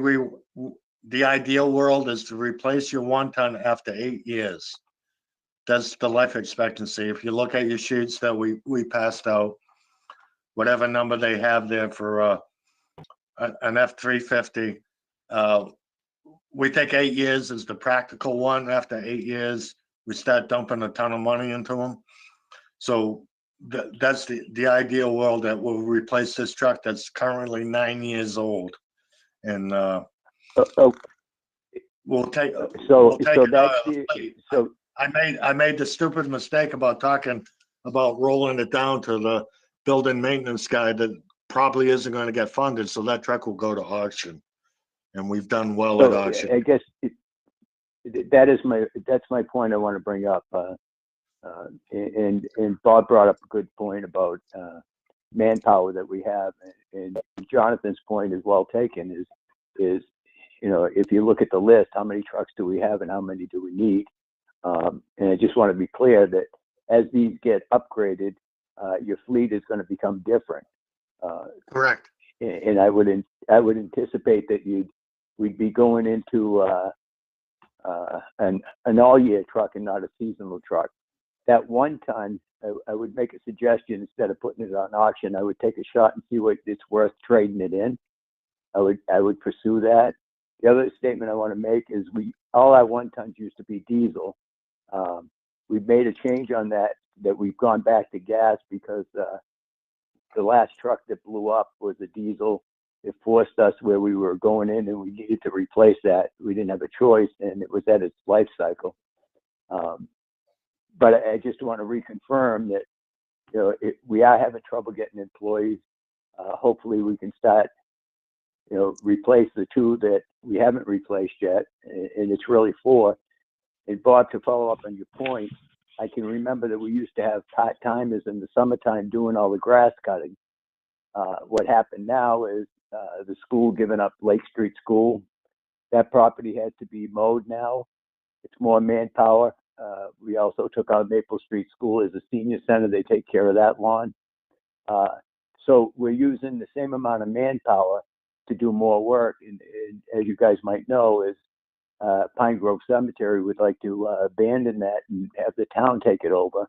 K: the ideal world is to replace your 1-ton after 8 years. That's the life expectancy. If you look at your sheets that we passed out, whatever number they have there for an F-350, we think 8 years is the practical one. After 8 years, we start dumping a ton of money into them. So that's the ideal world that will replace this truck that's currently 9 years old. And we'll take.
G: So
K: we'll take
G: so
K: it
G: that's
K: out.
G: so
K: I made the stupid mistake about talking about rolling it down to the building maintenance guy that probably isn't going to get funded, so that truck will go to auction. And we've done well at
G: So
K: auction.
G: I guess that's my point I want to bring up. And Bob brought up a good point about manpower that we have, and Jonathan's point is well taken. Is if you look at the list, how many trucks do we have and how many do we need? And I just want to be clear that as these get upgraded, your fleet is going to become different.
K: Correct.
G: And I would anticipate that we'd be going into an all-year truck and not a seasonal truck. That 1 ton, I would make a suggestion instead of putting it on auction. I would take a shot and see what it's worth trading it in. I would pursue that. The other statement I want to make is all our 1 tons used to be diesel. We've made a change on that we've gone back to gas because the last truck that blew up was a diesel. It forced us where we were going in and we needed to replace that. We didn't have a choice and it was at its life cycle. But I just want to reconfirm that, we are having trouble getting employees. Hopefully we can start, replace the 2 that we haven't replaced yet. And it's really 4. And Bob, to follow up on your point, I can remember that we used to have part-timers in the summertime doing all the grass cutting. What happened now is the school giving up Lake Street School. That property had to be mowed now. It's more manpower. We also took out Maple Street School as a senior center. They take care of that lawn. So we're using the same amount of manpower to do more work. And as you guys might know, is Pine Grove Cemetery would like to abandon that and have the town take it over.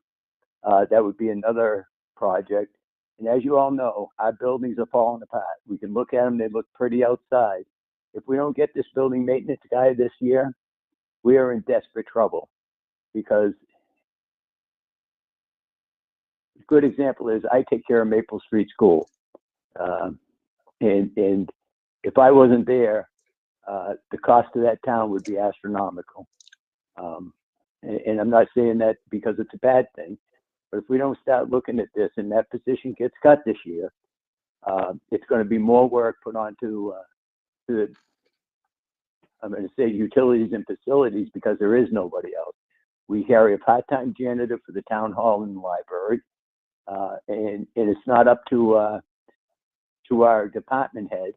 G: That would be another project. And as you all know, our buildings are falling apart. We can look at them, they look pretty outside. If we don't get this building maintenance guy this year, we are in desperate trouble. Because a good example is I take care of Maple Street School. And if I wasn't there, the cost of that town would be astronomical. And I'm not saying that because it's a bad thing, but if we don't start looking at this and that position gets cut this year, it's going to be more work put onto I'm going to say utilities and facilities because there is nobody else. We carry a part-time janitor for the town hall and the library, and it's not up to our department heads.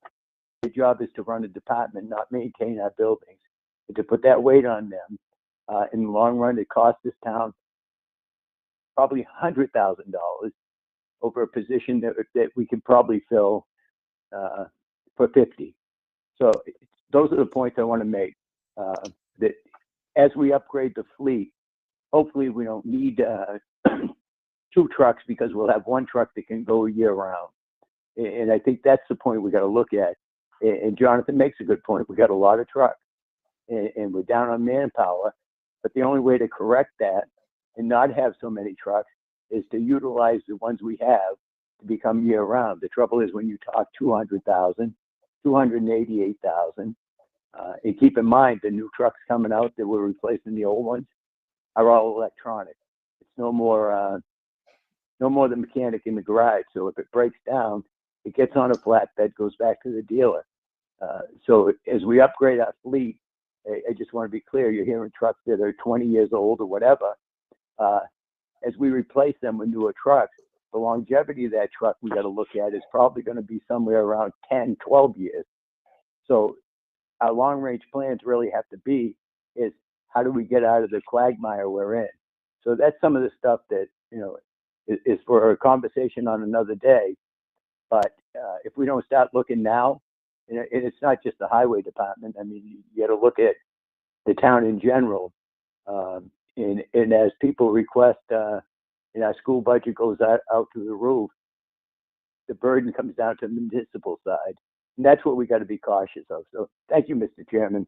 G: The job is to run a department, not maintain our buildings. And to put that weight on them, in the long run, it costs this town probably $100,000 over a position that we can probably fill for 50. So those are the points I want to make. That as we upgrade the fleet, hopefully we don't need 2 trucks because we'll have 1 truck that can go year round. And I think that's the point we got to look at. And Jonathan makes a good point. We got a lot of trucks and we're down on manpower, but the only way to correct that and not have so many trucks is to utilize the ones we have to become year round. The trouble is when you talk 200,000, 288,000, and keep in mind the new trucks coming out that we're replacing the old ones are all electronic. It's no more the mechanic in the garage. So if it breaks down, it gets on a flatbed, goes back to the dealer. So as we upgrade our fleet, I just want to be clear, you're hearing trucks that are 20 years old or whatever. As we replace them with newer trucks, the longevity of that truck we got to look at is probably going to be somewhere around 10, 12 years. So our long range plans really have to be is how do we get out of the quagmire we're in? So that's some of the stuff that, is for a conversation on another day. But if we don't start looking now, and it's not just the highway department. I mean, you got to look at the town in general. And as people request, our school budget goes out to the roof, the burden comes down to the municipal side. And that's what we got to be cautious of. So thank you, Mr. Chairman.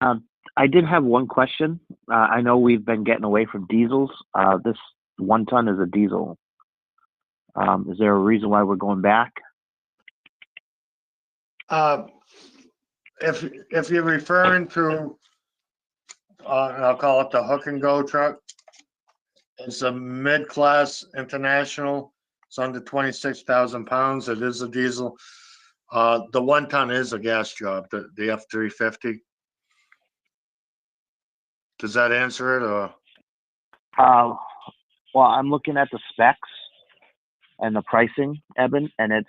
C: I did have one question. I know we've been getting away from diesels. This 1 ton is a diesel. Is there a reason why we're going back?
K: If you're referring to I'll call it the hook and go truck. It's a mid-class international. It's under 26,000 pounds. It is a diesel. The 1 ton is a gas job, the F-350. Does that answer it, or?
C: Well, I'm looking at the specs and the pricing, Eben, and it's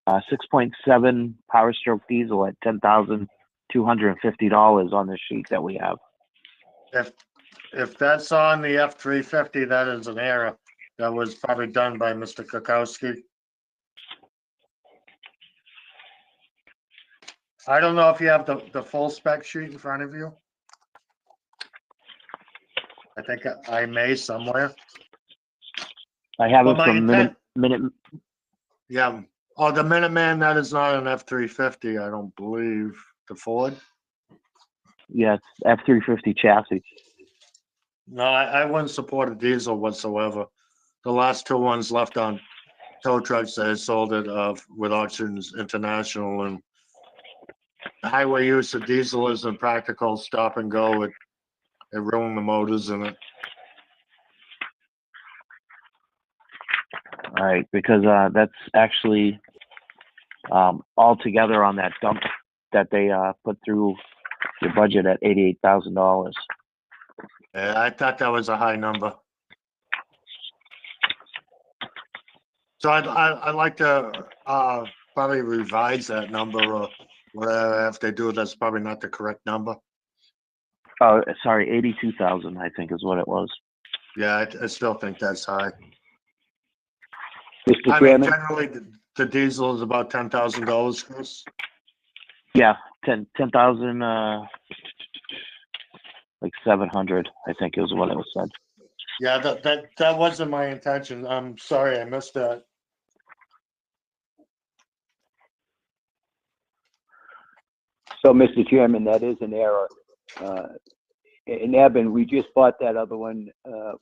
C: 6.7 Power Stroke diesel at $10,250 on the sheet that we have.
K: If that's on the F-350, that is an error. That was probably done by Mr. Kukowski. I don't know if you have the full spec sheet in front of you. I think I may somewhere.
C: I have
K: Well,
C: it
K: my
C: from
K: intent-
C: minute.
K: Yeah. Oh, the Minuteman, that is not an F-350, I don't believe. The Ford?
C: Yeah, it's F-350 chassis.
K: No, I wouldn't support a diesel whatsoever. The last two ones left on tow trucks that sold it with Auctions International, and highway use of diesel isn't practical. Stop and go. It ruined the motors in it.
C: All right, because that's actually all together on that dump that they put through your budget at $88,000.
K: Yeah, I thought that was a high number. So I'd like to probably revise that number or whatever. If they do, that's probably not the correct number.
C: Oh, sorry, 82,000, I think is what it was.
K: Yeah, I still think that's high.
G: Mr.
K: I mean,
G: Chairman,
K: generally, the diesel is about $10,000, Chris.
C: Yeah, 10,000, like 700, I think is what it was said.
K: Yeah, that wasn't my intention. I'm sorry, I missed that.
G: so Mr. Chairman, that is an error. In Eben, we just bought that other one, was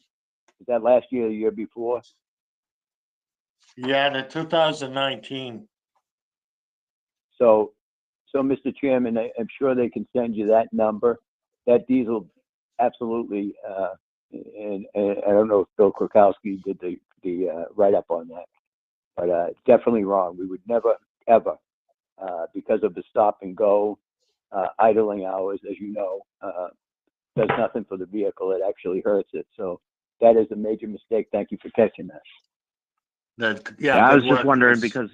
G: that last year or the year before?
K: Yeah, the 2019.
G: So Mr. Chairman, I'm sure they can send you that number. That diesel, absolutely, and I don't know if Bill Krakowski did the write-up on that, but definitely wrong. We would never, ever, because of the stop and go, idling hours, as you know, does nothing for the vehicle. It actually hurts it. So that is a major mistake. Thank you for catching that.
K: Yeah,
C: I
K: good
C: was just
K: work,
C: wondering
K: Chris.
C: because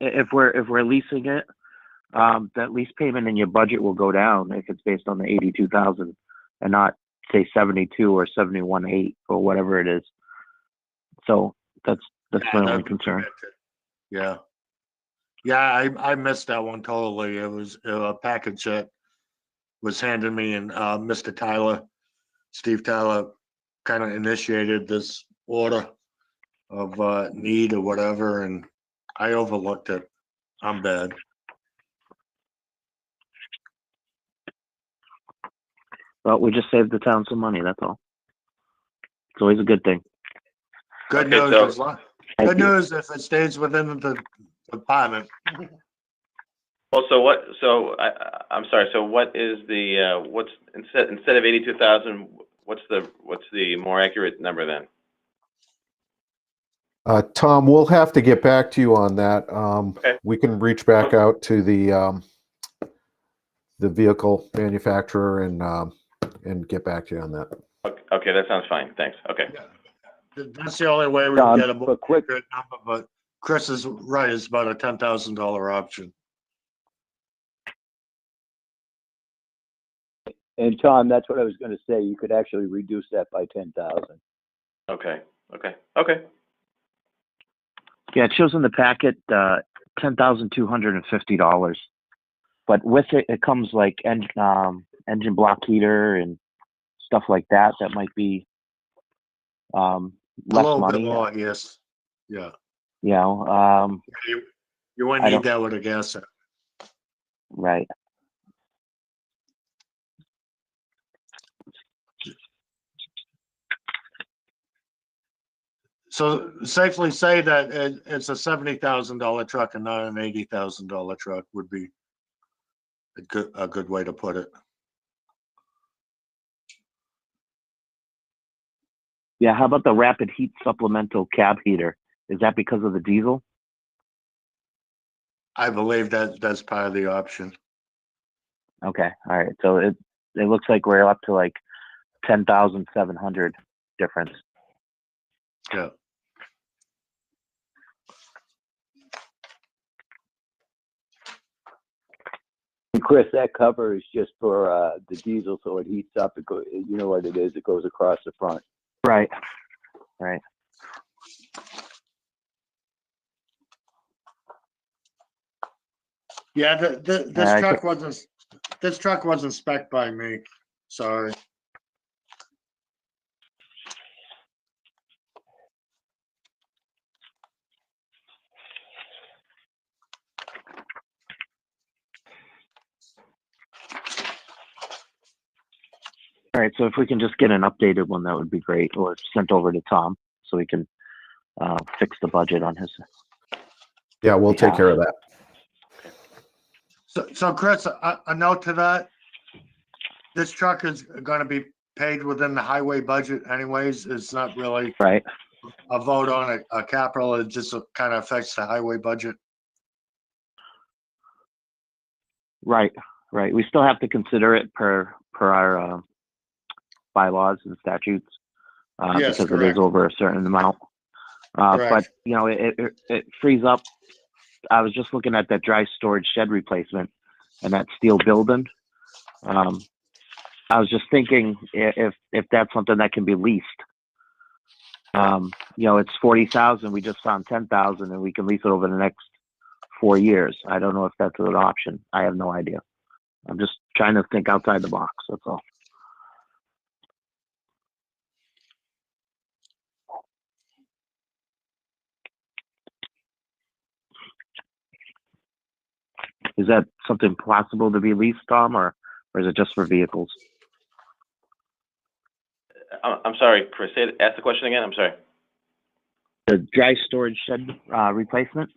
C: if we're leasing it, that lease payment in your budget will go down if it's based on the 82,000 and not say 72 or 71.8 or whatever it is. So that's
K: Yeah,
C: my only
K: that'd be
C: concern.
K: corrected. Yeah. Yeah, I missed that one totally. It was a package that was handed me, and Mr. Tyler, Steve Tyler, kind of initiated this order of need or whatever, and I overlooked it. I'm bad.
C: But we just saved the town some money. That's all. It's always a good thing.
K: Good
B: Okay,
K: news.
B: so-
K: Good news if it stays within the department.
B: Well, I'm sorry. So what is the what's instead of 82,000? What's the more accurate number then?
J: Tom, we'll have to get back to you on that.
B: Okay.
J: We can reach back out to the vehicle manufacturer and get back to you on that.
B: Okay, that sounds fine. Thanks. Okay.
K: That's the only way we
G: Tom,
K: can get a more
G: but quick,
K: accurate number, but Chris is right. It's about a $10,000 option.
G: and Tom, that's what I was going to say. You could actually reduce that by 10,000.
B: Okay.
C: Yeah, it shows in the packet $10,250. But with it, it comes like engine block heater and stuff like that. That might be
K: A
C: less
K: little
C: money.
K: bit more, yes. Yeah.
C: You know,
K: You wouldn't
C: I
K: need
C: don't-
K: that with a gas.
C: right.
K: So safely say that it's a $70,000 truck and not an $80,000 truck would be a good way to put it.
C: Yeah, how about the rapid heat supplemental cab heater? Is that because of the diesel?
K: I believe that that's part of the option.
C: Okay, all right. So it looks like we're up to like 10,700 difference.
K: Yeah.
G: And Chris, that cover is just for the diesel, so it heats up. You know what it is? It goes across the front.
C: Right. Right.
K: Yeah, this
C: I
K: truck wasn't spec'd by me. Sorry.
C: All right. So if we can just get an updated one, that would be great, or sent over to Tom so we can fix the budget on his.
J: Yeah, we'll take care of that.
K: So Chris, a note to that. This truck is going to be paid within the highway budget anyways. It's not really
C: Right.
K: a vote on a capital. It just kind of affects the highway budget.
C: Right. Right. We still have to consider it per our bylaws and statutes
K: Yes,
C: because it
K: correct.
C: is over a certain amount.
K: Correct.
C: But you know, it frees up. I was just looking at that dry storage shed replacement and that steel building. I was just thinking if that's something that can be leased. You know, it's 40,000. We just found 10,000, and we can lease it over the next 4 years. I don't know if that's an option. I have no idea. I'm just trying to think outside the box. That's all. Is that something possible to be leased, Tom, or is it just for vehicles?
B: I'm sorry, Chris. Ask the question again. I'm sorry.
C: The dry storage shed replacement,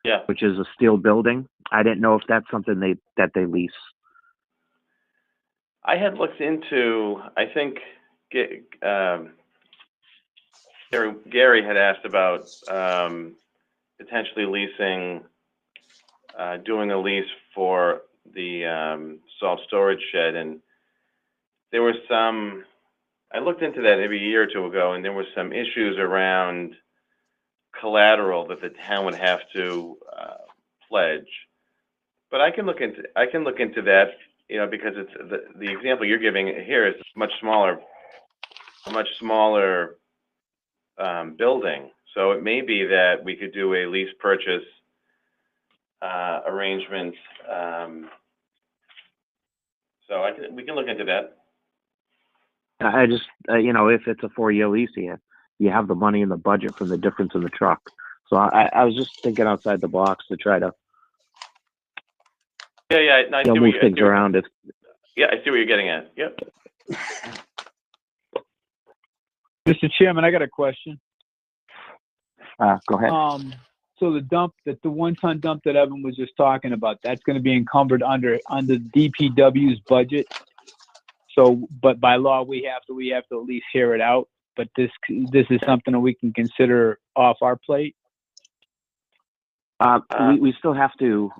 B: Yeah.
C: which is a steel building. I didn't know if that's something that they lease.
B: I had looked into, I think, Gary had asked about potentially leasing, doing a lease for the salt storage shed. And there was some, I looked into that maybe a year or two ago, and there was some issues around collateral that the town would have to pledge. But I can look into that, you know, because it's the example you're giving here is a much smaller building. So it may be that we could do a lease purchase arrangement. So we can look into that.
C: I just, you know, if it's a 4-year lease, you have the money in the budget from the difference in the truck. So I was just thinking outside the box to try to move things around.
B: Yeah, I see what you're getting at. Yep.
A: Mr. Chairman, I got a question.
C: Go ahead.
A: So the 1-ton dump that Evan was just talking about, that's going to be encumbered under DPW's budget. So, but by law, we have to at least hear it out. But this is something that we can consider off our plate.
C: We still have to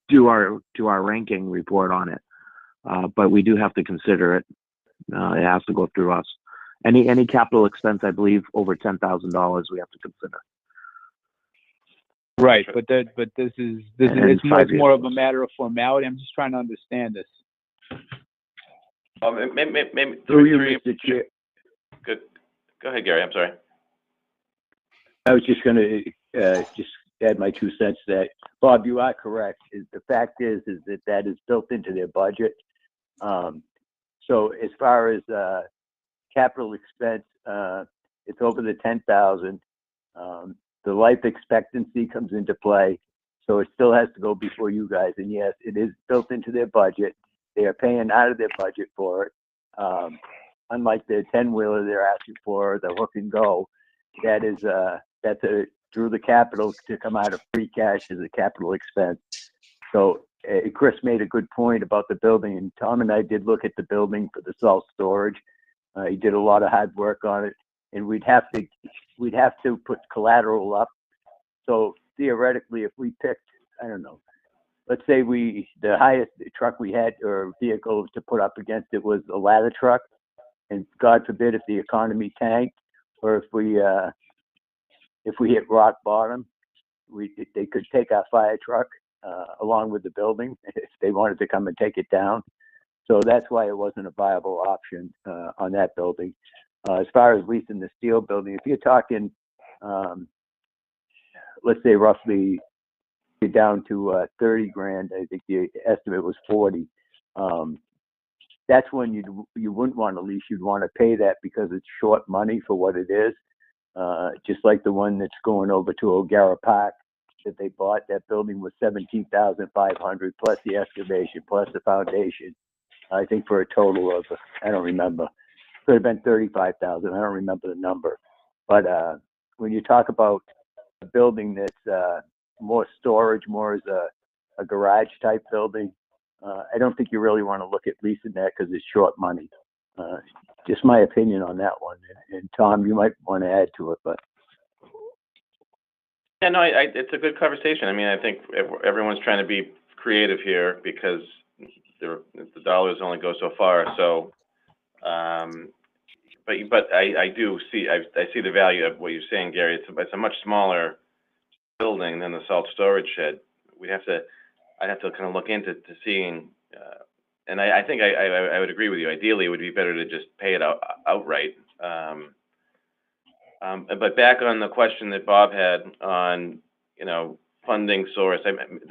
C: do our ranking report on it, but we do have to consider it. It has to go through us. Any capital expense, I believe, over $10,000, we have to consider.
A: Right, but this is it's more of a matter of formality. I'm just trying to understand this.
B: Maybe
G: Through you, Mr. Chair.
B: Good. Go ahead, Gary. I'm sorry.
G: I was just going to just add my 2 cents to that. Bob, you are correct. The fact is that is built into their budget. So as far as capital expense, it's over the 10,000. The life expectancy comes into play, so it still has to go before you guys. And yes, it is built into their budget. They are paying out of their budget for it. Unlike the 10-wheeler they're asking for, the hook and go, that's through the capital to come out of free cash as a capital expense. So Chris made a good point about the building, and Tom and I did look at the building for the salt storage. He did a lot of hard work on it, and we'd have to put collateral up. So theoretically, if we picked, I don't know, let's say the highest truck we had or vehicle to put up against it was a ladder truck, and God forbid if the economy tanked or if we hit rock bottom, they could take our fire truck along with the building if they wanted to come and take it down. So that's why it wasn't a viable option on that building. As far as leasing the steel building, if you're talking, let's say roughly down to 30 grand, I think the estimate was 40. That's when you wouldn't want to lease. You'd want to pay that because it's short money for what it is. Just like the one that's going over to O'Gara Park that they bought. That building was $17,500 plus the excavation plus the foundation. I think for a total of, I don't remember, could have been 35,000. I don't remember the number. But when you talk about a building that's more storage, more as a garage type building, I don't think you really want to look at leasing that because it's short money. Just my opinion on that one. And Tom, you might want to add to it, but.
B: Yeah, no, it's a good conversation. I mean, I think everyone's trying to be creative here because the dollars only go so far. So, but I do see I see the value of what you're saying, Gary. It's a much smaller building than the salt storage shed. I'd have to kind of look into seeing, and I think I would agree with you. Ideally, it would be better to just pay it outright. But back on the question that Bob had on, funding source,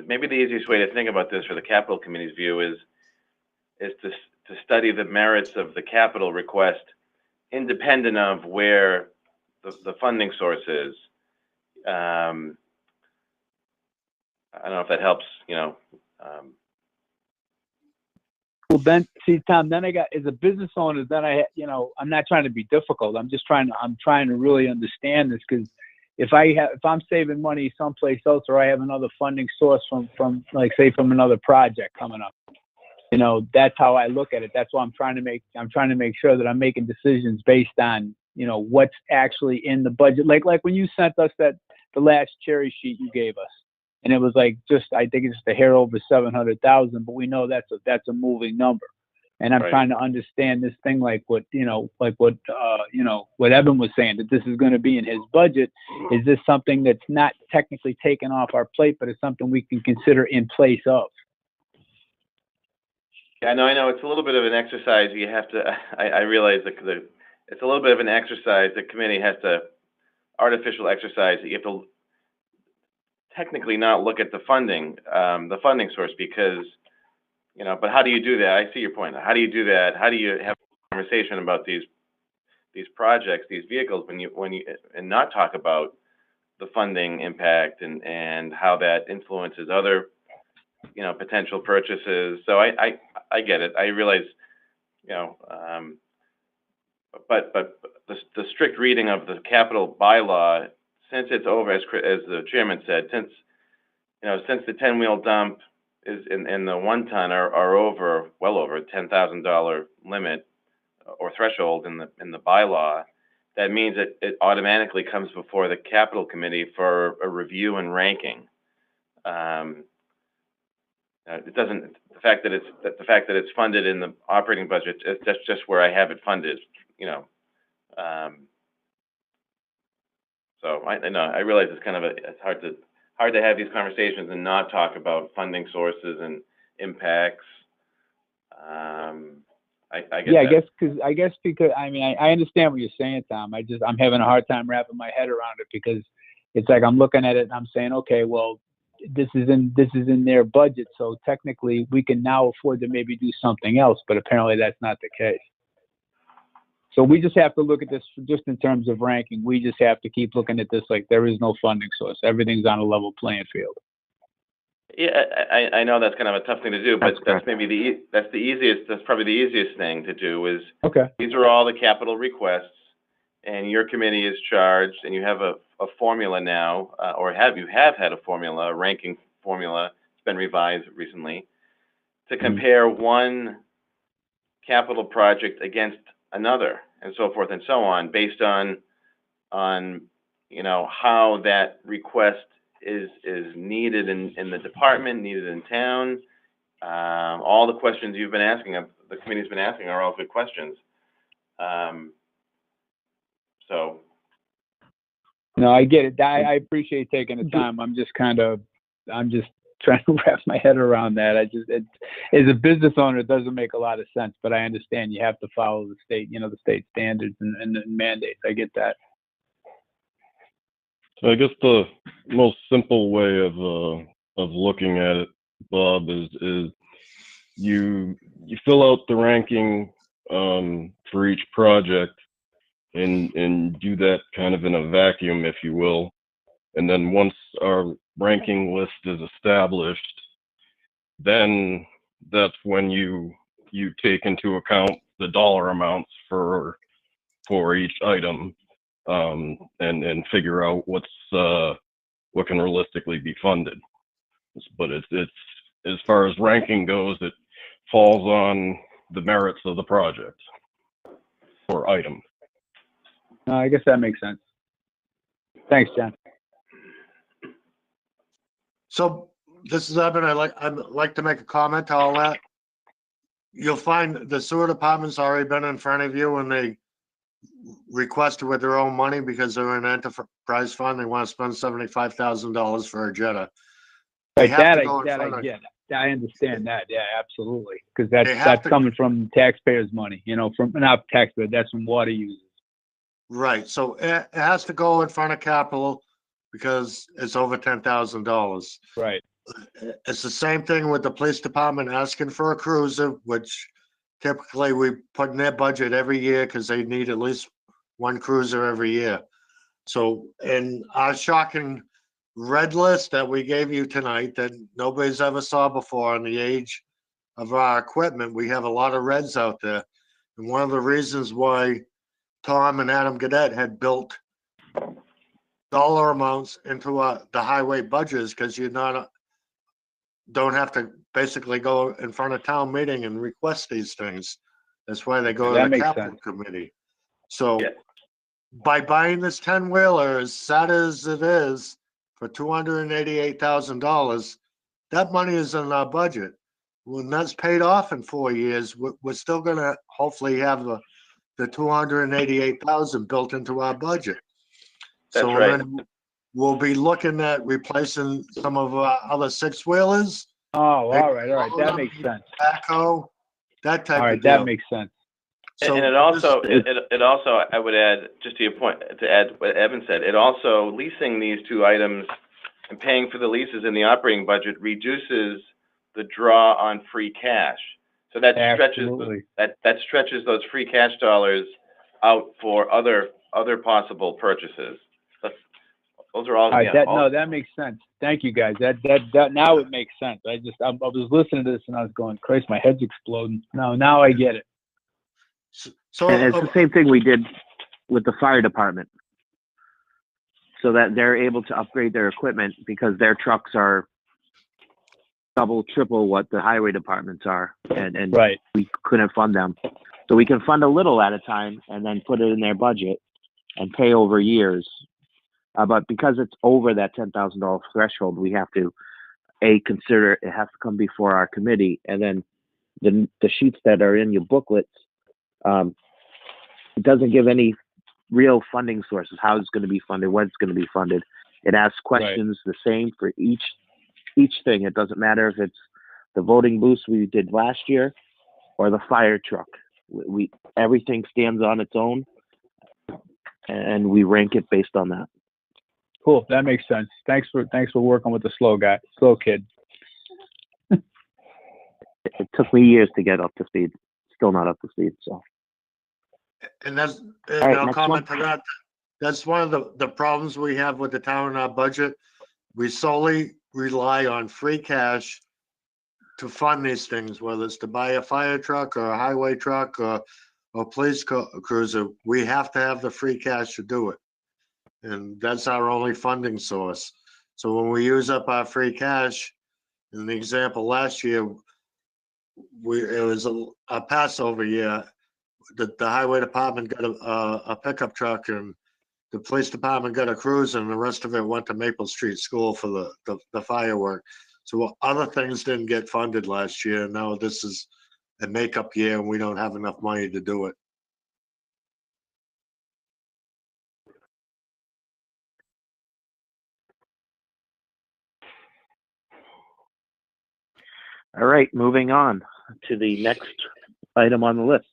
B: maybe the easiest way to think about this for the capital committee's view is to study the merits of the capital request independent of where the funding source is. I don't know if that helps,
A: Well, then, see, Tom, then as a business owner, then I'm not trying to be difficult. I'm trying to really understand this because if I'm saving money someplace else or I have another funding source from like, say, from another project coming up, that's how I look at it. That's why I'm trying to make sure that I'm making decisions based on, what's actually in the budget. Like when you sent us the last cherry sheet you gave us. And it was like I think it's just a hair over 700,000, but we know that's a moving number. And I'm trying to understand this thing like what Evan was saying, that this is going to be in his budget. Is this something that's not technically taken off our plate, but it's something we can consider in place of?
B: Yeah, I know. It's a little bit of an exercise. You have to. I realize that it's a little bit of an exercise. The committee has to artificial exercise. You have to technically not look at the funding source because, but how do you do that? I see your point. How do you do that? How do you have a conversation about these projects, these vehicles, when you and not talk about the funding impact and how that influences other, potential purchases. So I get it. I realize, but the strict reading of the capital bylaw, since it's over, as the chairman said, since the 10-wheel dump is and the 1-ton are well over $10,000 limit or threshold in the bylaw, that means that it automatically comes before the capital committee for a review and ranking. It doesn't. The fact that it's funded in the operating budget, that's just where I have it funded. So I know I realize it's kind of it's hard to have these conversations and not talk about funding sources and impacts. I get
A: yeah,
B: that.
A: I guess because I understand what you're saying, Tom. I'm having a hard time wrapping my head around it because it's like I'm looking at it and I'm saying, okay, well, this is in their budget, so technically we can now afford to maybe do something else, but apparently that's not the case. So we just have to look at this just in terms of ranking. We just have to keep looking at this like there is no funding source. Everything's on a level playing field.
B: Yeah, I know that's kind of a tough thing to do, but that's maybe that's probably the easiest thing to do is,
A: okay,
B: these are all the capital requests and your committee is charged and you have a formula now, or you have had a formula, a ranking formula, it's been revised recently, to compare one capital project against another. and so forth and so on, based on how that request is needed in the department, needed in town. All the questions you've been asking, the committee's been asking, are all good questions. So.
A: No, I get it. I appreciate taking the time. I'm just trying to wrap my head around that. As a business owner, it doesn't make a lot of sense, but I understand you have to follow the state, the state standards and the mandates. I get that.
D: So I guess the most simple way of looking at it, Bob, is you fill out the ranking for each project and do that kind of in a vacuum, if you will. And then once our ranking list is established, then that's when you take into account the dollar amounts for each item, and figure out what can realistically be funded. But it's as far as ranking goes, it falls on the merits of the project or item.
A: I guess that makes sense. Thanks, John.
K: So this is Evan. I'd like to make a comment to all that. You'll find the sewer department's already been in front of you and they requested with their own money because they're an enterprise fund. They want to spend $75,000 for a Jetta. They have to go in front of.
A: I understand that. Yeah, absolutely. Because that's coming from taxpayers' money. From not taxpayers. That's from water users.
K: Right. So it has to go in front of capital because it's over $10,000.
A: Right.
K: It's the same thing with the police department asking for a cruiser, which typically we put in their budget every year because they need at least one cruiser every year. So in our shocking red list that we gave you tonight that nobody's ever saw before on the age of our equipment, we have a lot of reds out there. And one of the reasons why Tom and Adam Gadet had built dollar amounts into the highway budget is because you don't have to basically go in front of town meeting and request these things. That's why they go to the capital committee. So by buying this 10-wheeler, as sad as it is, for $288,000, that money is in our budget. When that's paid off in 4 years, we're still going to hopefully have the $288,000 built into our budget.
B: That's
K: so
B: right.
K: Then we'll be looking at replacing some of our other 6-wheelers.
A: Oh, all right. That makes sense.
K: Backhoe, that type
A: of
K: deal.
A: That makes sense.
B: So and it also, I would add, just to your point, to add what Evan said, it also, leasing these two items and paying for the leases in the operating budget reduces the draw on free cash. So that stretches those free cash dollars out for other possible purchases. Those are all.
A: That makes sense. Thank you, guys. That now it makes sense. I was listening to this and I was going, Christ, my head's exploding. Now I get it.
C: So and it's the same thing we did with the fire department, so that they're able to upgrade their equipment because their trucks are double, triple what the highway departments are, and
A: right.
C: We couldn't fund them. So we can fund a little at a time and then put it in their budget and pay over years. But because it's over that $10,000 threshold, we have to consider it has to come before our committee, and then the sheets that are in your booklets. It doesn't give any real funding sources, how it's going to be funded, when it's going to be funded. It asks questions the same for each thing. It doesn't matter if it's the voting booths we did last year or the fire truck. Everything stands on its own, and we rank it based on that.
A: Cool, that makes sense. Thanks for working with the slow kid.
C: It took me years to get up to speed. Still not up to speed, so.
K: And I'll comment to that. That's one of the problems we have with the town and our budget. We solely rely on free cash to fund these things, whether it's to buy a fire truck or a highway truck or police cruiser. We have to have the free cash to do it. And that's our only funding source. So when we use up our free cash, in the example last year, it was a Passover year. the highway department got a pickup truck, and the police department got a cruiser, and the rest of it went to Maple Street School for the firework. So other things didn't get funded last year. Now this is a makeup year, and we don't have enough money to do it.
C: All right, moving on to the next item on the list.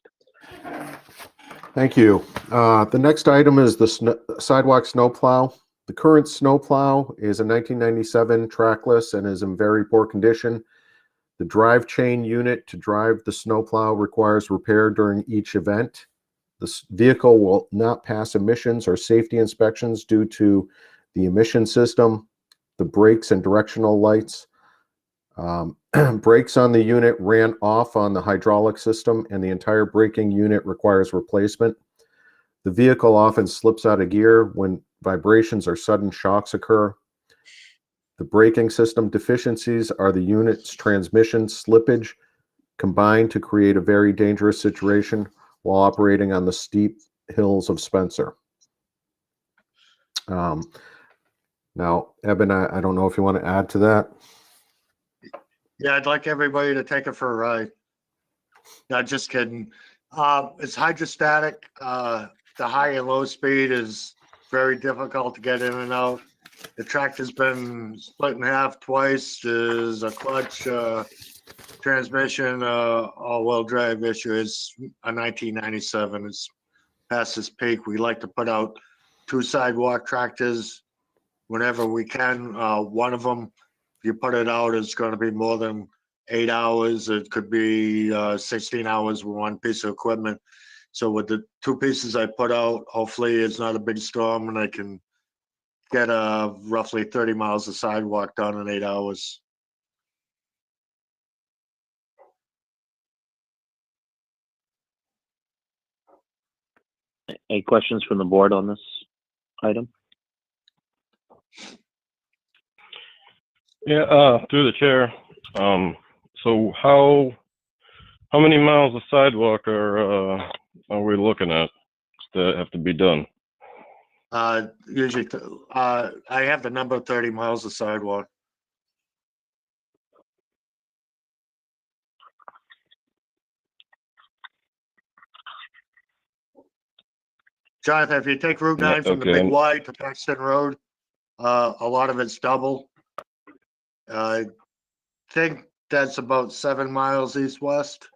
J: Thank you. The next item is the sidewalk snowplow. The current snowplow is a 1997 trackless and is in very poor condition. The drive chain unit to drive the snowplow requires repair during each event. This vehicle will not pass emissions or safety inspections due to the emission system, the brakes and directional lights. Brakes on the unit ran off on the hydraulic system, and the entire braking unit requires replacement. The vehicle often slips out of gear when vibrations or sudden shocks occur. The braking system deficiencies are the unit's transmission slippage combined to create a very dangerous situation while operating on the steep hills of Spencer. Now, Eben, I don't know if you want to add to that.
K: Yeah, I'd like everybody to take it for a ride. Not just kidding. It's hydrostatic. The high and low speed is very difficult to get in and out. The tractor's been split in half twice. There's a clutch, transmission, all-wheel drive issue. It's a 1997. It's past its peak. We like to put out 2 sidewalk tractors whenever we can. One of them, if you put it out, it's going to be more than 8 hours. It could be 16 hours with one piece of equipment. So with the 2 pieces I put out, hopefully it's not a big storm and I can get roughly 30 miles of sidewalk done in 8 hours.
C: Any questions from the board on this item?
D: Yeah, through the chair. So how many miles of sidewalk are we looking at that have to be done?
K: Usually, I have the number 30 miles of sidewalk. Jonathan, if you take Route 9 from the Big Y to Paxton Road, a lot of it's double. I think that's about 7 miles east-west.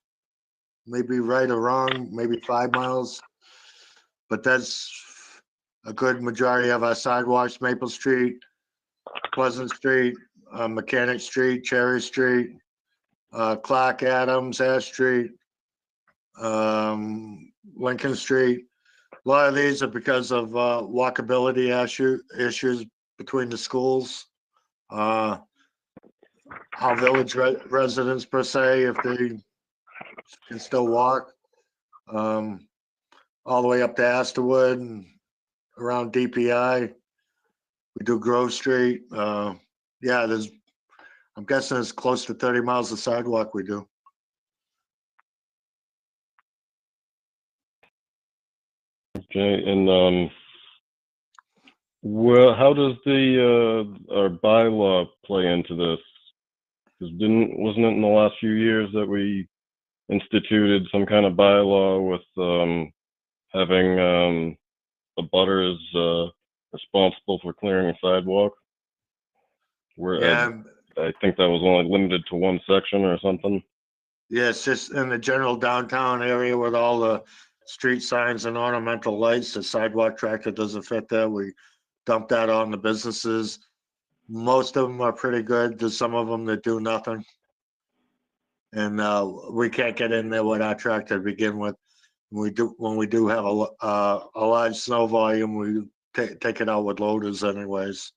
K: Maybe right or wrong, maybe 5 miles. But that's a good majority of our sidewalks: Maple Street, Pleasant Street, Mechanic Street, Cherry Street, Clark Adams, Ash Street, Lincoln Street. A lot of these are because of walkability issues between the schools. How village residents, per se, if they can still walk, all the way up to Astorwood and around DPI. We do Grove Street. Yeah, I'm guessing it's close to 30 miles of sidewalk we do.
D: Okay, and well, how does our bylaw play into this? Because wasn't it in the last few years that we instituted some kind of bylaw with having a butter is responsible for clearing a sidewalk? Where
K: Yeah,
D: I think that was only limited to one section or something.
K: yeah, it's just in the general downtown area with all the street signs and ornamental lights. The sidewalk tractor doesn't fit there. We dump that on the businesses. Most of them are pretty good. There's some of them that do nothing. And we can't get in there with our tractor to begin with. When we do have a large snow volume, we take it out with loaders anyways.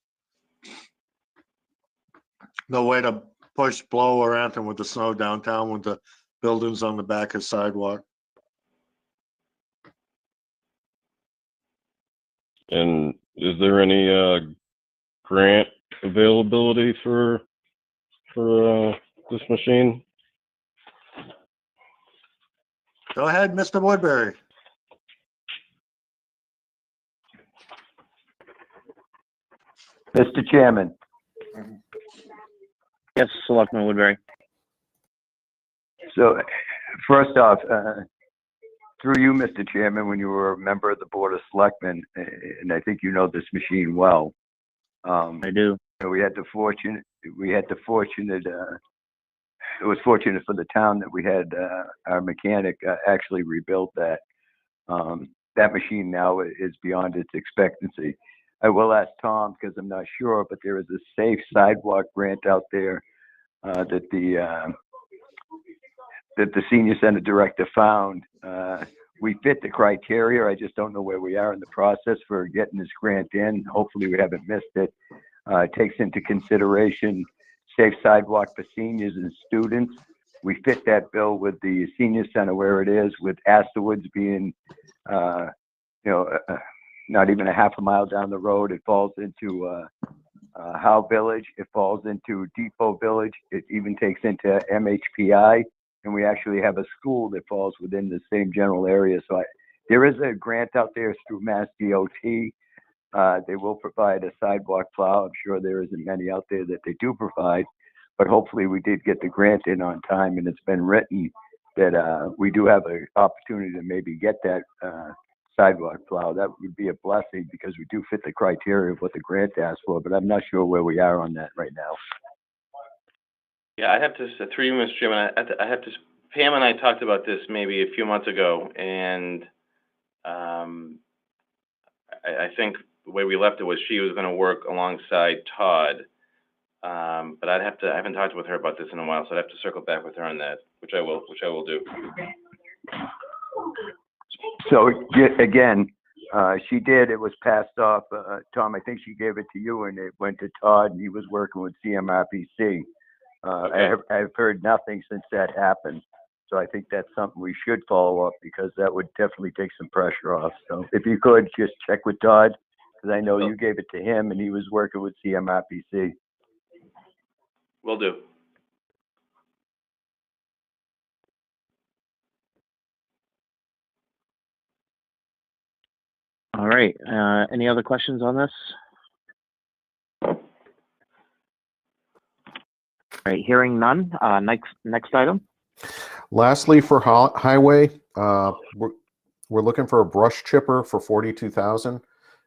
K: No way to push, blow, or anything with the snow downtown with the buildings on the back of sidewalk.
D: And is there any grant availability for this machine?
K: Go ahead, Mr. Woodbury.
G: Mr. Chairman,
C: Yes, Selectman Woodbury.
G: so first off, through you, Mr. Chairman, when you were a member of the Board of Selectmen, and I think you know this machine well.
C: I do.
G: We had the fortunate, it was fortunate for the town that we had our mechanic actually rebuild that. That machine now is beyond its expectancy. I will ask Tom because I'm not sure, but there is a safe sidewalk grant out there that the senior center director found. We fit the criteria. I just don't know where we are in the process for getting this grant in. Hopefully we haven't missed it. It takes into consideration safe sidewalk for seniors and students. We fit that bill with the senior center where it is, with Astorwoods being, not even a half a mile down the road. It falls into Howe Village. It falls into Depot Village. It even takes into MHPI. And we actually have a school that falls within the same general area. So there is a grant out there through Mass DOT. They will provide a sidewalk plow. I'm sure there isn't many out there that they do provide, but hopefully we did get the grant in on time, and it's been written that we do have an opportunity to maybe get that sidewalk plow. That would be a blessing because we do fit the criteria of what the grant asked for, but I'm not sure where we are on that right now.
B: Yeah, I have to, through you, Mr. Chairman, I have to, Pam and I talked about this maybe a few months ago, and I think the way we left it was she was going to work alongside Todd, but I haven't talked with her about this in a while, so I'd have to circle back with her on that, which I will do.
G: So again, she did, it was passed off, Tom, I think she gave it to you and it went to Todd and he was working with CMRPC. I've heard nothing since that happened. So I think that's something we should follow up because that would definitely take some pressure off. So if you could just check with Todd, because I know you gave it to him and he was working with CMRPC.
B: Will do.
C: All right. Any other questions on this? All right. Hearing none. Next item.
J: Lastly, for highway, we're looking for a brush chipper for $42,000.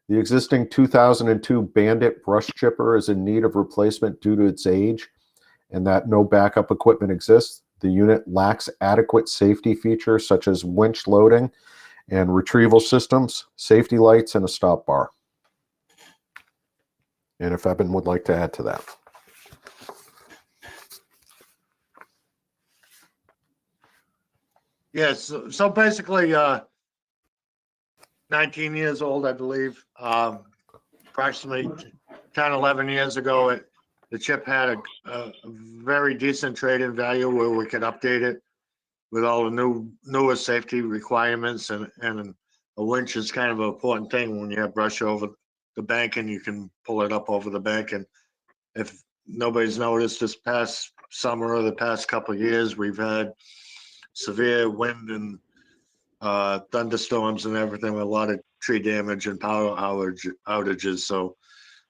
J: The existing 2002 Bandit brush chipper is in need of replacement due to its age and that no backup equipment exists. The unit lacks adequate safety features such as winch loading and retrieval systems, safety lights, and a stop bar. And if Eben would like to add to that.
K: Yes, so basically, 19 years old, I believe. Approximately 10, 11 years ago, the chip had a very decent trade-in value where we could update it with all the newer safety requirements, and a winch is kind of an important thing when you have brush over the bank and you can pull it up over the bank. And if nobody's noticed, this past summer or the past couple of years, we've had severe wind and thunderstorms and everything with a lot of tree damage and power outages. So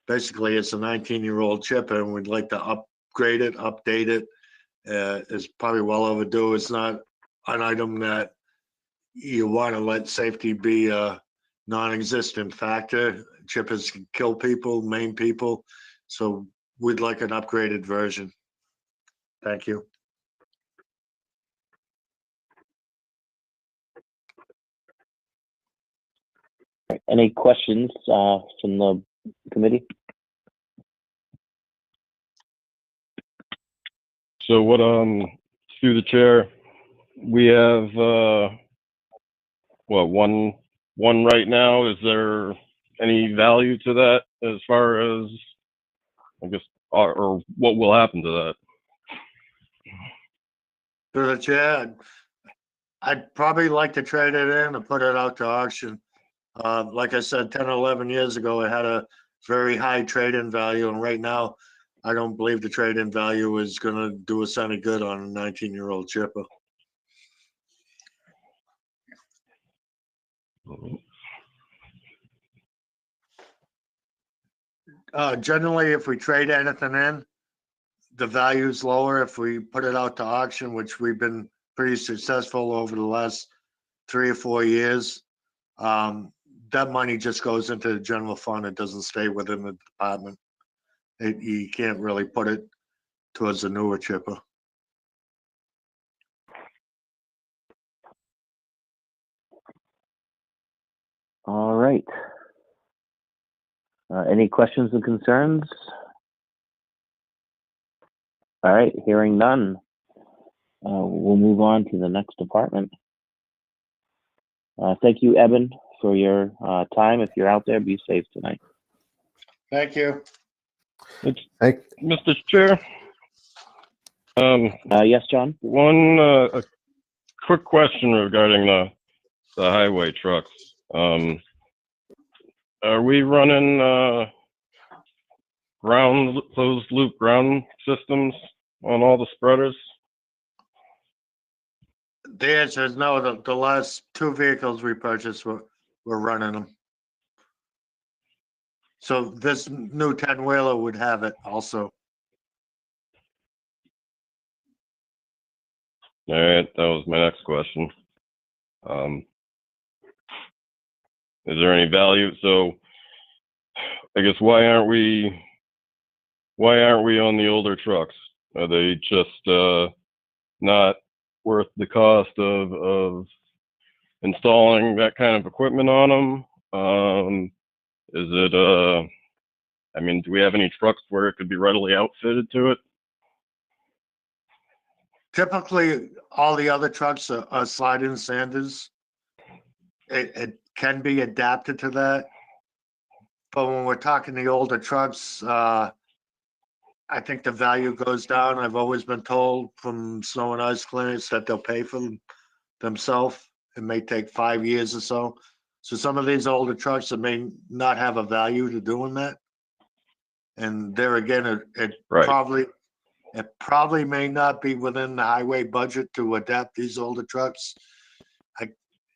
K: basically it's a 19-year-old chip and we'd like to upgrade it, update it. It's probably well overdue. It's not an item that you want to let safety be a non-existent factor. Chippers can kill people, maim people. So we'd like an upgraded version. Thank you.
C: Any questions from the committee?
D: So what, through the chair, we have, one right now. Is there any value to that as far as, I guess, or what will happen to that?
K: Through the chair, I'd probably like to trade it in and put it out to auction. Like I said, 10 or 11 years ago, it had a very high trade-in value. And right now, I don't believe the trade-in value is going to do us any good on a 19-year-old chipper. Generally, if we trade anything in, the value's lower. If we put it out to auction, which we've been pretty successful over the last 3 or 4 years, that money just goes into the general fund. It doesn't stay within the department. You can't really put it towards the newer chipper.
C: All right. Any questions and concerns? All right, hearing none. We'll move on to the next department. Thank you, Eben, for your time. If you're out there, be safe tonight.
K: Thank you.
J: Hey,
D: Mr. Chair.
C: Yes, John?
D: One a quick question regarding the highway trucks. Are we running closed loop ground systems on all the spreaders?
K: The answer is no. The last 2 vehicles we purchased we're running them. So this new 10-wheeler would have it also.
D: All right, that was my next question. Is there any value? So I guess why aren't we on the older trucks? Are they just not worth the cost of installing that kind of equipment on them? Is it I mean, do we have any trucks where it could be readily outfitted to it?
K: Typically, all the other trucks are slide-in Sanders. It can be adapted to that. But when we're talking the older trucks, I think the value goes down. I've always been told from snow and ice clearance that they'll pay for them themselves. It may take 5 years or so. So some of these older trucks that may not have a value to doing that. And there again, it
D: Right.
K: probably may not be within the highway budget to adapt these older trucks.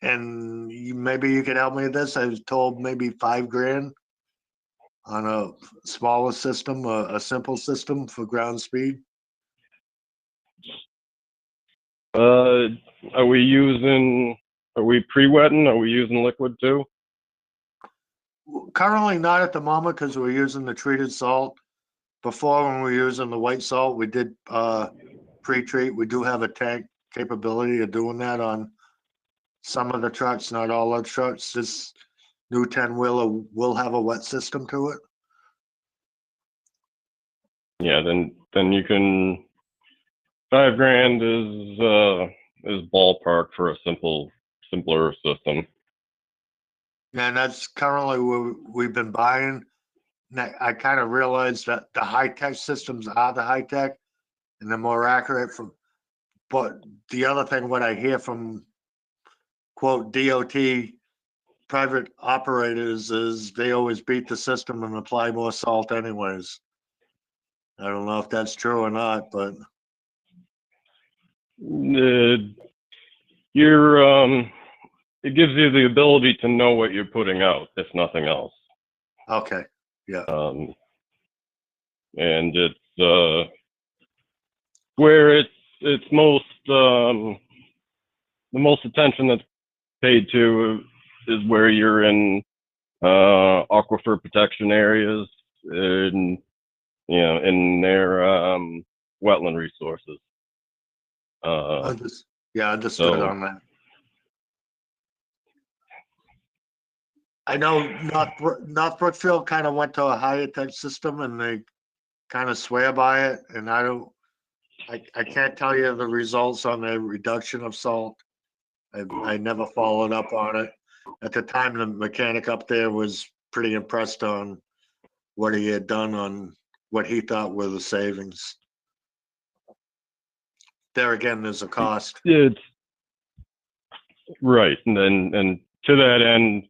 K: Maybe you can help me with this. I was told maybe $5,000 on a smaller system, a simple system for ground speed.
D: Are we pre-wetting? Are we using liquid too?
K: Currently not at the moment because we're using the treated salt. Before, when we were using the white salt, we did pre-treat. We do have a tank capability of doing that on some of the trucks, not all our trucks. This new 10-wheeler will have a wet system to it.
D: Yeah, then you can. $5,000 is ballpark for a simpler system.
K: And that's currently what we've been buying. I kind of realized that the high-tech systems are the high-tech and they're more accurate. But the other thing, what I hear from, quote, DOT private operators is they always beat the system and apply more salt anyways. I don't know if that's true or not, but
D: it gives you the ability to know what you're putting out, if nothing else.
K: okay, yeah.
D: And it's where it's most the most attention that's paid to is where you're in aquifer protection areas and in their wetland resources.
K: Understood
D: so,
K: on that. I know North Brookfield kind of went to a higher tech system and they kind of swear by it. And I can't tell you the results on the reduction of salt. I never followed up on it. At the time, the mechanic up there was pretty impressed on what he had done on what he thought were the savings. There again, there's a cost.
D: It's right. And to that end,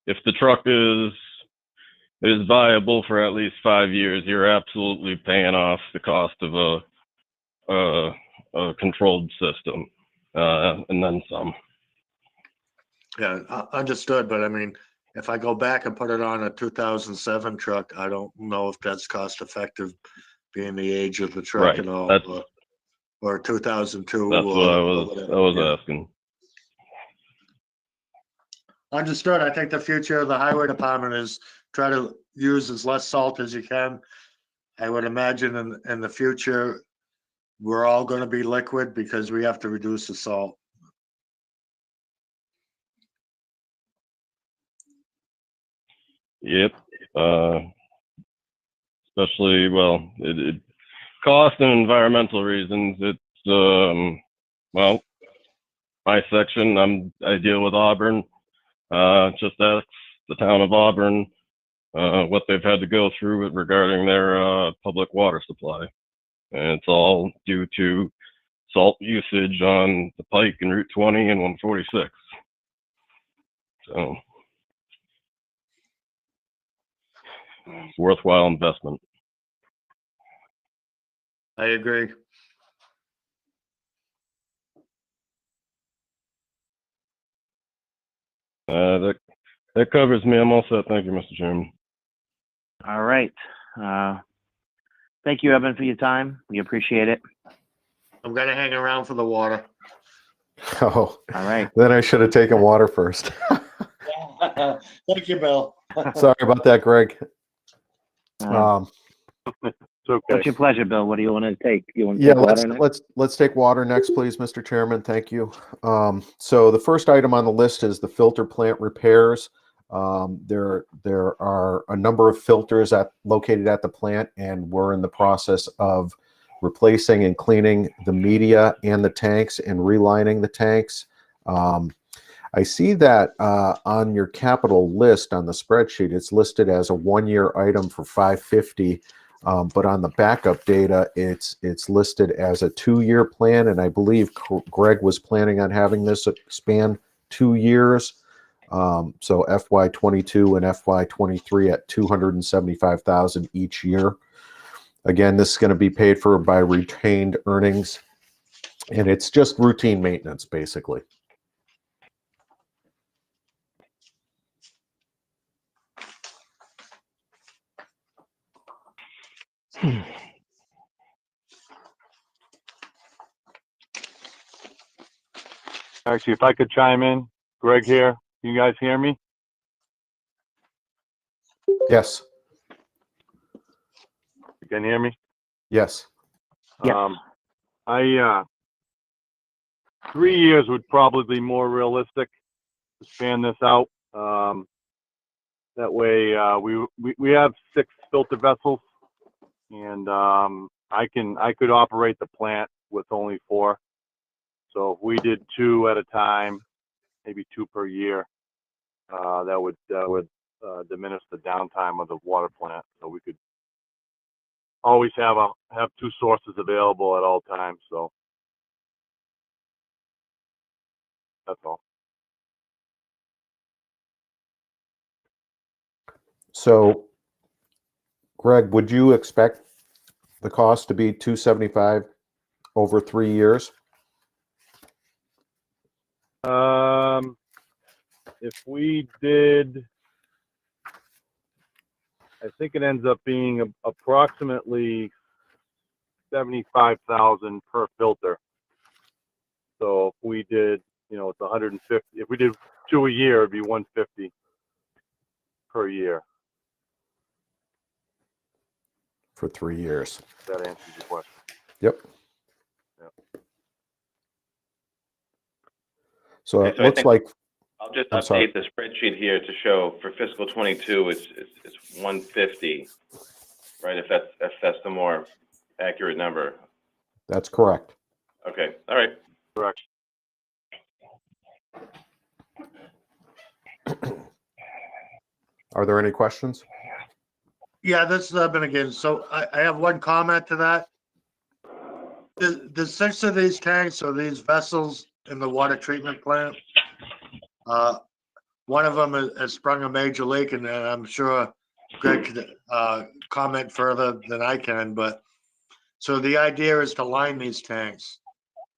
D: if the truck is viable for at least 5 years, you're absolutely paying off the cost of a controlled system, and then some.
K: Yeah, understood, but I mean, if I go back and put it on a 2007 truck, I don't know if that's cost effective, being the age of the truck
D: Right.
K: and all,
D: That's
K: or 2002.
D: that's what I
K: or
D: was
K: whatever. Yeah.
D: asking.
K: Understood. I think the future of the highway department is try to use as less salt as you can. I would imagine in the future, we're all going to be liquid because we have to reduce the salt.
D: Yep. Especially, well, it cost and environmental reasons. It's well, my section. I deal with Auburn. Just ask the town of Auburn what they've had to go through regarding their public water supply, and it's all due to salt usage on the Pike and Route 20 and 146. So it's a worthwhile investment.
K: I agree.
D: That covers me. I'm all set. Thank you, Mr. Chairman.
C: All right. Thank you, Evan, for your time. We appreciate it.
K: I'm going to hang around for the water.
J: Oh,
C: All right.
J: then I should have taken water first.
K: Thank you, Bill.
J: Sorry about that, Greg.
C: It's okay. What's your pleasure, Bill? What do you want to take? You want to
J: Yeah,
C: take water next?
J: let's take water next, please, Mr. Chairman. Thank you. So the first item on the list is the filter plant repairs. There are a number of filters located at the plant, and we're in the process of replacing and cleaning the media and the tanks and relining the tanks. I see that on your capital list on the spreadsheet, it's listed as a 1-year item for $550. But on the backup data, it's listed as a 2-year plan, and I believe Greg was planning on having this span 2 years. So FY22 and FY23 at $275,000 each year. Again, this is going to be paid for by retained earnings, and it's just routine maintenance, basically.
L: Actually, if I could chime in, Greg here. Can you guys hear me?
J: Yes.
L: You can hear me?
J: Yes.
C: Yes.
L: 3 years would probably be more realistic to span this out. That way, we have 6 filter vessels, and I could operate the plant with only 4. So if we did 2 at a time, maybe 2 per year, that would diminish the downtime of the water plant. So we could always have 2 sources available at all times. So that's all.
J: So, Greg, would you expect the cost to be $275 over 3 years?
L: If we did, I think it ends up being approximately 75,000 per filter. So if we did, it's 150. If we did 2 a year, it'd be 150 per year.
J: For 3 years.
L: If that answers your question.
J: Yep.
L: Yep.
J: So
B: Okay,
J: it
B: so I
J: looks
B: think
J: like
B: I'll just
J: I'm sorry.
B: update the spreadsheet here to show for fiscal 22, it's 150, right? If that's the more accurate number.
J: That's correct.
B: Okay, all right.
L: Correct.
J: Are there any questions?
K: Yeah, this is Evan again. So I have one comment to that. The 6 of these tanks or these vessels in the water treatment plant, one of them has sprung a major leak, and I'm sure Greg could comment further than I can. But so the idea is to line these tanks,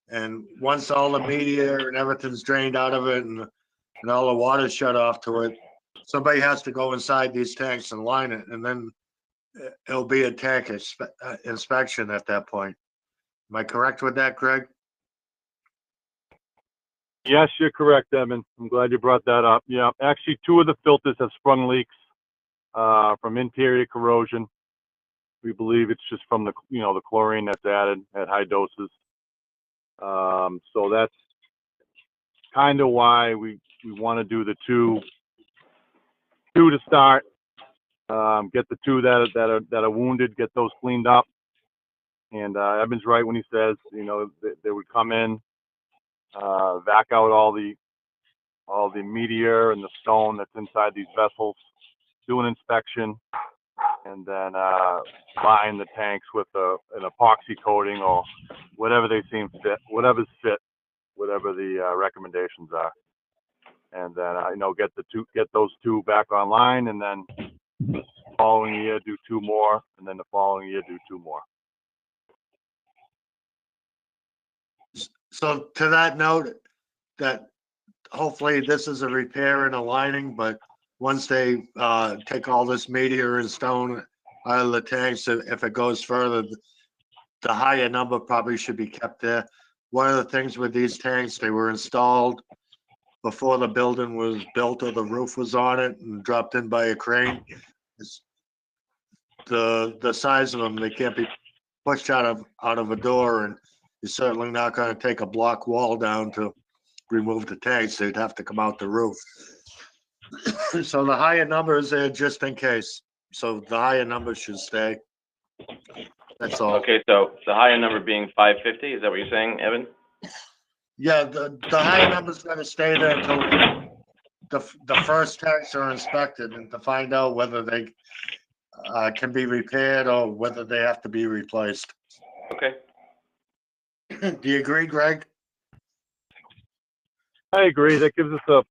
K: and once all the media and everything's drained out of it, and and all the water's shut off to it, somebody has to go inside these tanks and line it, and then it'll be a tank inspection at that point. Am I correct with that, Greg?
L: Yes, you're correct, Evan. I'm glad you brought that up. Yeah, actually, 2 of the filters have sprung leaks from interior corrosion. We believe it's just from the the chlorine that's added at high doses. So that's kind of why we want to do the two to start. Get the 2 that are wounded, get those cleaned up. And Evan's right when he says they would come in, vac out all the meteor and the stone that's inside these vessels, do an inspection, and then line the tanks with an epoxy coating or whatever they seem fit, whatever the recommendations are, and then get those 2 back online, and then the following year do 2 more, and then the following year do 2 more.
K: So to that note, that hopefully this is a repair and a lining, but once they take all this meteor and stone out of the tanks, if it goes further, the higher number probably should be kept there. One of the things with these tanks, they were installed before the building was built or the roof was on it and dropped in by a crane. It's the size of them, they can't be pushed out of a door, and you're certainly not going to take a block wall down to remove the tanks. They'd have to come out the roof. So the higher number is there just in case. So the higher number should stay. That's all.
B: Okay, so the higher number being 550, is that what you're saying, Evan?
K: Yeah, the higher number is going to stay there until the first tanks are inspected and to find out whether they can be repaired or whether they have to be replaced.
B: Okay.
K: Do you agree, Greg?
L: I agree. That gives us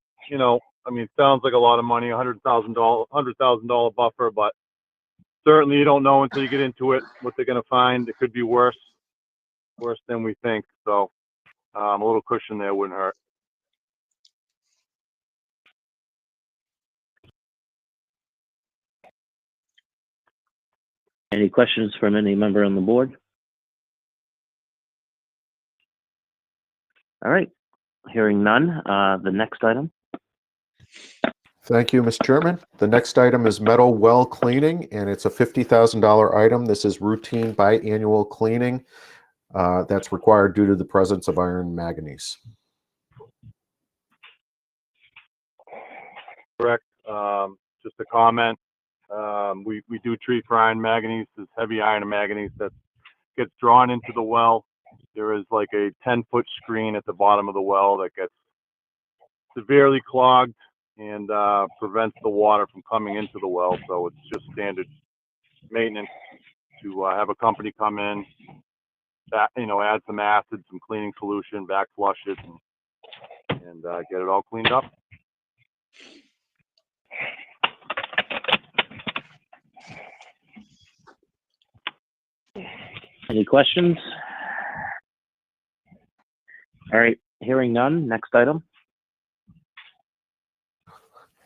L: it sounds like a lot of money, $100,000 buffer, but certainly you don't know until you get into it what they're going to find. It could be worse than we think. So a little cushion there wouldn't hurt.
C: Any questions from any member on the board? All right, hearing none. The next item.
J: Thank you, Mr. Chairman. The next item is metal well cleaning, and it's a $50,000 item. This is routine biannual cleaning that's required due to the presence of iron manganese.
L: Correct. Just a comment. We do treat for iron manganese as heavy iron manganese that gets drawn into the well. There is like a 10-foot screen at the bottom of the well that gets severely clogged and prevents the water from coming into the well. So it's just standard maintenance to have a company come in, add some acid, some cleaning solution, back flush it, and get it all cleaned up.
C: Any questions? All right, hearing none. Next item.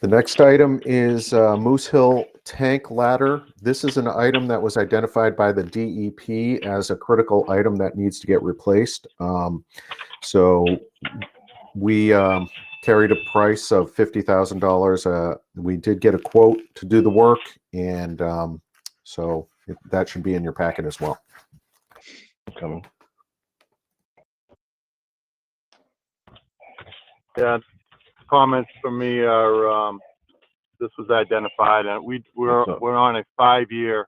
J: The next item is Moose Hill tank ladder. This is an item that was identified by the DEP as a critical item that needs to get replaced. So we carried a price of $50,000. We did get a quote to do the work, and so that should be in your packet as well.
D: Coming.
L: Yeah, comments from me are this was identified, and we're on a 5-year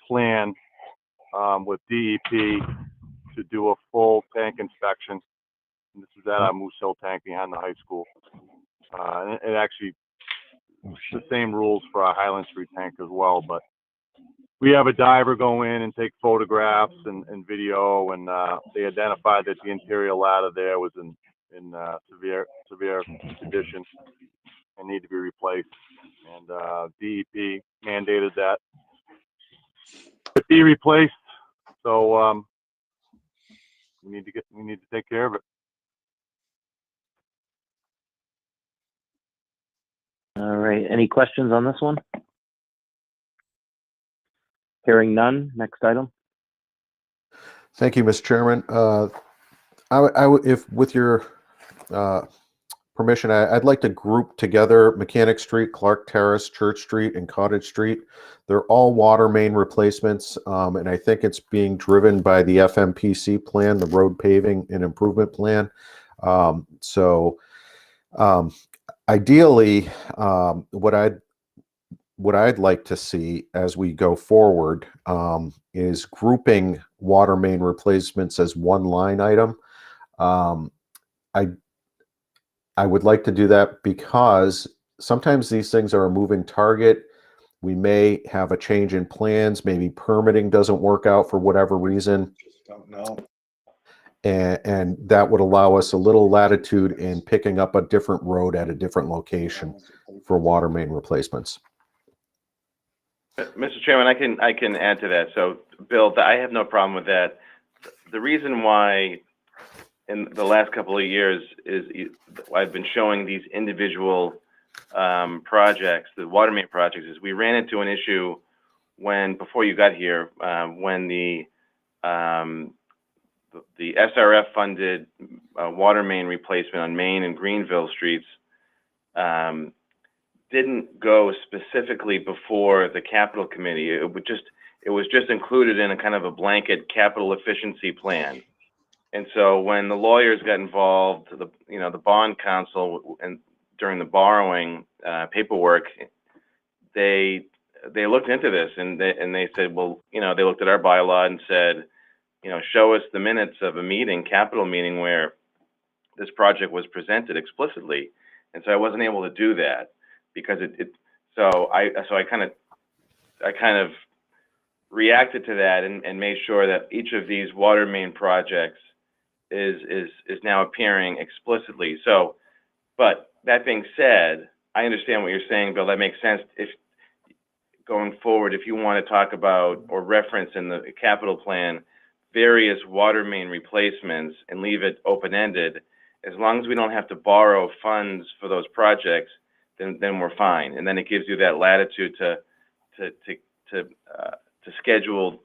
L: plan with DEP to do a full tank inspection. And this is at our Moose Hill tank behind the high school. And it actually the same rules for our Highland Street tank as well, but we have a diver go in and take photographs and video, and they identified that the interior ladder there was in severe condition and need to be replaced. And DEP mandated that it be replaced. So we need to take care of it.
C: All right, any questions on this one? Hearing none, next item.
J: Thank you, Mr. Chairman. If with your permission, I'd like to group together Mechanic Street, Clark Terrace, Church Street, and Cottage Street. They're all water main replacements, and I think it's being driven by the FMPC plan, the Road Paving and Improvement Plan. Ideally, what I'd like to see as we go forward is grouping water main replacements as one line item. I would like to do that because sometimes these things are a moving target. We may have a change in plans. Maybe permitting doesn't work out for whatever reason.
K: Just don't know.
J: And that would allow us a little latitude in picking up a different road at a different location for water main replacements.
B: Mr. Chairman, I can add to that. So, Bill, I have no problem with that. The reason why in the last couple of years is I've been showing these individual projects, the water main projects, is we ran into an issue before you got here, when the SRF funded water main replacement on Main and Greenville streets didn't go specifically before the capital committee. It was just included in a kind of a blanket capital efficiency plan. And so when the lawyers got involved, the bond counsel, and during the borrowing paperwork, they looked into this and they said, well, they looked at our bylaw and said, show us the minutes of a capital meeting where this project was presented explicitly. And so I wasn't able to do that because I kind of reacted to that and made sure that each of these water main projects is now appearing explicitly. So, but that being said, I understand what you're saying, Bill. That makes sense. If going forward, if you want to talk about or reference in the capital plan various water main replacements and leave it open-ended, as long as we don't have to borrow funds for those projects, then we're fine. And then it gives you that latitude to schedule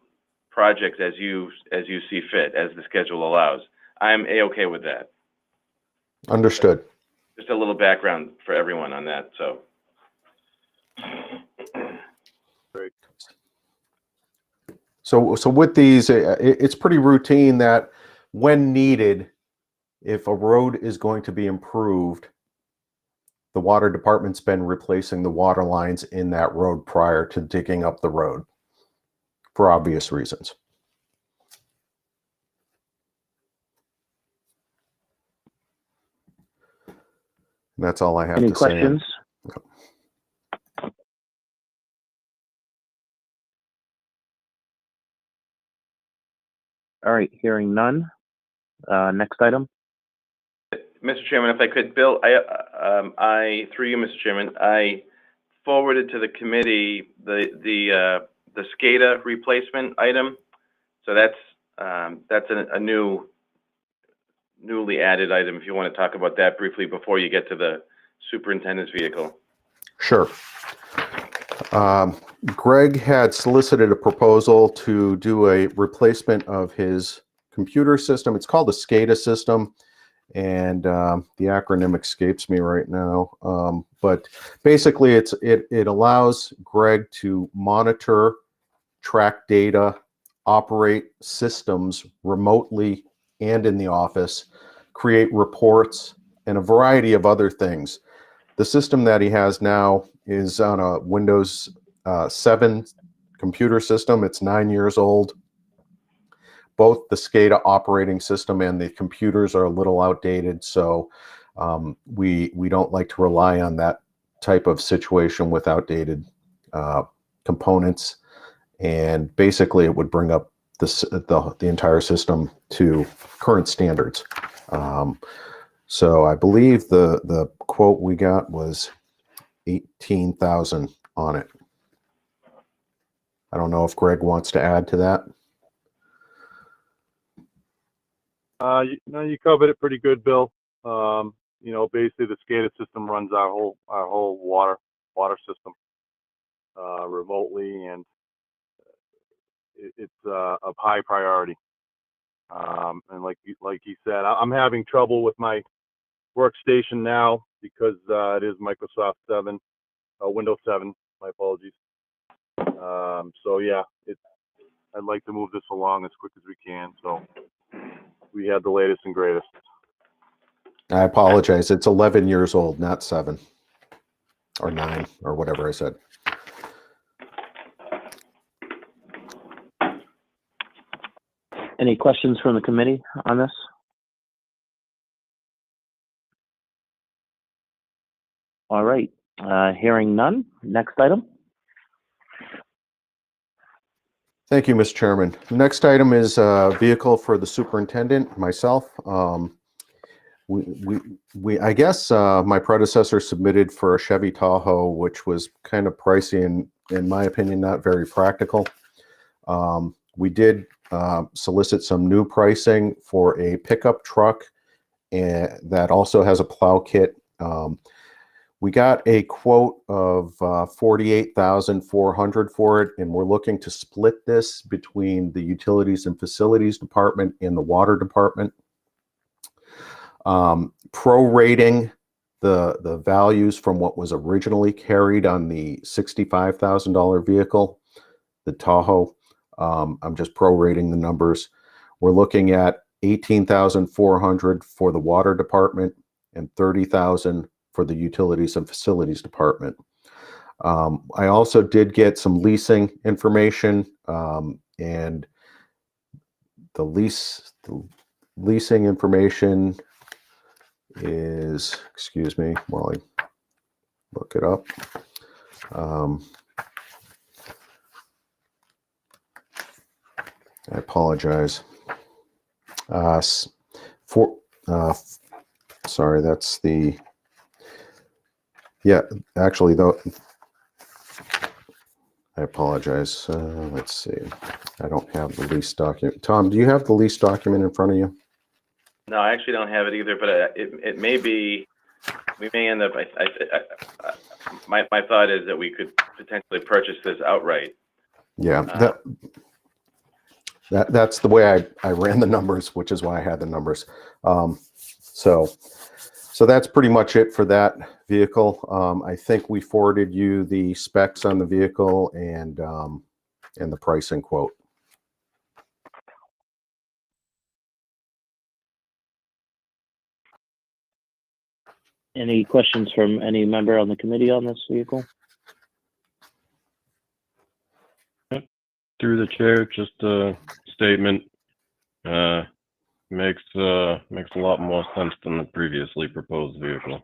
B: projects as you see fit, as the schedule allows. I'm A-okay with that.
J: Understood.
B: Just a little background for everyone on that. So.
L: Great.
J: So with these, it's pretty routine that when needed, if a road is going to be improved, the water department's been replacing the water lines in that road prior to digging up the road for obvious reasons. That's all I have to say.
C: Any questions? All right, hearing none. Next item.
B: Mr. Chairman, if I could, Bill, I through you, Mr. Chairman, I forwarded to the committee the SCADA replacement item. So that's a newly added item. If you want to talk about that briefly before you get to the superintendent's vehicle.
J: Sure. Greg had solicited a proposal to do a replacement of his computer system. It's called a SCADA system, and the acronym escapes me right now. But basically, it allows Greg to monitor, track data, operate systems remotely and in the office, create reports, and a variety of other things. The system that he has now is on a Windows 7 computer system. It's 9 years old. Both the SCADA operating system and the computers are a little outdated, so we don't like to rely on that type of situation with outdated components. And basically, it would bring up the entire system to current standards. So I believe the quote we got was $18,000 on it. I don't know if Greg wants to add to that.
L: No, you covered it pretty good, Bill. basically the SCADA system runs our whole water system remotely, and it's of high priority. And like you said, I'm having trouble with my workstation now because it is Microsoft 7, Windows 7. My apologies. So yeah, I'd like to move this along as quick as we can. So we have the latest and greatest.
J: I apologize. It's 11 years old, not 7 or 9 or whatever I said.
C: Any questions from the committee on this? All right, hearing none. Next item.
J: Thank you, Mr. Chairman. The next item is a vehicle for the superintendent, myself. I guess my predecessor submitted for a Chevy Tahoe, which was kind of pricey and, in my opinion, not very practical. We did solicit some new pricing for a pickup truck and that also has a plow kit. We got a quote of $48,400 for it, and we're looking to split this between the Utilities and Facilities Department and the Water Department. Prorating the values from what was originally carried on the $65,000 vehicle, the Tahoe. I'm just prorating the numbers. We're looking at $18,400 for the Water Department and $30,000 for the Utilities and Facilities Department. I also did get some leasing information, and the leasing information is, excuse me while I look it up. I apologize. Sorry, that's the, yeah, actually though, I apologize. Let's see. I don't have the lease document. Tom, do you have the lease document in front of you?
B: No, I actually don't have it either, but it may be, we may end up, my thought is that we could potentially purchase this outright.
J: Yeah, that's the way I ran the numbers, which is why I had the numbers. So that's pretty much it for that vehicle. I think we forwarded you the specs on the vehicle and the pricing quote.
C: Any questions from any member on the committee on this vehicle?
D: Through the chair, just a statement. Makes a lot more sense than the previously proposed vehicle.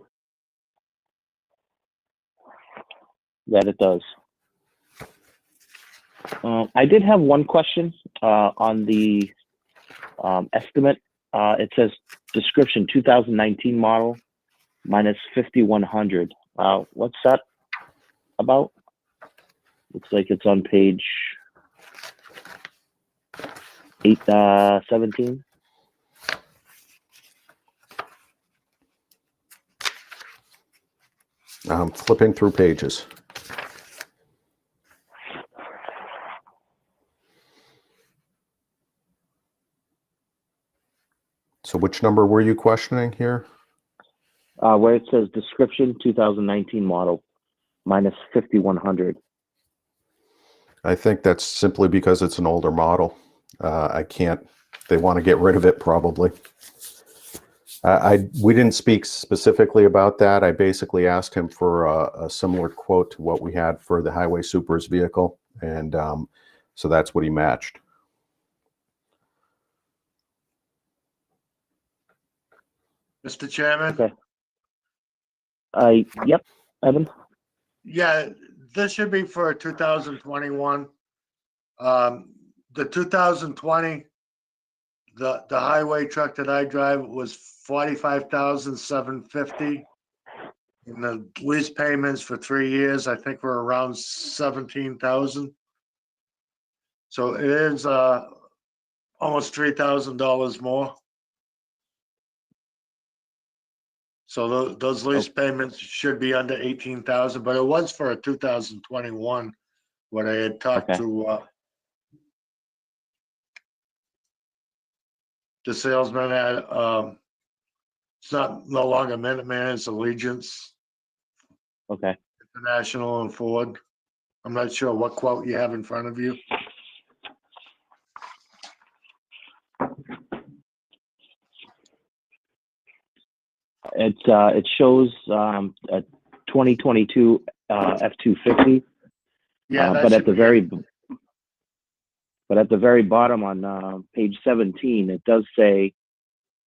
C: That it does. I did have one question on the estimate. It says description 2019 model minus 5,100. What's that about? Looks like it's on page 17.
J: I'm flipping through pages. So which number were you questioning here?
C: Where it says description 2019 model minus 5,100.
J: I think that's simply because it's an older model. They want to get rid of it probably. We didn't speak specifically about that. I basically asked him for a similar quote to what we had for the highway super's vehicle. And so that's what he matched.
K: Mr. Chairman?
C: Okay. Yep, Evan?
K: Yeah, this should be for 2021. The 2020, the highway truck that I drive was $45,750. And the lease payments for 3 years, I think were around $17,000. So it is almost $3,000 more. So those lease payments should be under 18,000, but it was for a 2021, what I had talked
C: Okay.
K: to, the salesman at, it's no longer Minuteman, it's Allegiance,
C: Okay.
K: International and Ford. I'm not sure what quote you have in front of you.
C: It shows a 2022 F-250.
K: Yeah, that
C: but at
K: should
C: the
K: be
C: very
K: it.
C: but at the very bottom on page 17, it does say,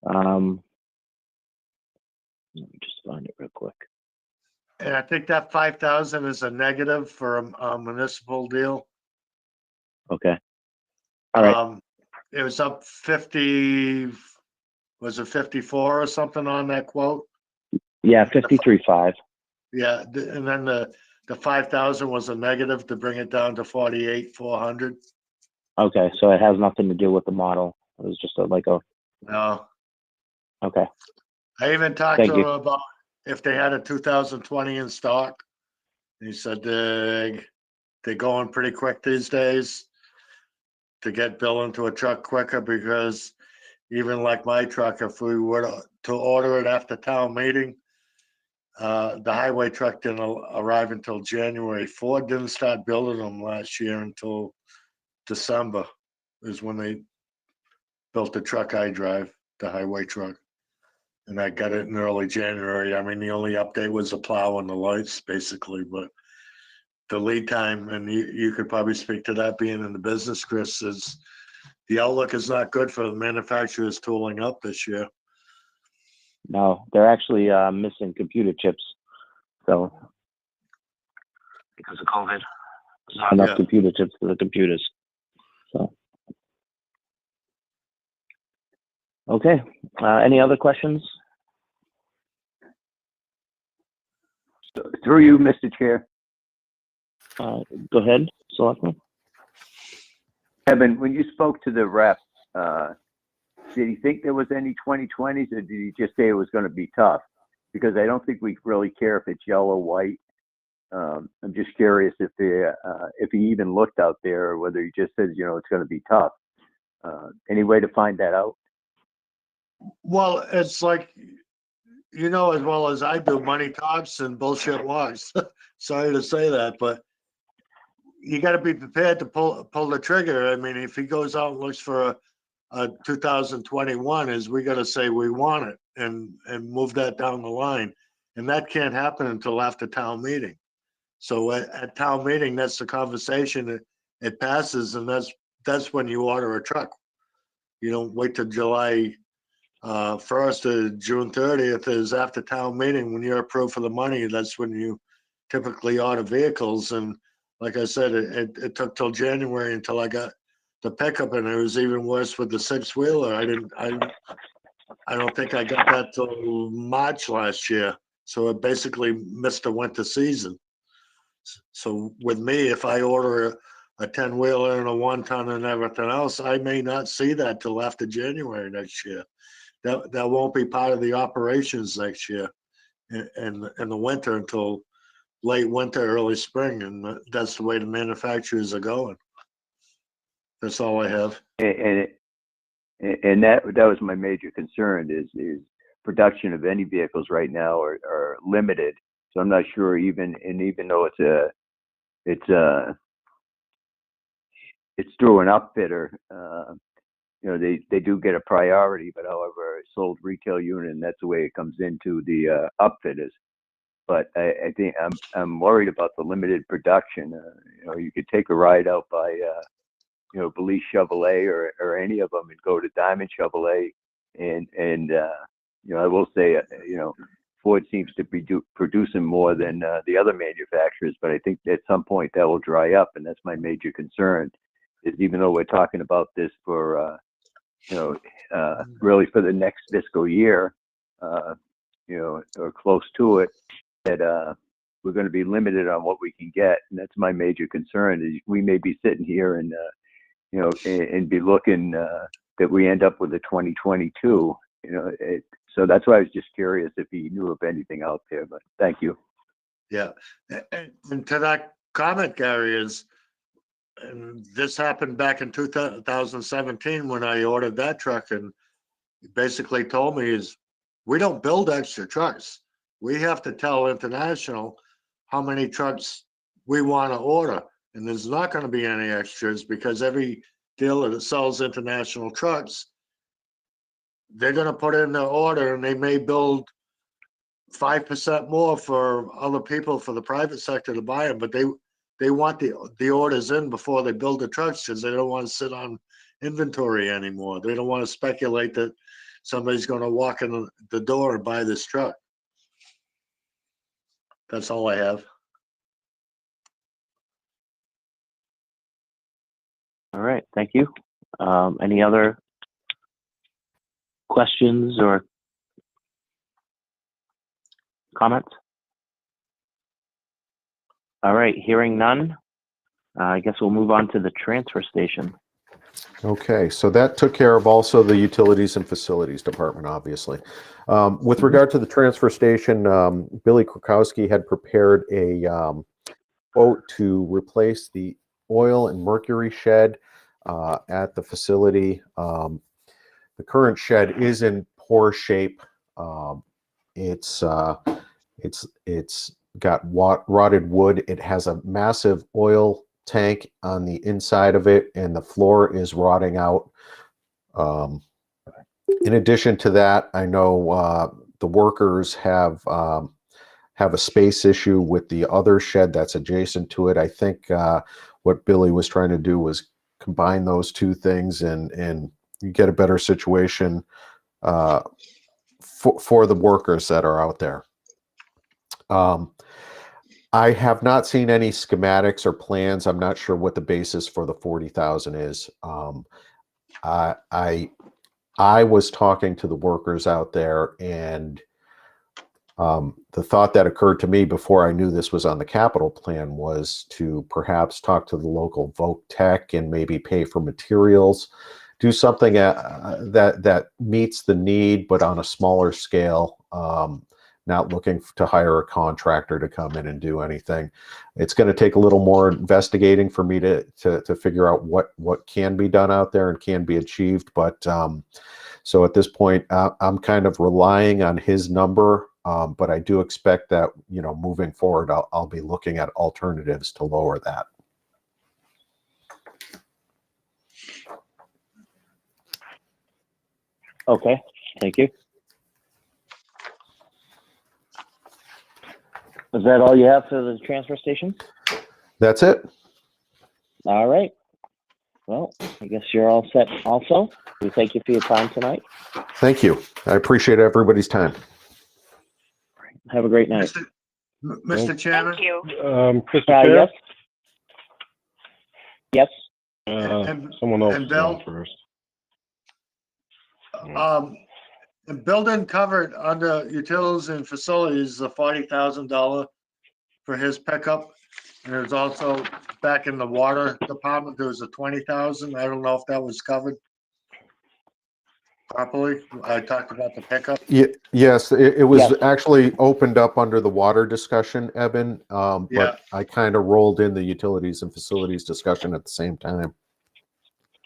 C: let me just find it real quick.
K: And I think that 5,000 is a negative for a municipal deal.
C: Okay. All right.
K: It was up 50, was it 54 or something on that quote?
C: Yeah, 53.5.
K: Yeah, and then the 5,000 was a negative to bring it down to 48,400.
C: Okay, so it has nothing to do with the model. It was just like a.
K: No,
C: Okay.
K: I even talked
C: Thank
K: to
C: you.
K: him about if they had a 2020 in stock. He said they're going pretty quick these days to get Bill into a truck quicker, because even like my truck, if we were to order it after town meeting, the highway truck didn't arrive until January. Ford didn't start building them last year until December is when they built the truck I drive, the highway truck. And I got it in early January. I mean, the only update was the plow and the lights, basically, but the lead time, and you could probably speak to that being in the business, Chris, is the outlook is not good for the manufacturers tooling up this year.
C: No, they're actually missing computer chips. So because of COVID, there's not enough computer chips for the computers. So okay. Any other questions?
G: Through you, Mr. Chair.
C: Go ahead, Selectman.
G: Kevin, when you spoke to the rep, did he think there was any 2020s, or did he just say it was going to be tough? Because I don't think we really care if it's yellow, white. I'm just curious if he even looked out there, or whether he just says, it's going to be tough. Any way to find that out?
K: Well, it's like, as well as I do, money talks and bullshit walks. Sorry to say that, but you got to be prepared to pull the trigger. I mean, if he goes out and looks for a 2021, is we got to say we want it and move that down the line, and that can't happen until after town meeting. So at town meeting, that's the conversation. It passes, and that's when you order a truck. You don't wait till July 1st to June 30th is after town meeting. When you're approved for the money, that's when you typically order vehicles. And like I said, it took till January until I got the pickup, and it was even worse with the six-wheeler. I don't think I got that till March last year. So it basically missed the winter season. So with me, if I order a 10-wheeler and a 1-ton and everything else, I may not see that till after January next year. That won't be part of the operations next year in the winter until late winter, early spring, and that's the way the manufacturers are going. That's all I have.
G: And that was my major concern is production of any vehicles right now are limited. So I'm not sure even though it's through an upfitter, they do get a priority, but however, sold retail unit, and that's the way it comes into the upfitters. But I think I'm worried about the limited production. You could take a ride out by Belize Chevrolet or any of them and go to Diamond Chevrolet, and I will say Ford seems to be producing more than the other manufacturers, but I think at some point that will dry up, and that's my major concern. Is even though we're talking about this for really for the next fiscal year, or close to it, that we're going to be limited on what we can get, and that's my major concern. Is we may be sitting here and and be looking that we end up with a 2022. So that's why I was just curious if he knew of anything out there, but thank you.
K: Yeah, and to that comment, Gary, and this happened back in 2017 when I ordered that truck, and he basically told me we don't build extra trucks. We have to tell International how many trucks we want to order, and there's not going to be any extras because every dealer that sells International trucks, they're going to put in their order, and they may build 5% more for other people, for the private sector to buy them, but they want the orders in before they build the trucks because they don't want to sit on inventory anymore. They don't want to speculate that somebody's going to walk in the door and buy this truck. That's all I have.
C: All right, thank you. Any other questions or comments? All right, hearing none, I guess we'll move on to the transfer station.
J: Okay, so that took care of also the utilities and facilities department, obviously. With regard to the transfer station, Billy Krakowski had prepared a quote to replace the oil and mercury shed at the facility. The current shed is in poor shape. It's got rotted wood. It has a massive oil tank on the inside of it, and the floor is rotting out. In addition to that, I know the workers have a space issue with the other shed that's adjacent to it. I think what Billy was trying to do was combine those two things and you get a better situation for the workers that are out there. I have not seen any schematics or plans. I'm not sure what the basis for the 40,000 is. I was talking to the workers out there, and the thought that occurred to me before I knew this was on the capital plan was to perhaps talk to the local Voc Tech and maybe pay for materials, do something that meets the need, but on a smaller scale. Not looking to hire a contractor to come in and do anything. It's going to take a little more investigating for me to figure out what can be done out there and can be achieved. But so at this point, I'm kind of relying on his number. But I do expect that, moving forward, I'll be looking at alternatives to lower that.
C: Okay, thank you. Is that all you have for the transfer station?
J: That's it.
C: All right. Well, I guess you're all set also. We thank you for your time tonight.
J: Thank you. I appreciate everybody's time.
C: Have a great night.
K: Mr. Chairman?
D: Thank you. Mr. Chair?
C: Yes.
D: Someone else
K: and Bill?
D: first.
K: The building covered under utilities and facilities, the $40,000 for his pickup. And there's also back in the water department, there was a $20,000. I don't know if that was covered properly. I talked about the pickup.
J: Yes, it was
C: Yes.
J: actually opened up under the water discussion, Eben,
K: Yeah.
J: but I kind of rolled in the utilities and facilities discussion at the same time.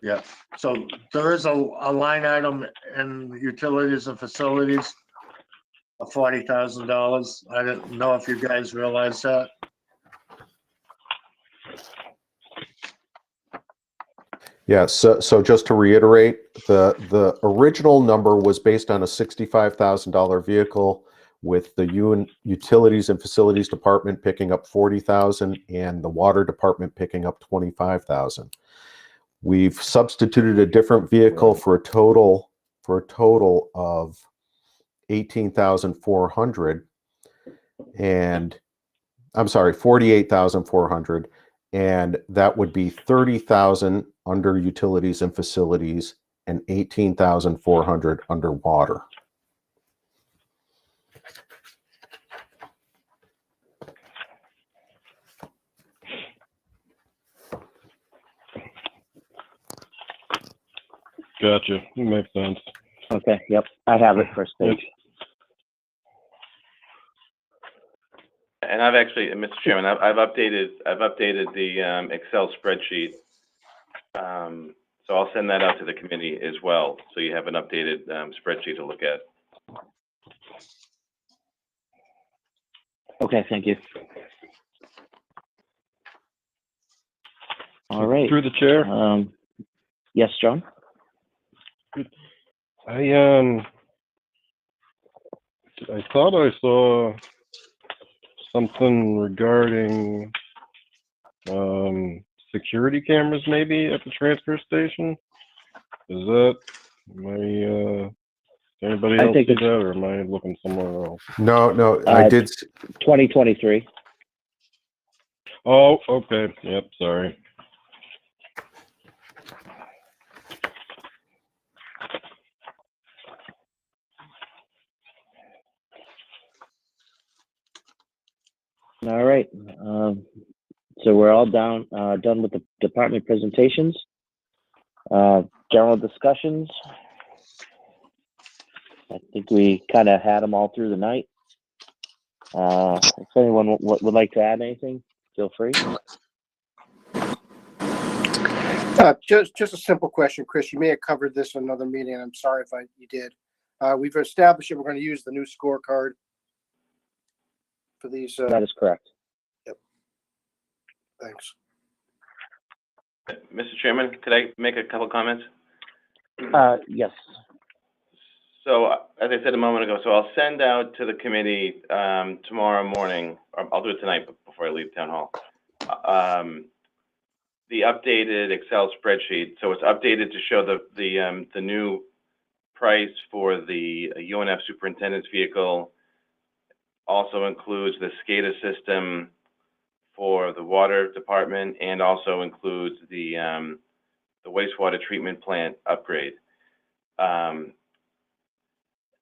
K: Yeah, so there is a line item in utilities and facilities of $40,000. I didn't know if you guys realize that.
J: Yeah, so just to reiterate, the original number was based on a $65,000 vehicle, with the utilities and facilities department picking up $40,000 and the water department picking up $25,000. We've substituted a different vehicle for a total of $18,400, and I'm sorry, $48,400, and that would be $30,000 under utilities and facilities and $18,400 under water.
D: Gotcha. Makes sense.
C: Okay, yep, I have it, first page.
B: And I've actually, Mr. Chairman, I've updated the Excel spreadsheet. So I'll send that out to the committee as well, so you have an updated spreadsheet to look at.
C: Okay, thank you. All right.
D: Through the chair.
C: Yes, John?
D: I thought I saw something regarding security cameras maybe at the transfer station. Is that anybody else see that, or am I looking somewhere else?
J: No, I did.
C: 2023.
D: Oh, okay. Yep, sorry.
C: All right. So we're all done with the department presentations. General discussions. I think we kind of had them all through the night. If anyone would like to add anything, feel free.
E: Just a simple question, Chris. You may have covered this in another meeting, and I'm sorry if you did. We've established that we're going to use the new scorecard for these.
C: That is correct.
E: Yep. Thanks.
B: Mr. Chairman, could I make a couple comments?
C: Yes.
B: So, as I said a moment ago, so I'll send out to the committee tomorrow morning, or I'll do it tonight before I leave town hall, the updated Excel spreadsheet. So it's updated to show the new price for the UNF superintendent's vehicle. Also includes the SCADA system for the water department, and also includes the wastewater treatment plant upgrade.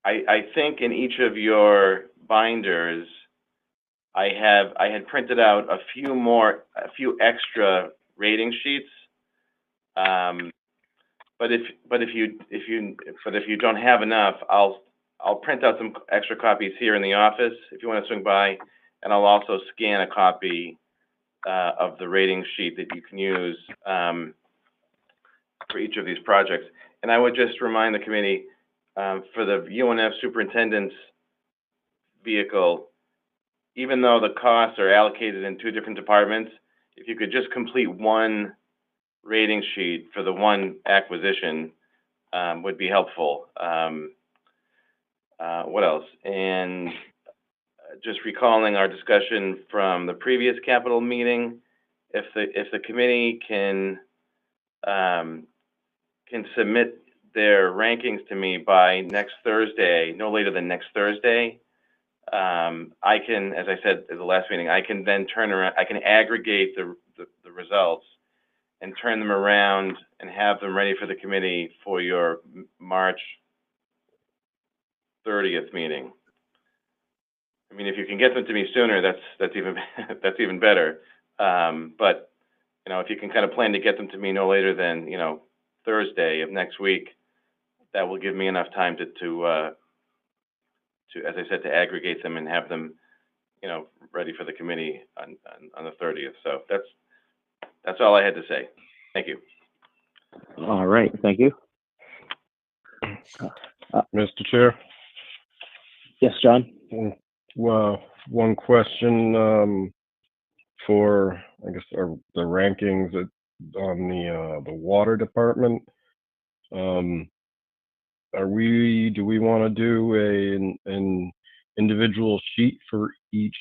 B: I think in each of your binders, I had printed out a few extra rating sheets. But if you don't have enough, I'll print out some extra copies here in the office if you want to swing by, and I'll also scan a copy of the rating sheet that you can use for each of these projects. And I would just remind the committee, for the UNF superintendent's vehicle, even though the costs are allocated in two different departments, if you could just complete one rating sheet for the one acquisition, would be helpful. What else? And just recalling our discussion from the previous capital meeting, if the committee can submit their rankings to me by next Thursday, no later than next Thursday, I can, as I said at the last meeting, I can then turn around, I can aggregate the results and turn them around and have them ready for the committee for your March 30th meeting. I mean, if you can get them to me sooner, that's even better. But if you can kind of plan to get them to me no later than Thursday of next week, that will give me enough time to as I said, to aggregate them and have them ready for the committee on the 30th. So that's all I had to say. Thank you.
C: All right, thank you.
D: Mr. Chair?
C: Yes, John?
D: Well, one question for, I guess, the rankings on the water department. Do we want to do an individual sheet for each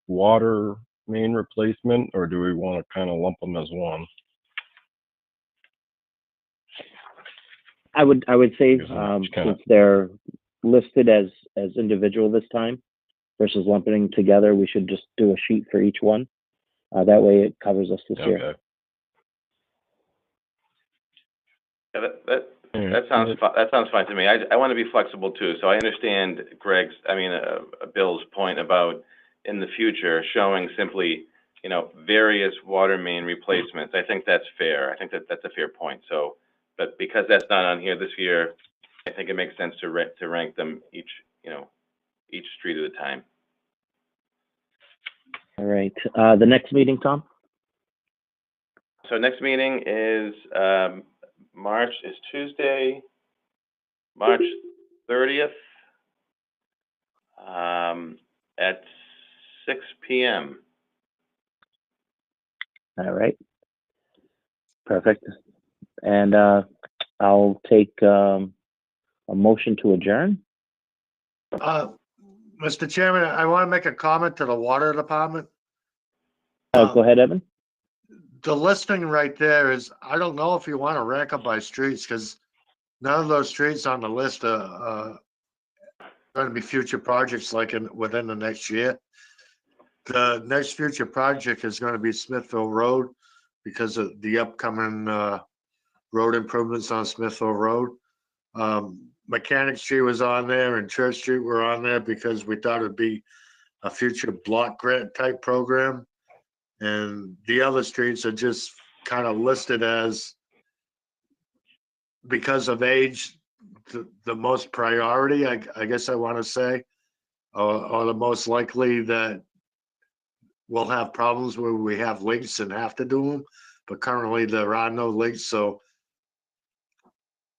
D: water main replacement, or do we want to kind of lump them as one?
C: I would say since they're listed as individual this time versus lumping together, we should just do a sheet for each one. That way it covers us this year.
B: Yeah, that sounds fine to me. I want to be flexible too, so I understand Bill's point about in the future showing simply various water main replacements. I think that's fair. I think that's a fair point. So, but because that's not on here this year, I think it makes sense to rank them each, each street at a time.
C: All right. The next meeting, Tom?
B: So next meeting is Tuesday, March 30th, at 6 p.m.
C: All right. Perfect. And I'll take a motion to adjourn.
K: Mr. Chairman, I want to make a comment to the water department.
C: Go ahead, Evan.
K: The listing right there is, I don't know if you want to rank them by streets, because none of those streets on the list are going to be future projects like within the next year. The next future project is going to be Smithville Road because of the upcoming road improvements on Smithville Road. Mechanic Street was on there and Church Street were on there because we thought it'd be a future block grant type program. And the other streets are just kind of listed as, because of age, the most priority, I guess I want to say, or the most likely that we'll have problems where we have leaks and have to do them. But currently there are no leaks, so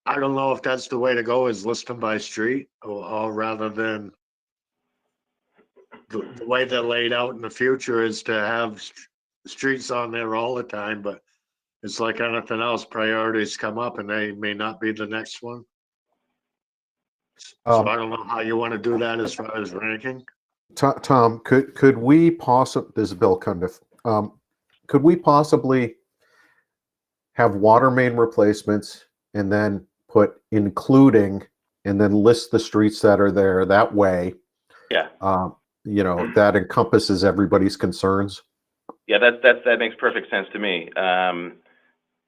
K: I don't know if that's the way to go, is list them by street, or rather than the way they're laid out in the future is to have streets on there all the time. But it's like anything else, priorities come up and they may not be the next one. So I don't know how you want to do that as far as ranking.
J: Tom, could we possibly, this is Bill Cundiff, could we possibly have water main replacements and then put including, and then list the streets that are there that way?
B: Yeah.
J: That encompasses everybody's concerns.
B: Yeah, that makes perfect sense to me.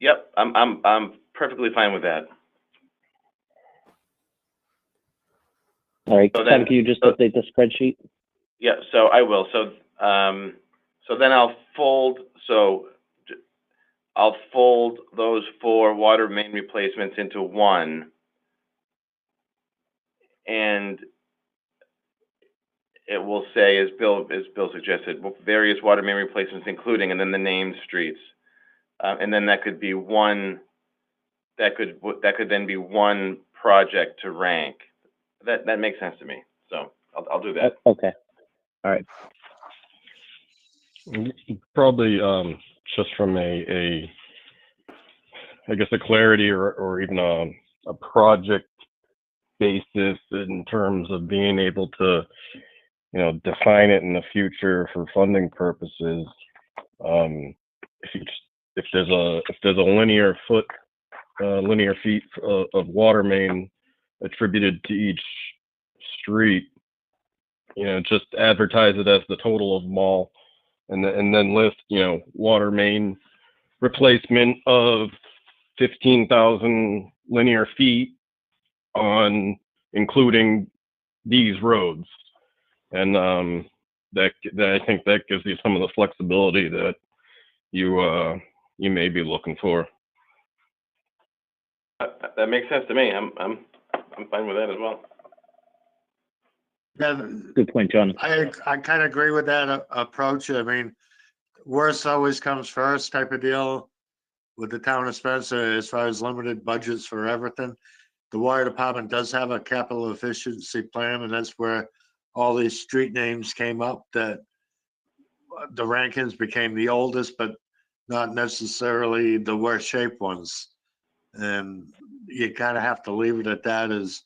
B: Yep, I'm perfectly fine with that.
C: All right,
B: So
C: Tom, can you just update the spreadsheet?
B: Yeah, so I will. So then I'll fold those 4 water main replacements into one, and it will say, as Bill suggested, various water main replacements, including, and then the named streets, and then that could be one. That could then be one project to rank. That makes sense to me. So I'll do that.
C: Okay. All right.
D: Probably just from I guess a clarity or even a project basis in terms of being able to, define it in the future for funding purposes. If there's a linear feet of water main attributed to each street, just advertise it as the total of them all, and then list, water main replacement of 15,000 linear feet on including these roads. And that I think that gives you some of the flexibility that you may be looking for.
B: That makes sense to me. I'm fine with that as well.
K: Yeah,
C: good point, John.
K: I kind of agree with that approach. I mean, worst always comes first type of deal with the town of Spencer as far as limited budgets for everything. The water department does have a capital efficiency plan, and that's where all these street names came up, that the rankings became the oldest, but not necessarily the worst shaped ones. And you kind of have to leave it at that as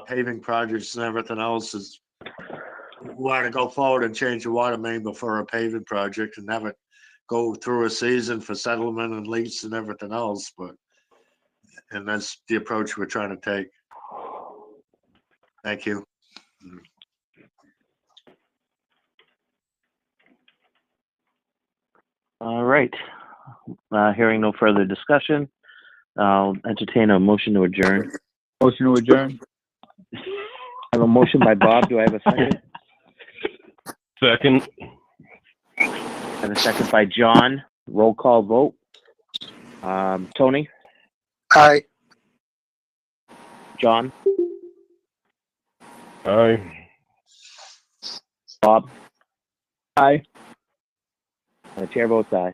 K: paving projects and everything else is, want to go forward and change the water main before a paving project and have it go through a season for settlement and leaks and everything else. And that's the approach we're trying to take. Thank you.
C: All right. Hearing no further discussion, I'll entertain a motion to adjourn.
A: Motion to adjourn.
C: I have a motion by Bob. Do I have a second?
D: Second.
C: I have a second by John. Roll call vote. Tony?
E: Aye.
C: John,
D: Aye.
C: Bob,
A: Aye.
C: and the chair votes aye.